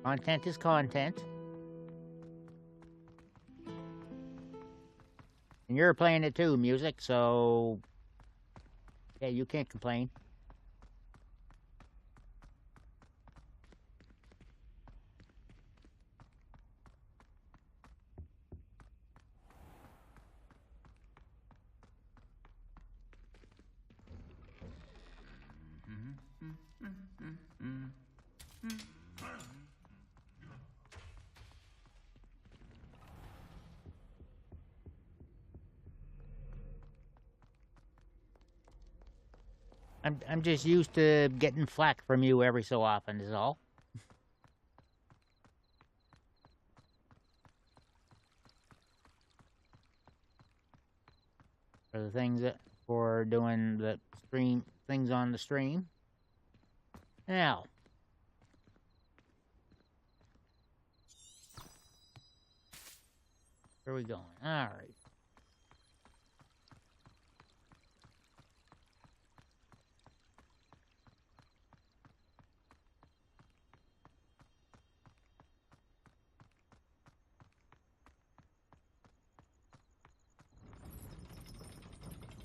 Content is content. And you're playing it too, music, so yeah, you can't complain. I'm just used to getting flack from you every so often, is all. For the things that for doing the stream things on the stream. Now, where are we going? All right.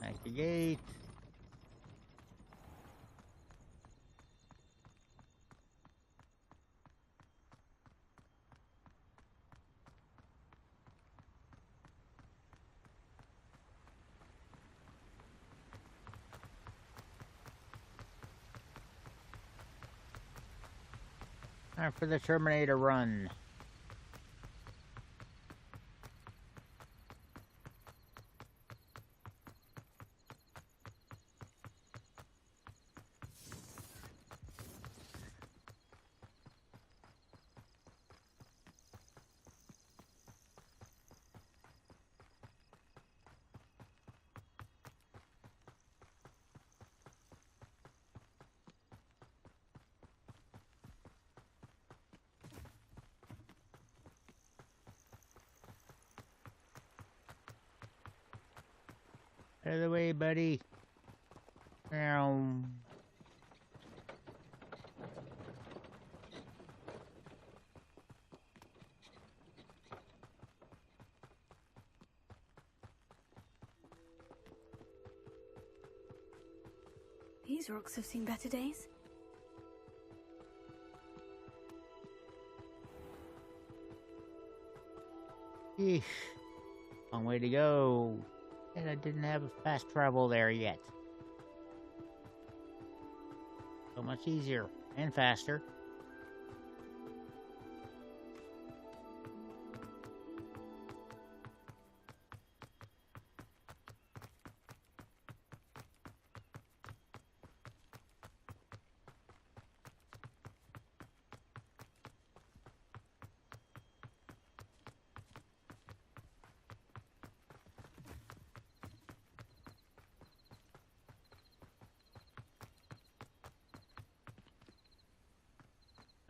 Back the gate. Time for the Terminator run. Out of the way, buddy. These rocks have seen better days. Eesh. Long way to go. And I didn't have fast travel there yet. So much easier and faster.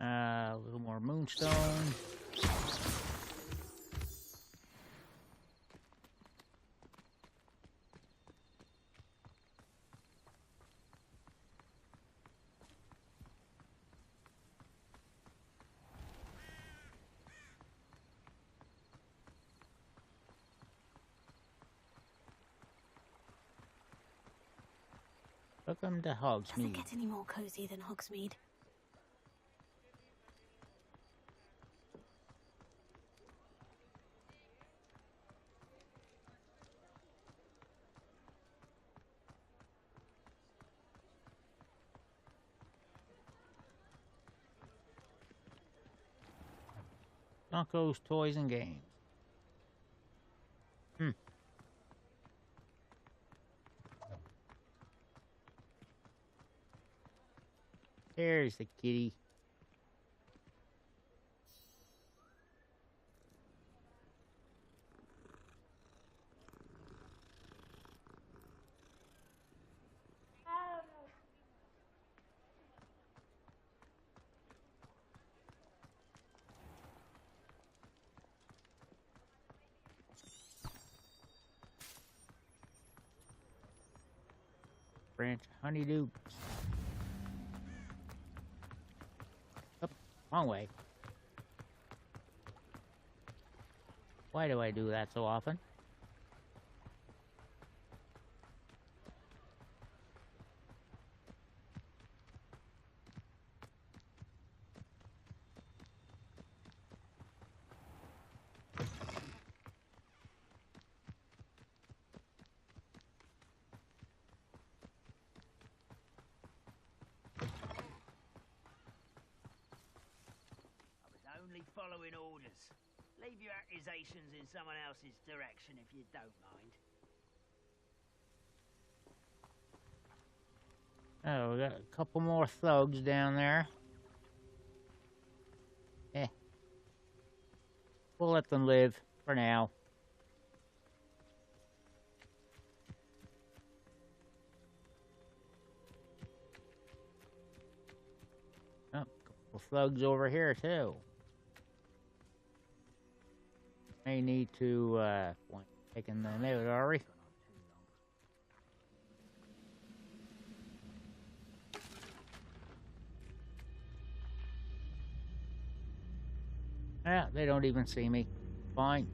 A little more moonstone. Welcome to Hogsmeade. Doesn't get any more cozy than Hogsmeade. Donko's Toys and Games. There's the kitty. Branch honeydukes. Oh, wrong way. Why do I do that so often? following orders. Leave your accusations in someone else's direction if you don't mind. Oh, we got a couple more thugs down there. Eh. We'll let them live for now. Oh, a couple thugs over here too. May need to taking the note, are we? Yeah, they don't even see me. Fine.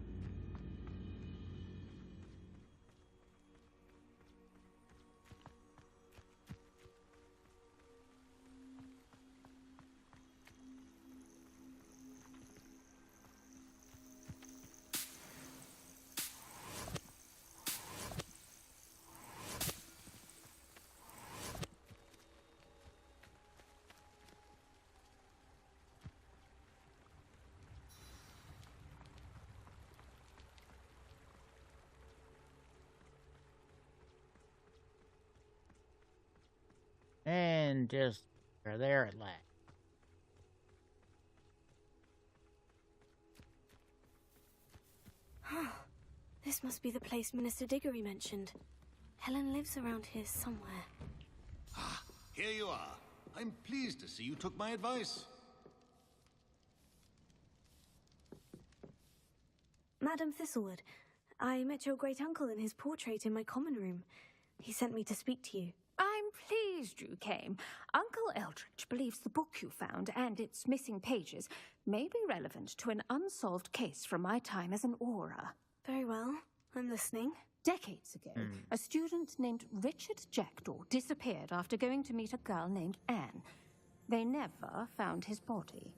And just are there at last. This must be the place Minister Diggory mentioned. Helen lives around here somewhere. Ah, here you are. I'm pleased to see you took my advice. Madam Thistlewood, I met your great-uncle in his portrait in my common room. He sent me to speak to you. I'm pleased you came. Uncle Eldridge believes the book you found and its missing pages may be relevant to an unsolved case from my time as an aura. Very well. I'm listening. Decades ago, a student named Richard Jackdaw disappeared after going to meet a girl named Anne. They never found his body.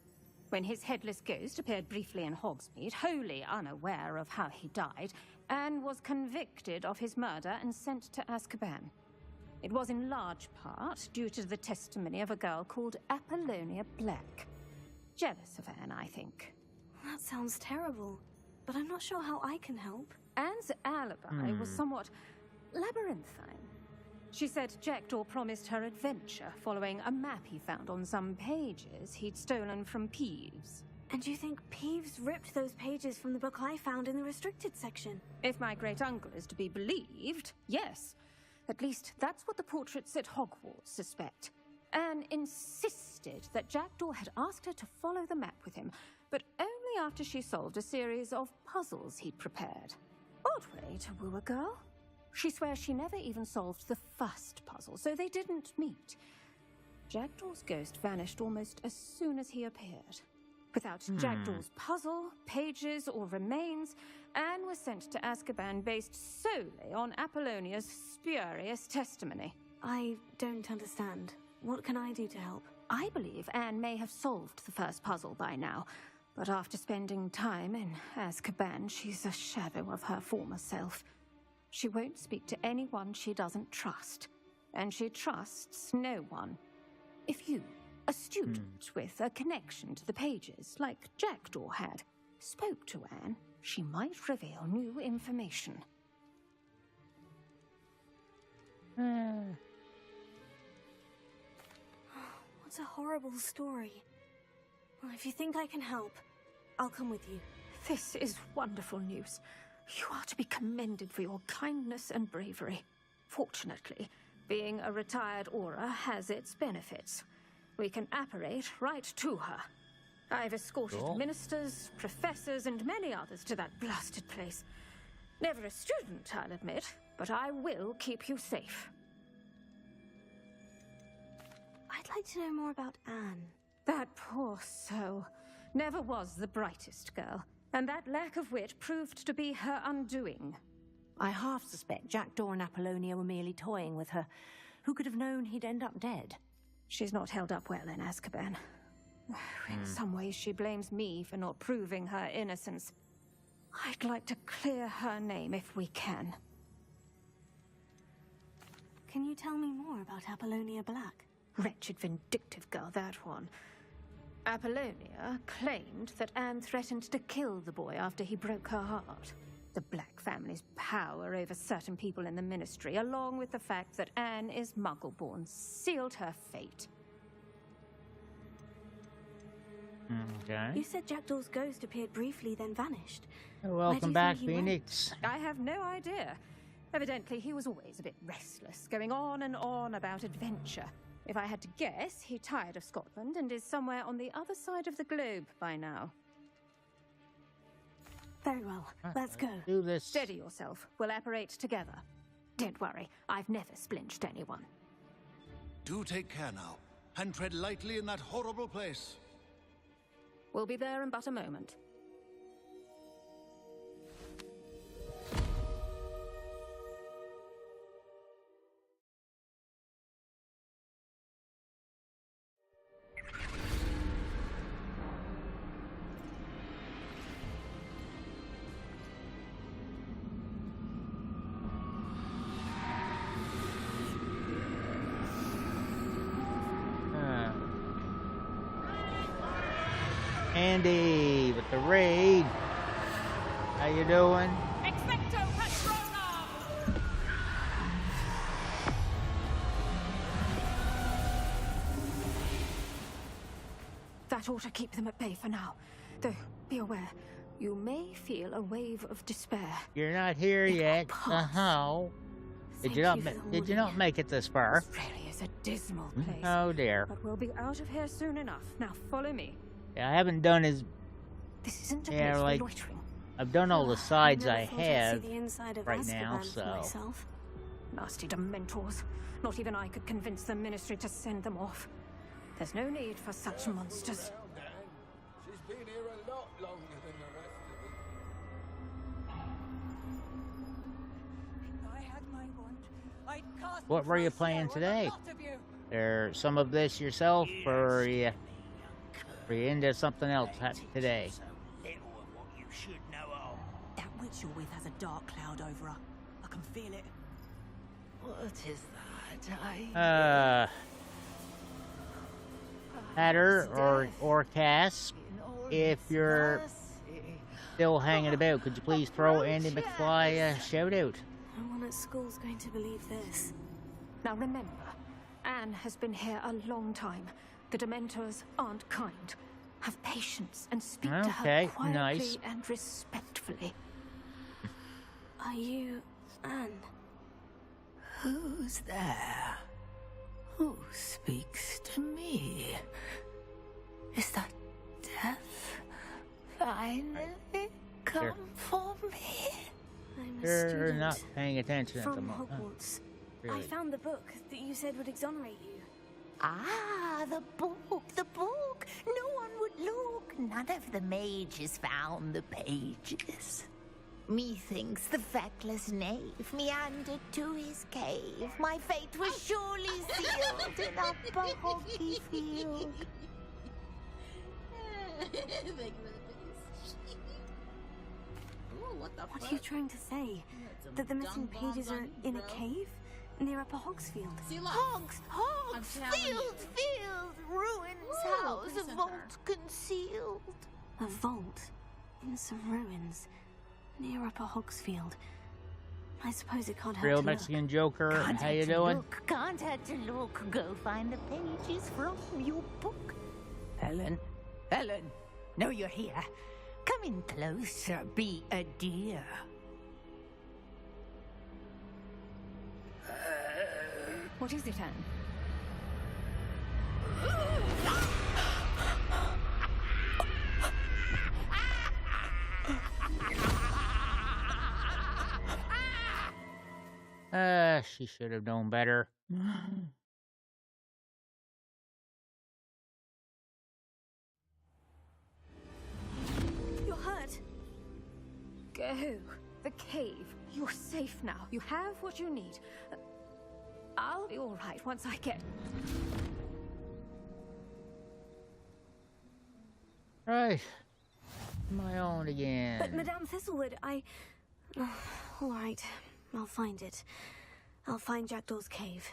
When his headless ghost appeared briefly in Hogsmeade, wholly unaware of how he died, Anne was convicted of his murder and sent to Azkaban. It was in large part due to the testimony of a girl called Apollonia Black. Jealous of Anne, I think. That sounds terrible, but I'm not sure how I can help. Anne's alibi was somewhat labyrinthine. She said Jackdaw promised her adventure following a map he found on some pages he'd stolen from Peeves. And you think Peeves ripped those pages from the book I found in the restricted section? If my great-uncle is to be believed, yes. At least that's what the portraits at Hogwarts suspect. Anne insisted that Jackdaw had asked her to follow the map with him, but only after she solved a series of puzzles he'd prepared. Odd way to woo a girl. She swears she never even solved the first puzzle, so they didn't meet. Jackdaw's ghost vanished almost as soon as he appeared. Without Jackdaw's puzzle, pages, or remains, Anne was sent to Azkaban based solely on Apollonia's spurious testimony. I don't understand. What can I do to help? I believe Anne may have solved the first puzzle by now, but after spending time in Azkaban, she's a shadow of her former self. She won't speak to anyone she doesn't trust, and she trusts no one. If you, a student with a connection to the pages, like Jackdaw had, spoke to Anne, she might reveal new information. What a horrible story. Well, if you think I can help, I'll come with you. This is wonderful news. You are to be commended for your kindness and bravery. Fortunately, being a retired aura has its benefits. We can apparate right to her. I've escorted ministers, professors, and many others to that blasted place. Never a student, I'll admit, but I will keep you safe. I'd like to know more about Anne. That poor soul never was the brightest girl, and that lack of wit proved to be her undoing. I half suspect Jackdaw and Apollonia were merely toying with her. Who could have known he'd end up dead? She's not held up well in Azkaban. In some ways, she blames me for not proving her innocence. I'd like to clear her name if we can. Can you tell me more about Apollonia Black? Wretched, vindictive girl, that one. Apollonia claimed that Anne threatened to kill the boy after he broke her heart. The Black family's power over certain people in the Ministry, along with the fact that Anne is Muggle-born, sealed her fate. Okay. You said Jackdaw's ghost appeared briefly, then vanished. Welcome back, Phoenix. I have no idea. Evidently, he was always a bit restless, going on and on about adventure. If I had to guess, he tired of Scotland and is somewhere on the other side of the globe by now. Very well. Let's go. Do this. Steady yourself. We'll apparate together. Don't worry. I've never splinched anyone. Do take care now, and tread lightly in that horrible place. We'll be there in but a moment. Andy with the raid. How you doing? Expecto Patronum! That ought to keep them at bay for now. Though, be aware, you may feel a wave of despair. You're not here yet. Did you not make it this far? This really is a dismal place. Oh dear. But we'll be out of here soon enough. Now follow me. Yeah, I haven't done as This isn't a place for loitering. I've done all the sides I thought I'd have see the inside of right now, Azkaban for so myself. Nasty Dementors. Not even I could convince the Ministry to send them off. There's no need for such monsters. She's been here a lot longer than the rest of us. I had my want. I'd cast what were you playing today? Or some of this yourself, or you into something else today? That witch you're with has a dark cloud over her. I can feel it. What is that? Hatter or Cass, if you're still hanging about, could you please throw Andy McFly a shout out? No one at school's going to believe this. Now remember, Anne has been here a long time. The Dementors aren't kind. Have patience and speak to her quietly nice. and respectfully. Are you Anne? Who's there? Who speaks to me? Is that death finally come for me? I'm a You're student not paying attention at the from moment. Hogwarts. Really? I found the book that you said would exonerate you. Ah, the book, the book. No one would look. None of the mages found the pages. Methinks the feckless knave meandered to his cave. My fate was surely sealed in upper Hockey Field. What are you trying to say? That the missing pages are in a cave? Near Upper Hogsfield? Field, ruins house, a vault concealed. A vault? In some ruins? Near Upper Hogsfield? I suppose it can't hurt Real to Mexican look. Joker, how you doing? Can't hurt to look. Go find the pages from your book. Helen, know you're here. Come in closer, be a dear. What is it, Anne? She should have known better. You're hurt. Go. The cave. You're safe now. You have what you need. I'll be all right once I get... Right. My own again. But Madame Thistlewood, all right. I'll find it. I'll find Jackdaw's cave.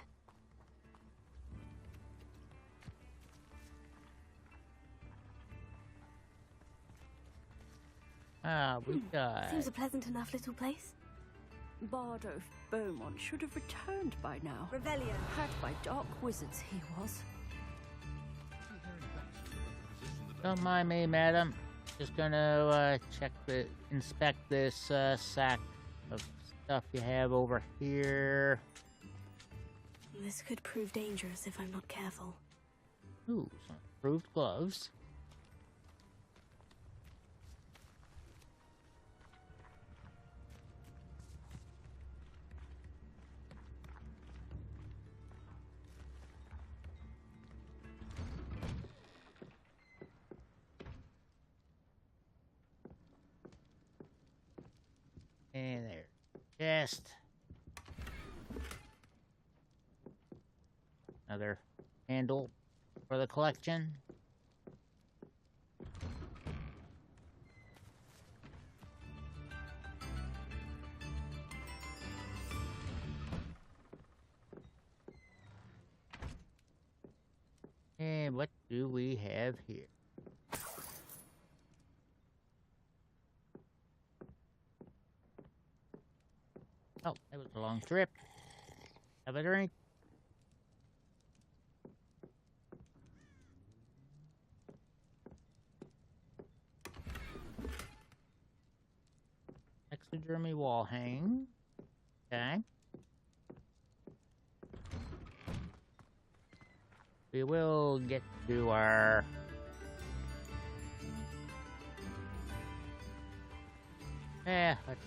Ah, we got... Seems a pleasant enough little place. Bardo Beaumont should have returned by now. Revelio. Had by dark wizards he was. Don't mind me, madam. Just gonna inspect this sack of stuff you have over here. This could prove dangerous if I'm not careful. Ooh, some improved gloves. And there. Chest. Another handle for the collection. And what do we have here? Oh, that was a long trip. Have a drink. Taxidermy wall hang. Okay. We will get to our... let's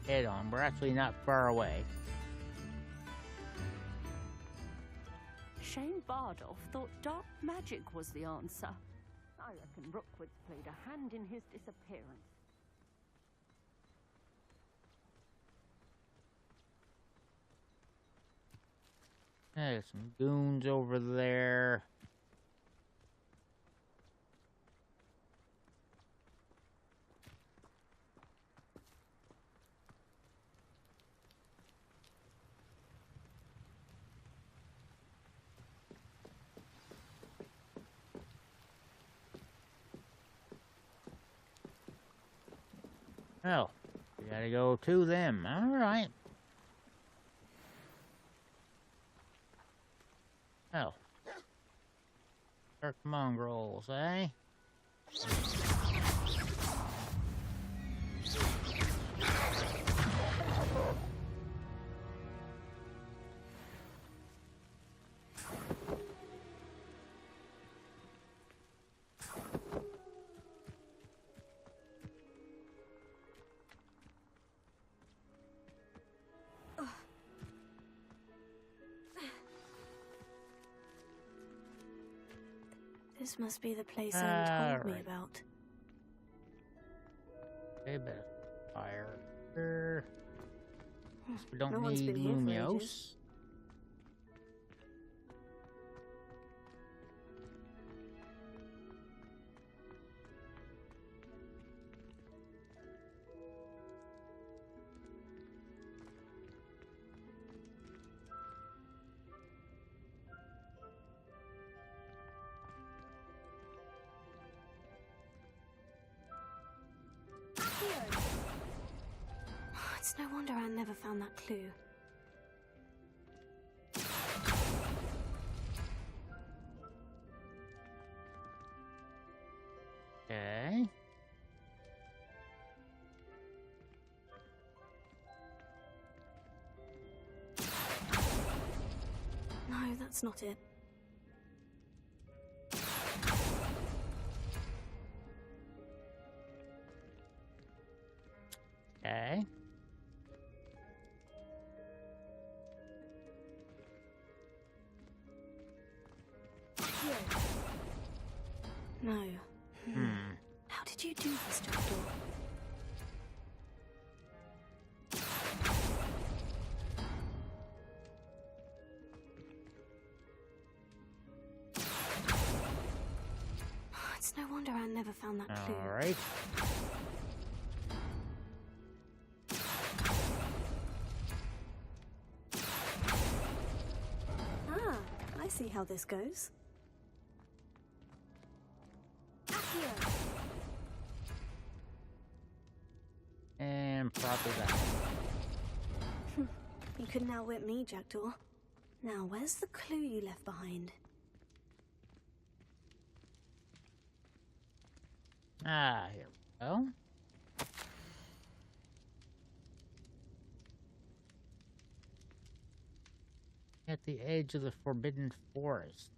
head on. We're actually not far away. Shane Bardolph thought dark magic was the answer. I reckon Rookwood's played a hand in his disappearance. There's some goons over there. Oh, we gotta go to them. All right. Oh. Dark mongrels, eh? This must be the place Anne told me about. Okay, bit of fire. We don't No one's need been here for Lumios. ages. It's no wonder Anne never found that clue. Okay. No, that's not it. Okay. No. How did you do this, Jackdaw? It's no wonder Anne never found that clue. All right. Ah, I see how this goes. outwit me, Jackdaw. Now, where's the clue you left behind? Ah, here we go. At the edge of the Forbidden Forest.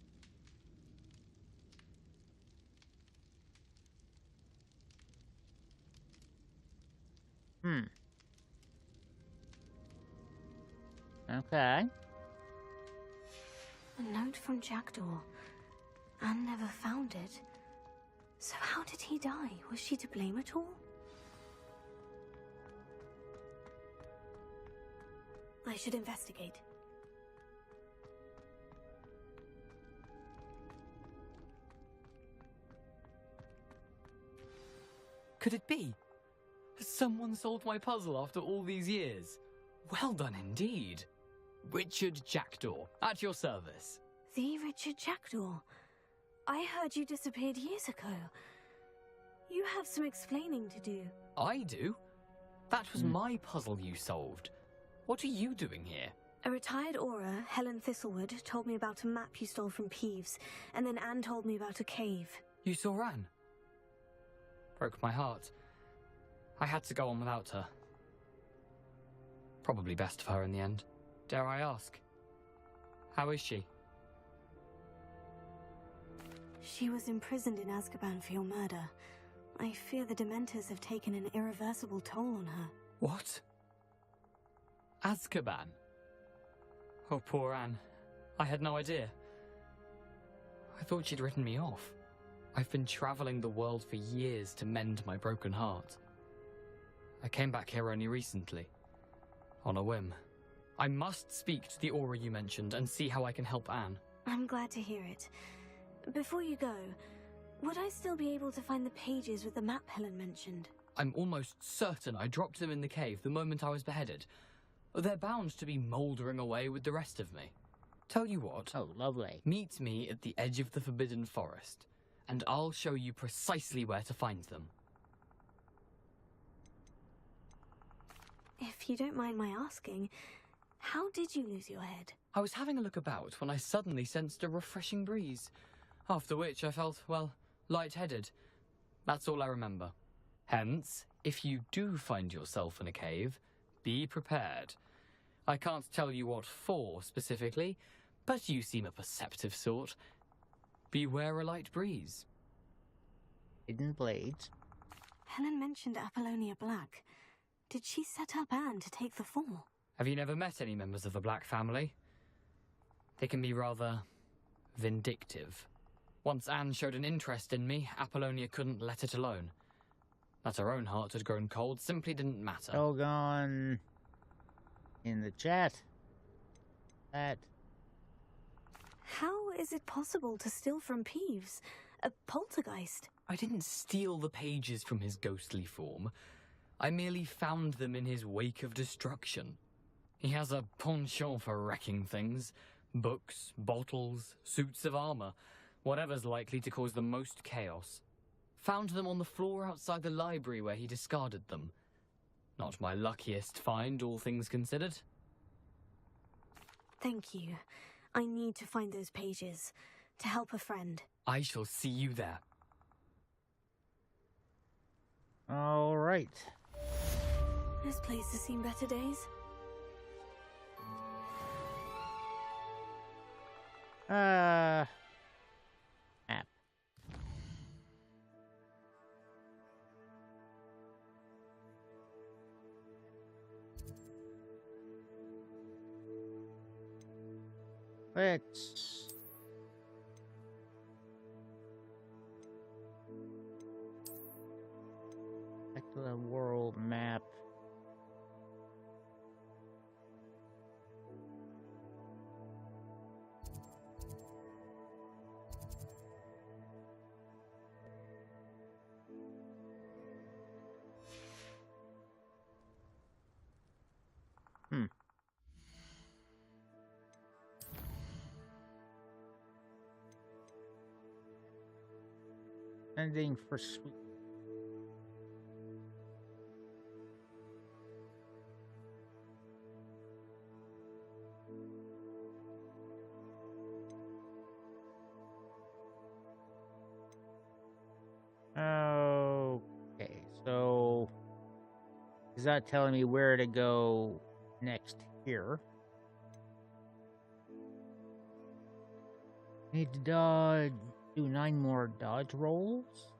Okay. A note from Jackdaw. Anne never found it. So how did he die? Was she to blame at all? I should investigate. Could it be? Has someone solved my puzzle after all these years? Well done indeed. Richard Jackdaw, at your service. The Richard Jackdaw. I heard you disappeared years ago. You have some explaining to do. I do? That was my puzzle you solved. What are you doing here? A retired Aura, Helen Thistlewood, told me about a map you stole from Peeves, and then Anne told me about a cave. You saw Anne? Broke my heart. I had to go on without her. Probably best for her in the end. Dare I ask? How is she? She was imprisoned in Azkaban for your murder. I fear the Dementors have taken an irreversible toll on her. What? Azkaban? Oh, poor Anne. I had no idea. I thought she'd written me off. I've been traveling the world for years to mend my broken heart. I came back here only recently. On a whim. I must speak to the Aura you mentioned and see how I can help Anne. I'm glad to hear it. Before you go, would I still be able to find the pages with the map Helen mentioned? I'm almost certain I dropped them in the cave the moment I was beheaded. They're bound to be mouldering away with the rest of me. Tell you what. Oh, lovely. Meet me at the edge of the Forbidden Forest, and I'll show you precisely where to find them. If you don't mind my asking, how did you lose your head? I was having a look about when I suddenly sensed a refreshing breeze, after which I felt, well, lightheaded. That's all I remember. Hence, if you do find yourself in a cave, be prepared. I can't tell you what for specifically, but you seem a perceptive sort. Beware a light breeze. Hidden blades. Helen mentioned Apollonia Black. Did she set up Anne to take the fall? Have you never met any members of the Black family? They can be rather vindictive. Once Anne showed an interest in me, Apollonia couldn't let it alone. That her own heart had grown cold simply didn't matter. Doggone. In the chat. How is it possible to steal from Peeves? A poltergeist? I didn't steal the pages from his ghostly form. I merely found them in his wake of destruction. He has a penchant for wrecking things. Books, bottles, suits of armor. Whatever's likely to cause the most chaos. Found them on the floor outside the library where he discarded them. Not my luckiest find, all things considered. Thank you. I need to find those pages. To help a friend. I shall see you there. All right. This place has seen better days. Map. Let's back to the world map. Ending for sweet. not telling me where to go next here. Need to dodge, do 9 more dodge rolls.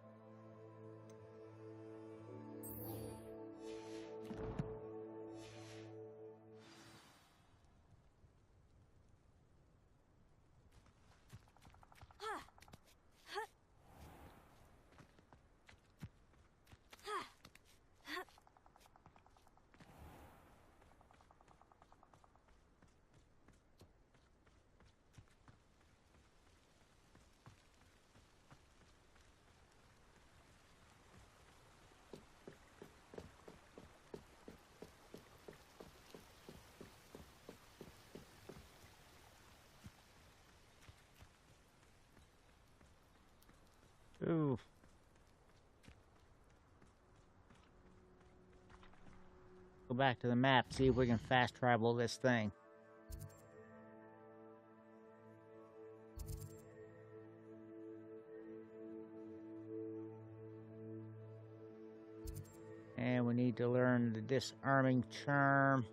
Ooh. Go back to the map, see if we can fast travel this thing. And we need to learn the disarming charm.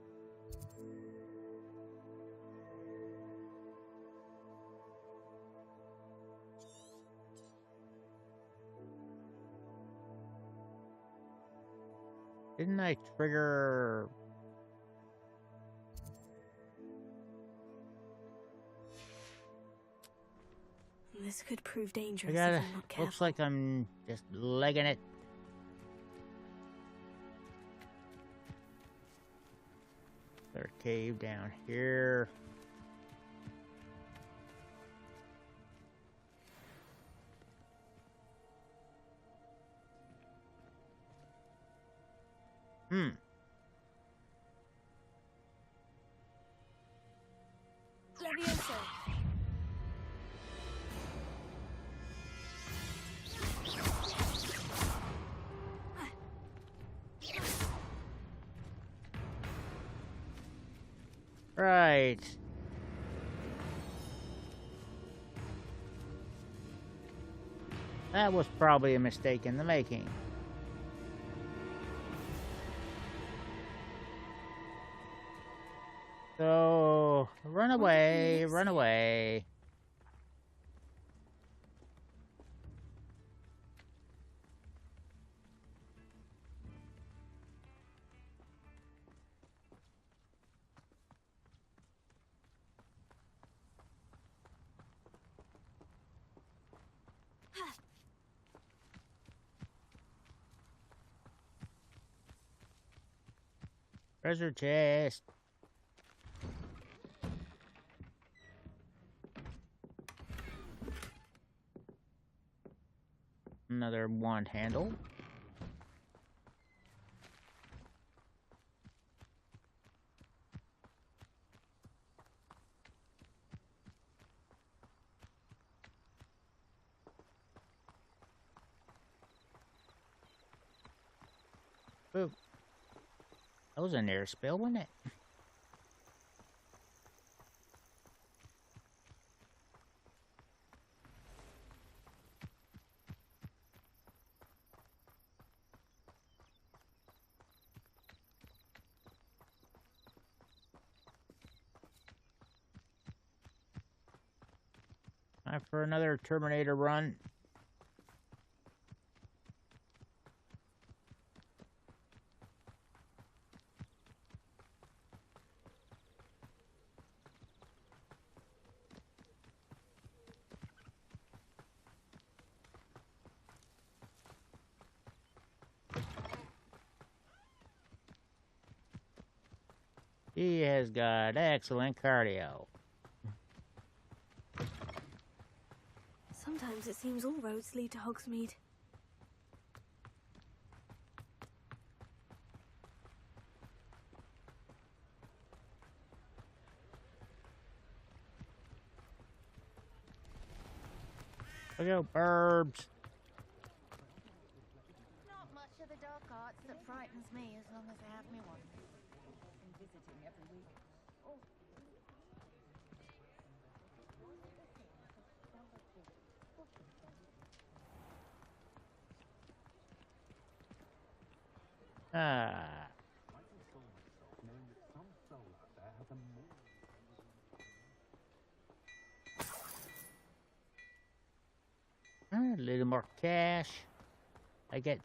Didn't I trigger... This could prove dangerous I gotta, if I'm not careful. looks like I'm just legging it. There's a cave down here. Levioso. Right. That was probably a mistake in the making. So, run away, run away. Treasure chest. Another wand handle. Ooh. That was a near spill, wasn't it? Time for another Terminator run. He has got excellent cardio. Sometimes it seems all roads lead to Hogsmeade. Look out, burbs. Not much of the dark arts that frightens me as long as I have me one. I'm visiting every week. Oh. Ah. little more cash. I get.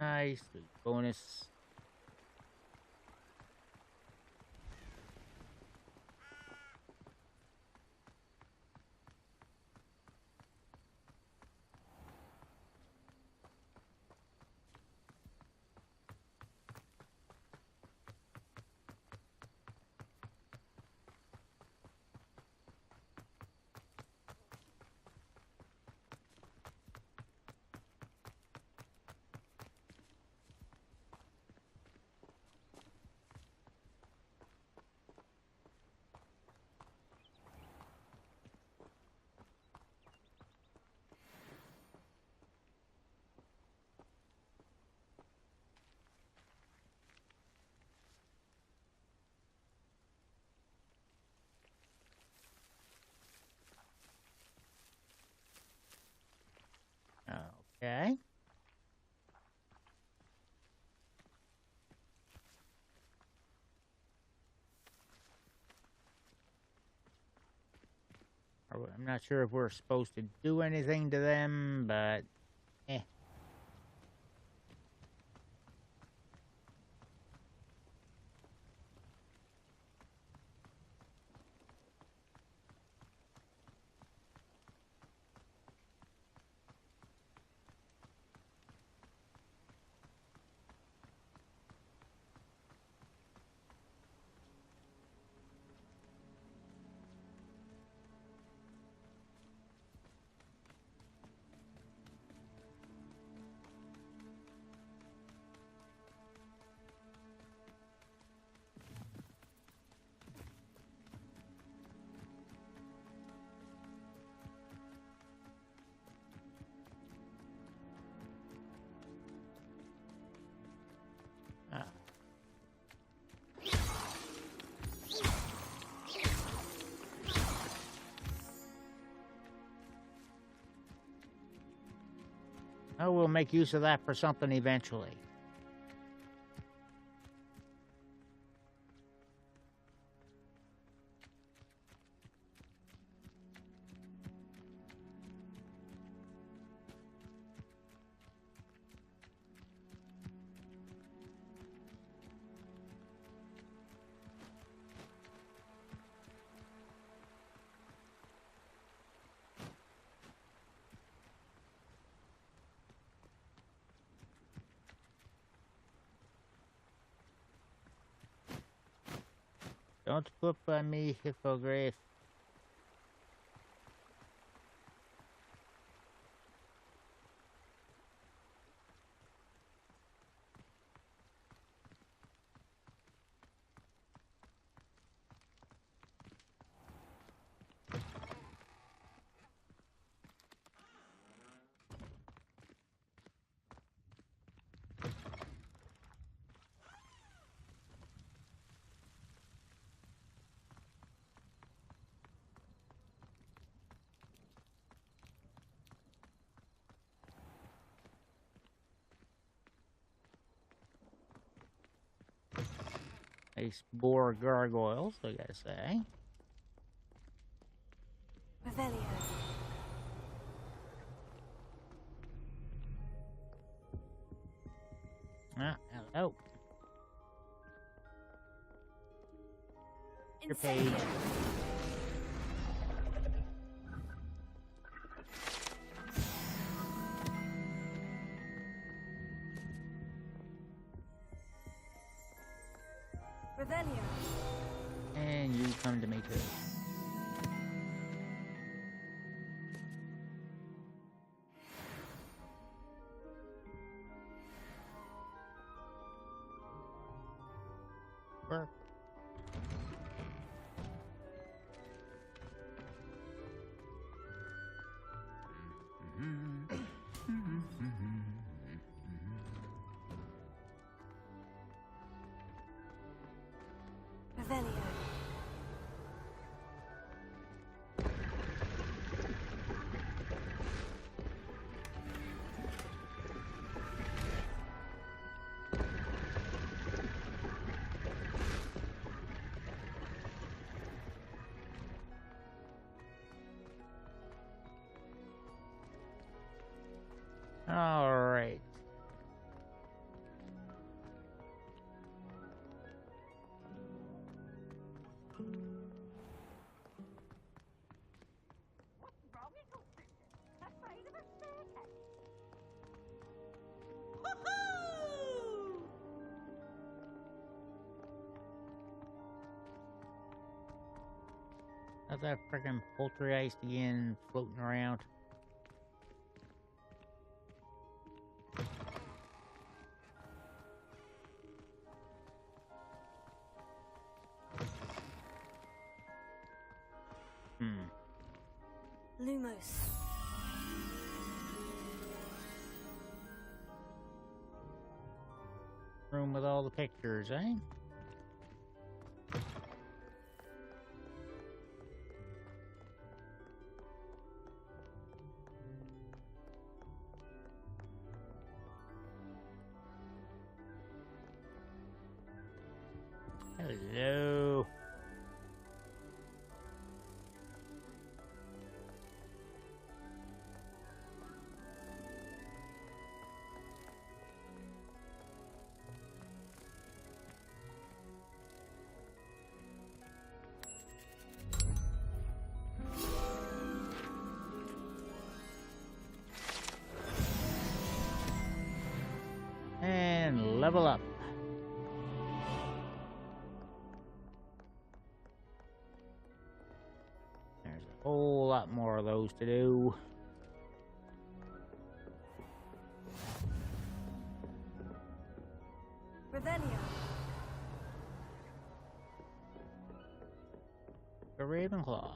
Nice bonus. Okay. I'm not sure if we're supposed to do anything to them, but eh. Oh, we'll make use of that for something eventually. Don't poop on me, Hippogriff. Nice boar gargoyles, I gotta say. Revelio. Ah, hello. Your page. Revelio. And you come to me too. Work. Revelio. All right. How's that freaking poltergeist again floating around? Lumos. Room with all the pictures, eh? Hello. And level up. There's a whole lot more of those to do. Revelio. The Ravenclaw.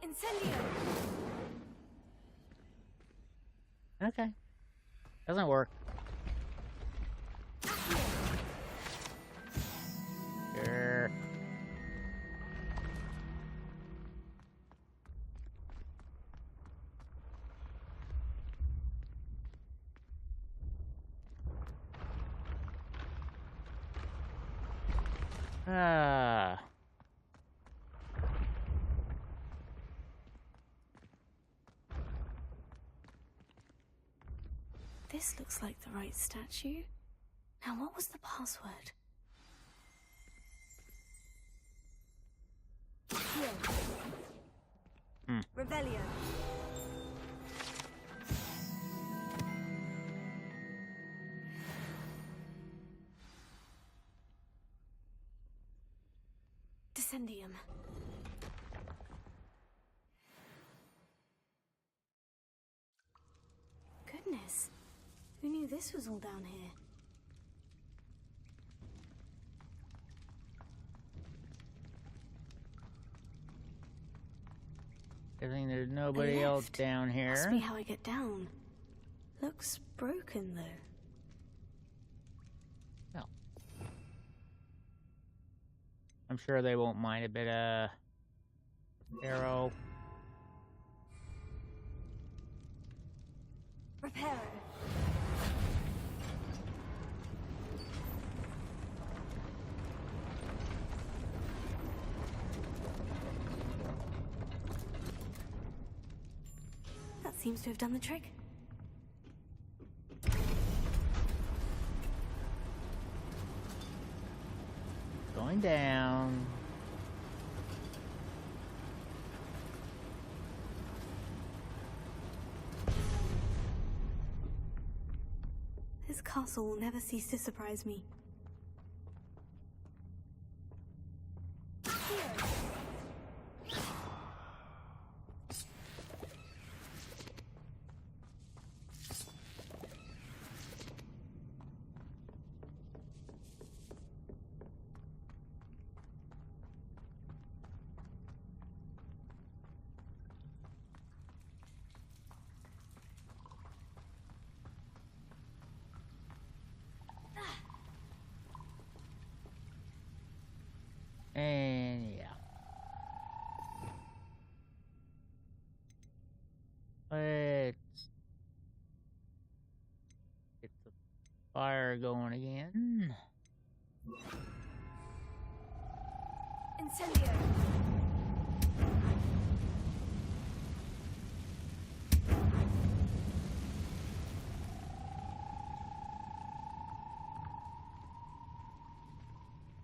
Incendio. Okay. Doesn't work. Sure. Ah. This looks like the right statue. Now, what was the password? Revelio. Descendium. Goodness. Who knew this was all down here? I think there's nobody else down here. Must be how I get down. Looks broken, though. Well, I'm sure they won't mind a bit of arrow. Reparo. That seems to have done the trick. Going down. This castle will never cease to surprise me. fire going again. Incendio.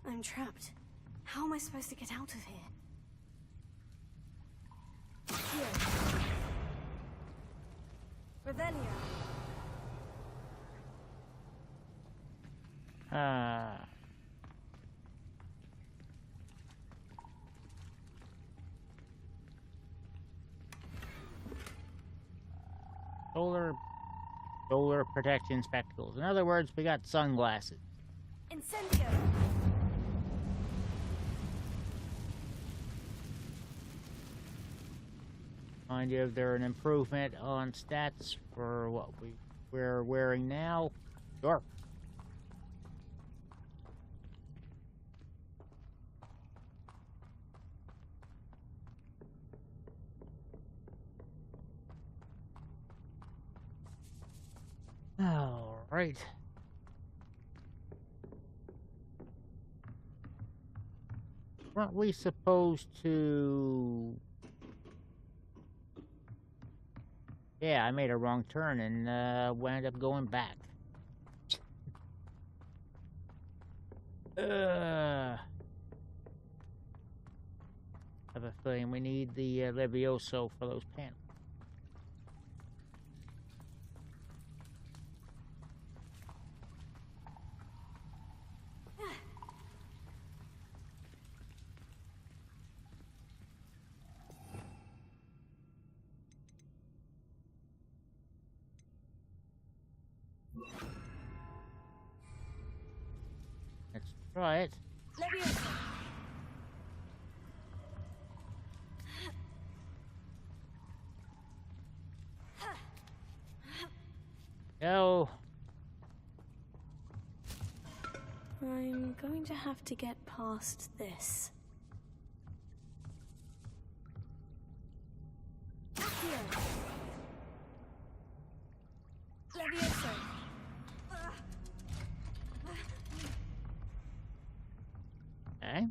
I'm trapped. How am I supposed to get out of here? Here. Revelio. Solar protection spectacles. In other words, we got sunglasses. Incendio. Mind you, if they're an improvement on stats for what we're wearing now, sure. All right. Weren't we supposed to... Yeah, I made a wrong turn and wound up going back. I have a feeling we need the Levioso for those panels. Let's try it. Levioso. Go. I'm going to have to get past this. Accio. Levioso. Okay.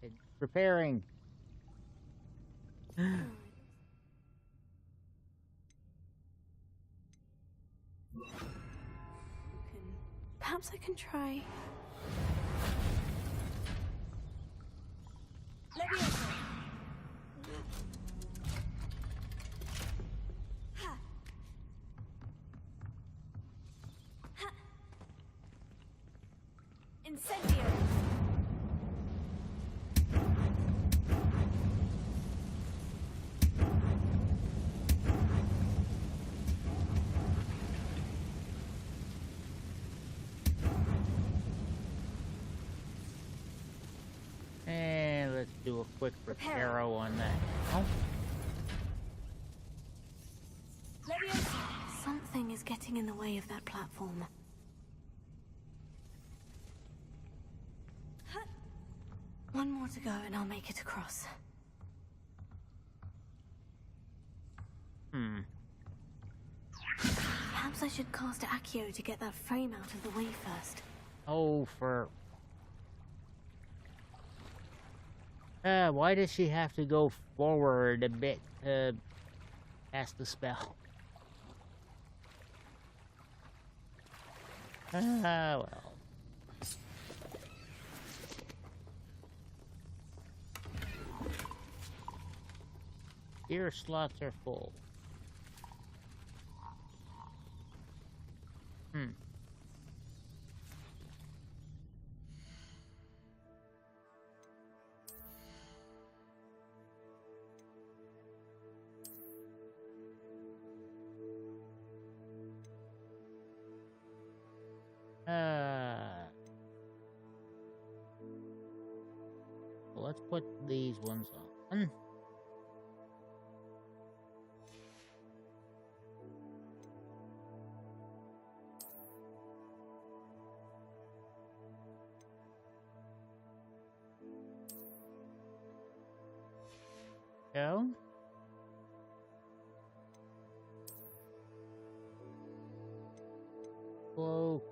It's preparing. Perhaps I can try. Levioso. Incendio. And let's do a quick reparo on that. Oh. Something is getting in the way of that platform. One more to go and I'll make it across. Perhaps I should cast Accio to get that frame out of the way first. Oh, for... why does she have to go forward a bit to cast the spell? Well. Gear slots are full. Well, let's put these ones on. go. Cloak.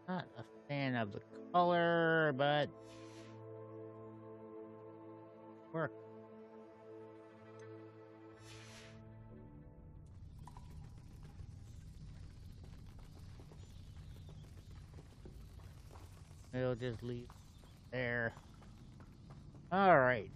Not a fan of the color, but work. We'll just leave there. All right.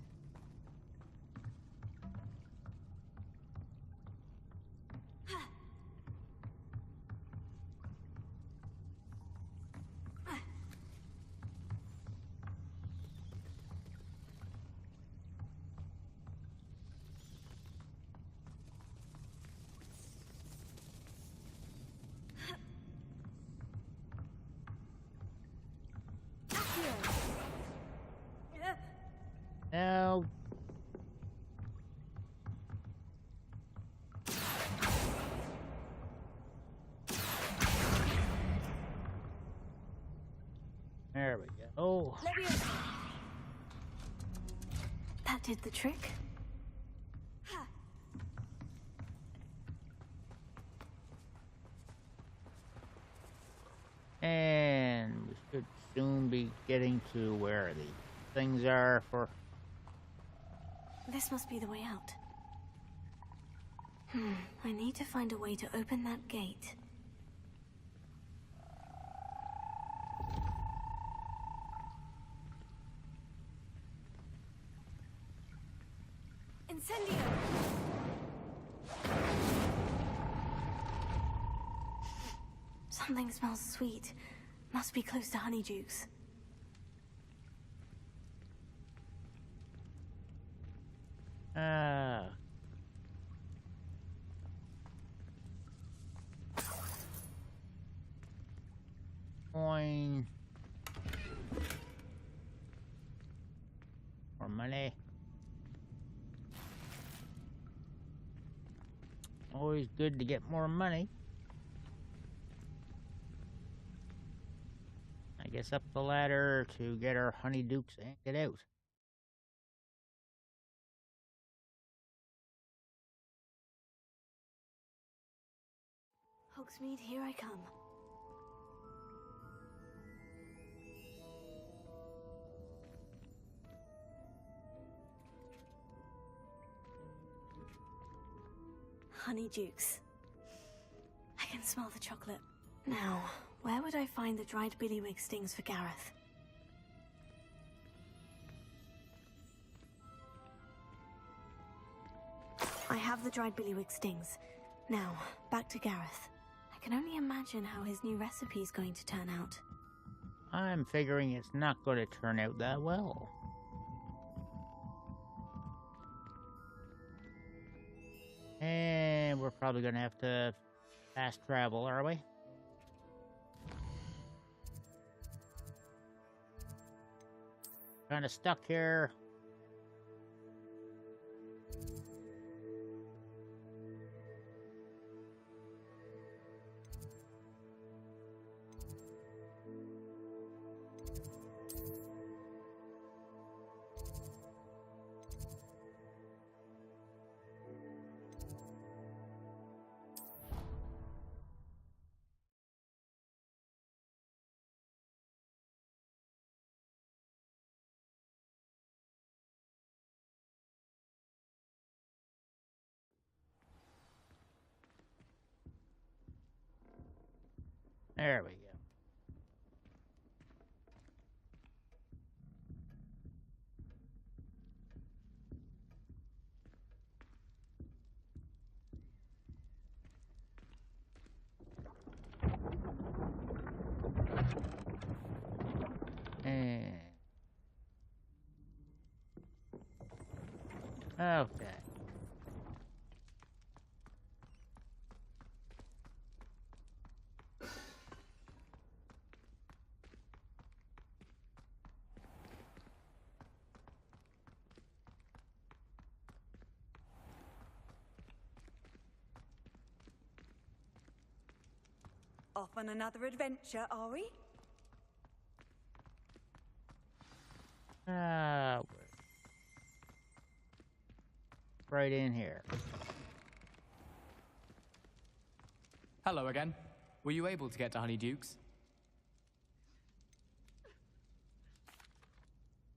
Now, there we go. That did the trick. And we should soon be getting to where the things are for... This must be the way out. I need to find a way to open that gate. Incendio! Something smells sweet. Must be close to Honeydukes. Coin. More money. Always good to get more money. I guess up the ladder to get our Honeydukes and get out. Hogsmeade, here I come. Honeydukes. I can smell the chocolate. Now, where would I find the dried billywig stings for Gareth? I have the dried billywig stings. Now, back to Gareth. I can only imagine how his new recipe is going to turn out. I'm figuring it's not going to turn out that well. And we're probably going to have to fast travel, are we? Kind of stuck here. There we go. And... okay. Off on another adventure, are we? Right in here. Hello again. Were you able to get to Honeydukes?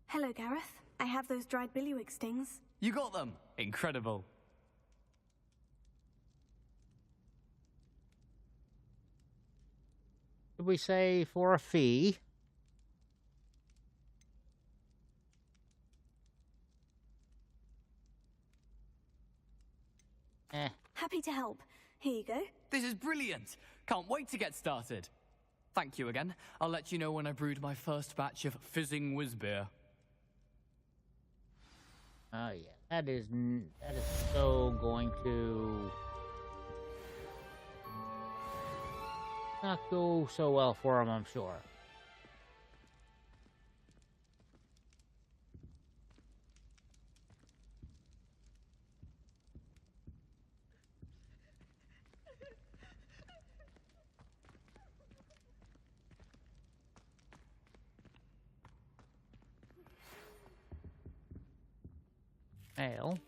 Hello, Gareth. I have those dried billywig stings. You got them! Incredible. Did we say for a fee? Happy to help. Here you go. This is brilliant! Can't wait to get started. Thank you again. I'll let you know when I brewed my first batch of fizzing whiz beer. Oh yeah, that is so going to not go so well for him, I'm sure. Mail.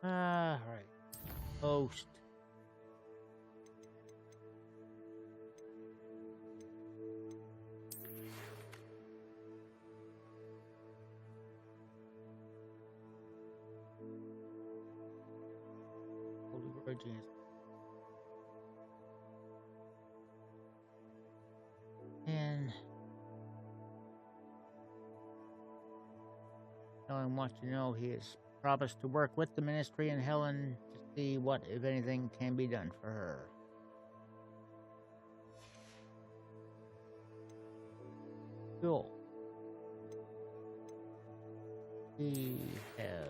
Right. Post. Holy Virgin. And Helen wants to know he has promised to work with the ministry and Helen to see what, if anything, can be done for her. Cool. We have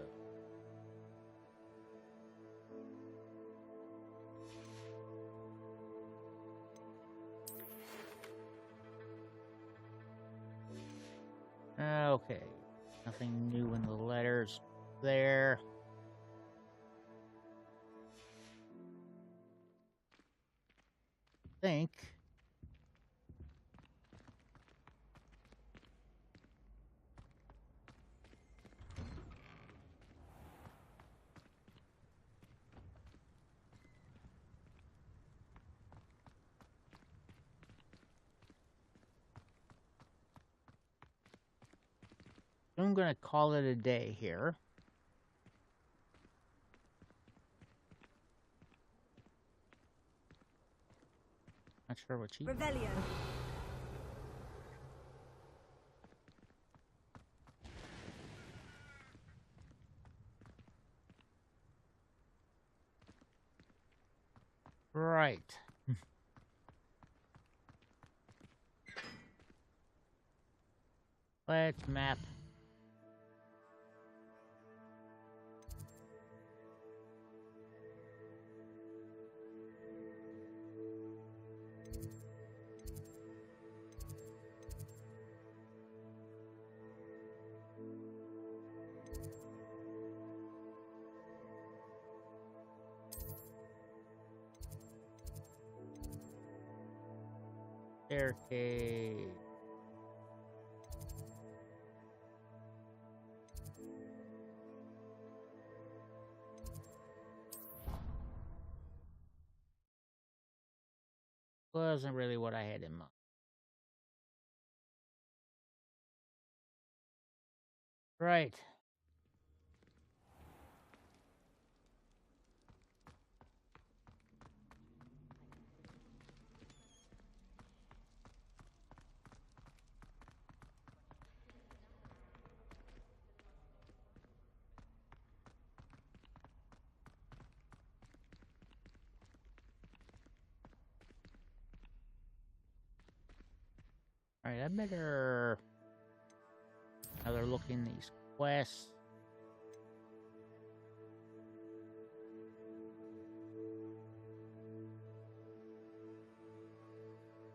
okay. Nothing new in the letters there. Think. I'm going to call it a day here. Not sure what she... Revelio. Right. Let's map. Staircase. Wasn't really what I had in mind. Right. Alright, I better... Another look in these quests.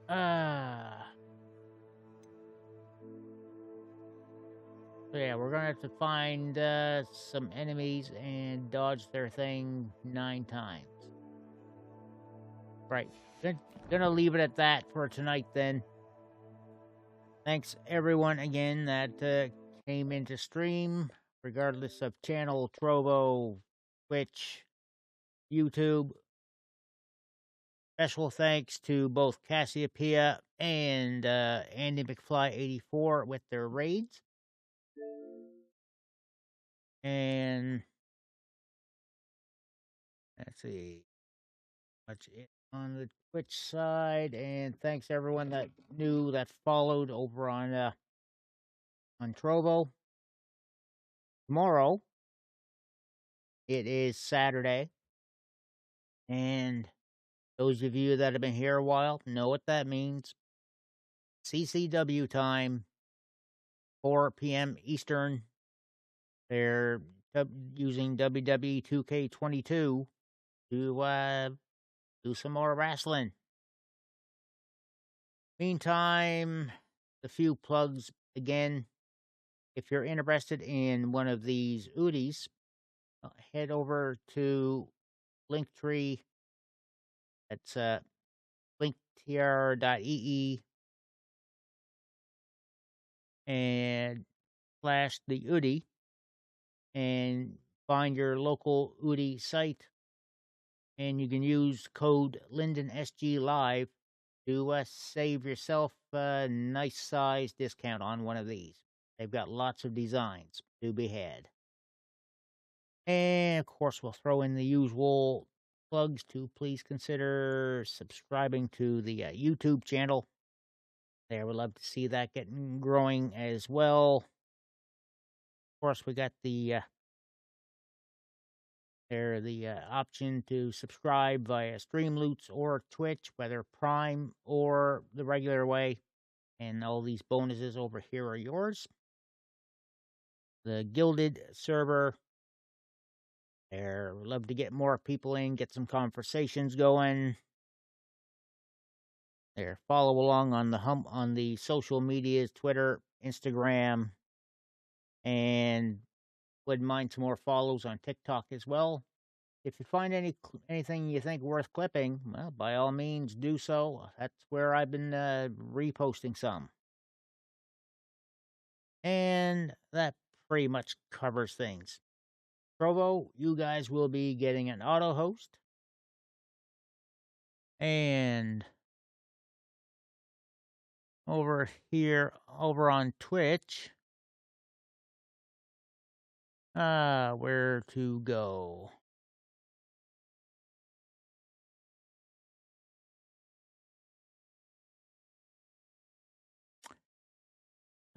So yeah, we're gonna have to find some enemies and dodge their thing 9 times. Right. Gonna leave it at that for tonight then. Thanks everyone again that came into stream, regardless of channel, Trovo, Twitch, YouTube. Special thanks to both Cassiopeia and Andy McFly84 with their raids. And let's see. That's it on the Twitch side. And thanks everyone that followed over on Trovo. Tomorrow, it is Saturday. And those of you that have been here a while know what that means. CCW time, 4 p.m. Eastern. They're using WWE 2K22 to do some more wrestling. Meantime, a few plugs again. If you're interested in one of these Udis, head over to Linktree. That's linktr.ee and / the Udi and find your local Udi site. And you can use code LindenSGLive to save yourself a nice size discount on one of these. They've got lots of designs to be had. And, of course, we'll throw in the usual plugs to please consider subscribing to the YouTube channel. There, we'd love to see that getting growing as well. Of course, we got the option to subscribe via Streamloots or Twitch, whether Prime or the regular way. And all these bonuses over here are yours. The Gilded server. There, we'd love to get more people in, get some conversations going. There, follow along on the social medias, Twitter, Instagram, and wouldn't mind some more follows on TikTok as well. If you find anything you think worth clipping, well, by all means, do so. That's where I've been reposting some. And that pretty much covers things. Trovo, you guys will be getting an auto host. And over here, over on Twitch, where to go?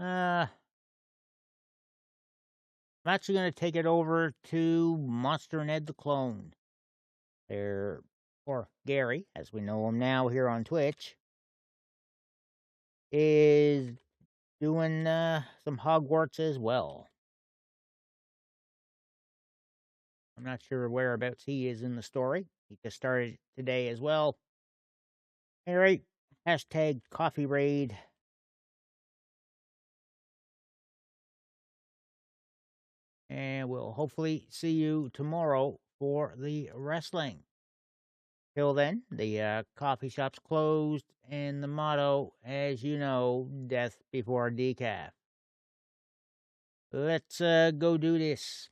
I'm actually going to take it over to Monster Ned the Clone. There, or Gary, as we know him now here on Twitch, is doing some Hogwarts as well. I'm not sure whereabouts he is in the story. He just started today as well. All right, hashtag Coffee Raid. And we'll hopefully see you tomorrow for the wrestling. Till then, the coffee shop's closed, and the motto, as you know, death before decaf. Let's go do this.